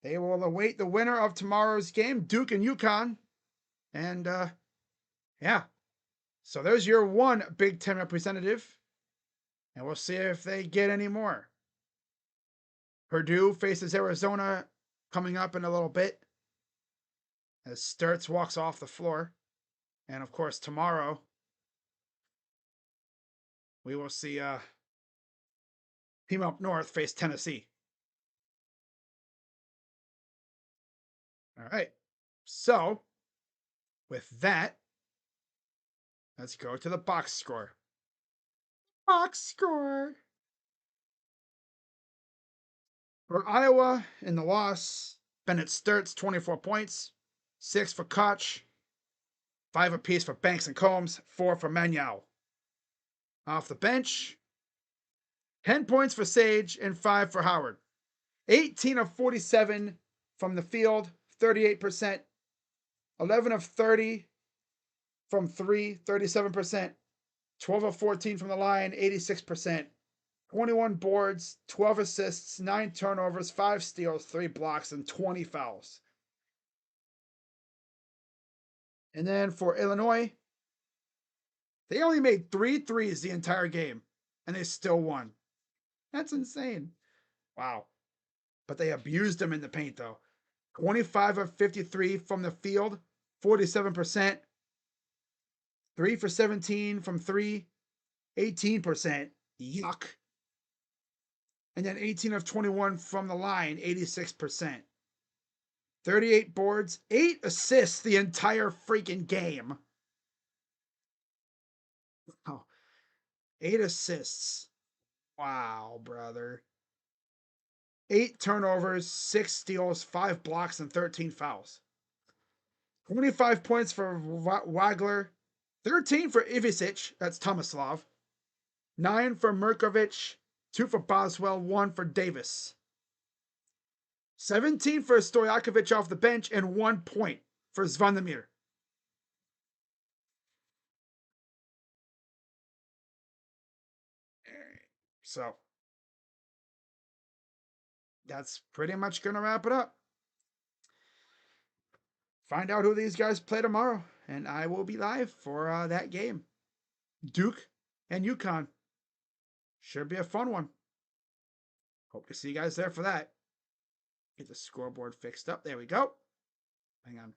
They will await the winner of tomorrow's game, Duke and UConn. And yeah, so there's your one Big Ten representative. And we'll see if they get any more. Purdue faces Arizona coming up in a little bit, as Sturts walks off the floor. And of course, tomorrow we will see Team Up North face Tennessee. All right. So, with that, let's go to the box score. Box score. For Iowa in the loss, Bennett Sturts, 24 points, 6 for Koch, 5 apiece for Banks and Combs, 4 for Manyao. Off the bench, 10 points for Sage and 5 for Howard. 18 of 47 from the field, 38%. 11 of 30 from 3, 37%. 12 of 14 from the line, 86%. 21 boards, 12 assists, 9 turnovers, 5 steals, 3 blocks, and 20 fouls. And then for Illinois, they only made 3 threes the entire game. and they still won. That's insane. Wow. But they abused them in the paint, though. 25 of 53 from the field, 47%. 3 for 17 from 3, 18%. Yuck. And then 18 of 21 from the line, 86%. 38 boards, 8 assists the entire freaking game. Oh, 8 assists. Wow, brother. 8 turnovers, 6 steals, 5 blocks, and 13 fouls. 25 points for Wagler, 13 for Ivicic, that's Tomislav, 9 for Mirkovic, 2 for Boswell, 1 for Davis. 17 for Stojakovic off the bench, and 1 point for Zvonimir. So that's pretty much going to wrap it up. Find out who these guys play tomorrow, and I will be live for that game. Duke and UConn. Should be a fun one. Hope to see you guys there for that. Get the scoreboard fixed up. There we go. Hang on.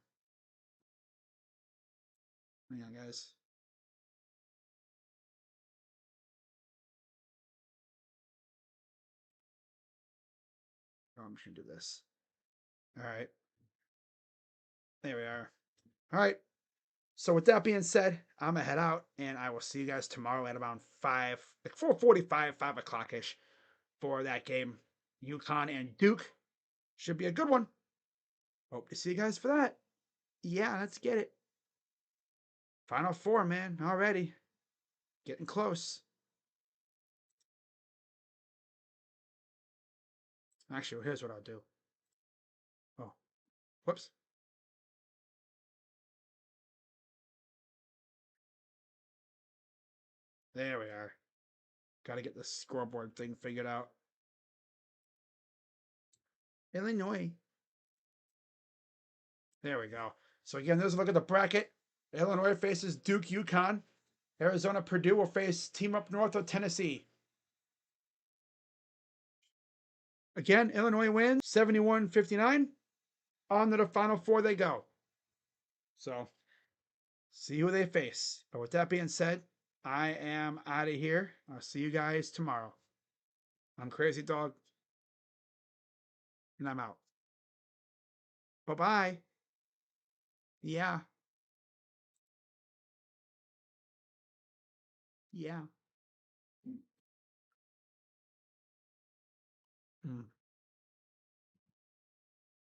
Hang on, guys. Oh, I'm just going to do this. All right. There we are. All right. So with that being said, I'm going to head out, and I will see you guys tomorrow at around 5, like 4:45, 5 o'clock-ish for that game. UConn and Duke. Should be a good one. Hope to see you guys for that. Yeah, let's get it. Final Four, man. Already. Getting close. Actually, here's what I'll do. Oh, whoops. There we are. Got to get the scoreboard thing figured out. Illinois. There we go. So again, there's a look at the bracket. Illinois faces Duke, UConn. Arizona, Purdue will face Team Up North of Tennessee. Again, Illinois wins 71-59. On to the Final Four they go. So, see who they face. But with that being said, I am out of here. I'll see you guys tomorrow. I'm Crazy Dog, and I'm out. Bye-bye. Yeah. Yeah. Mm.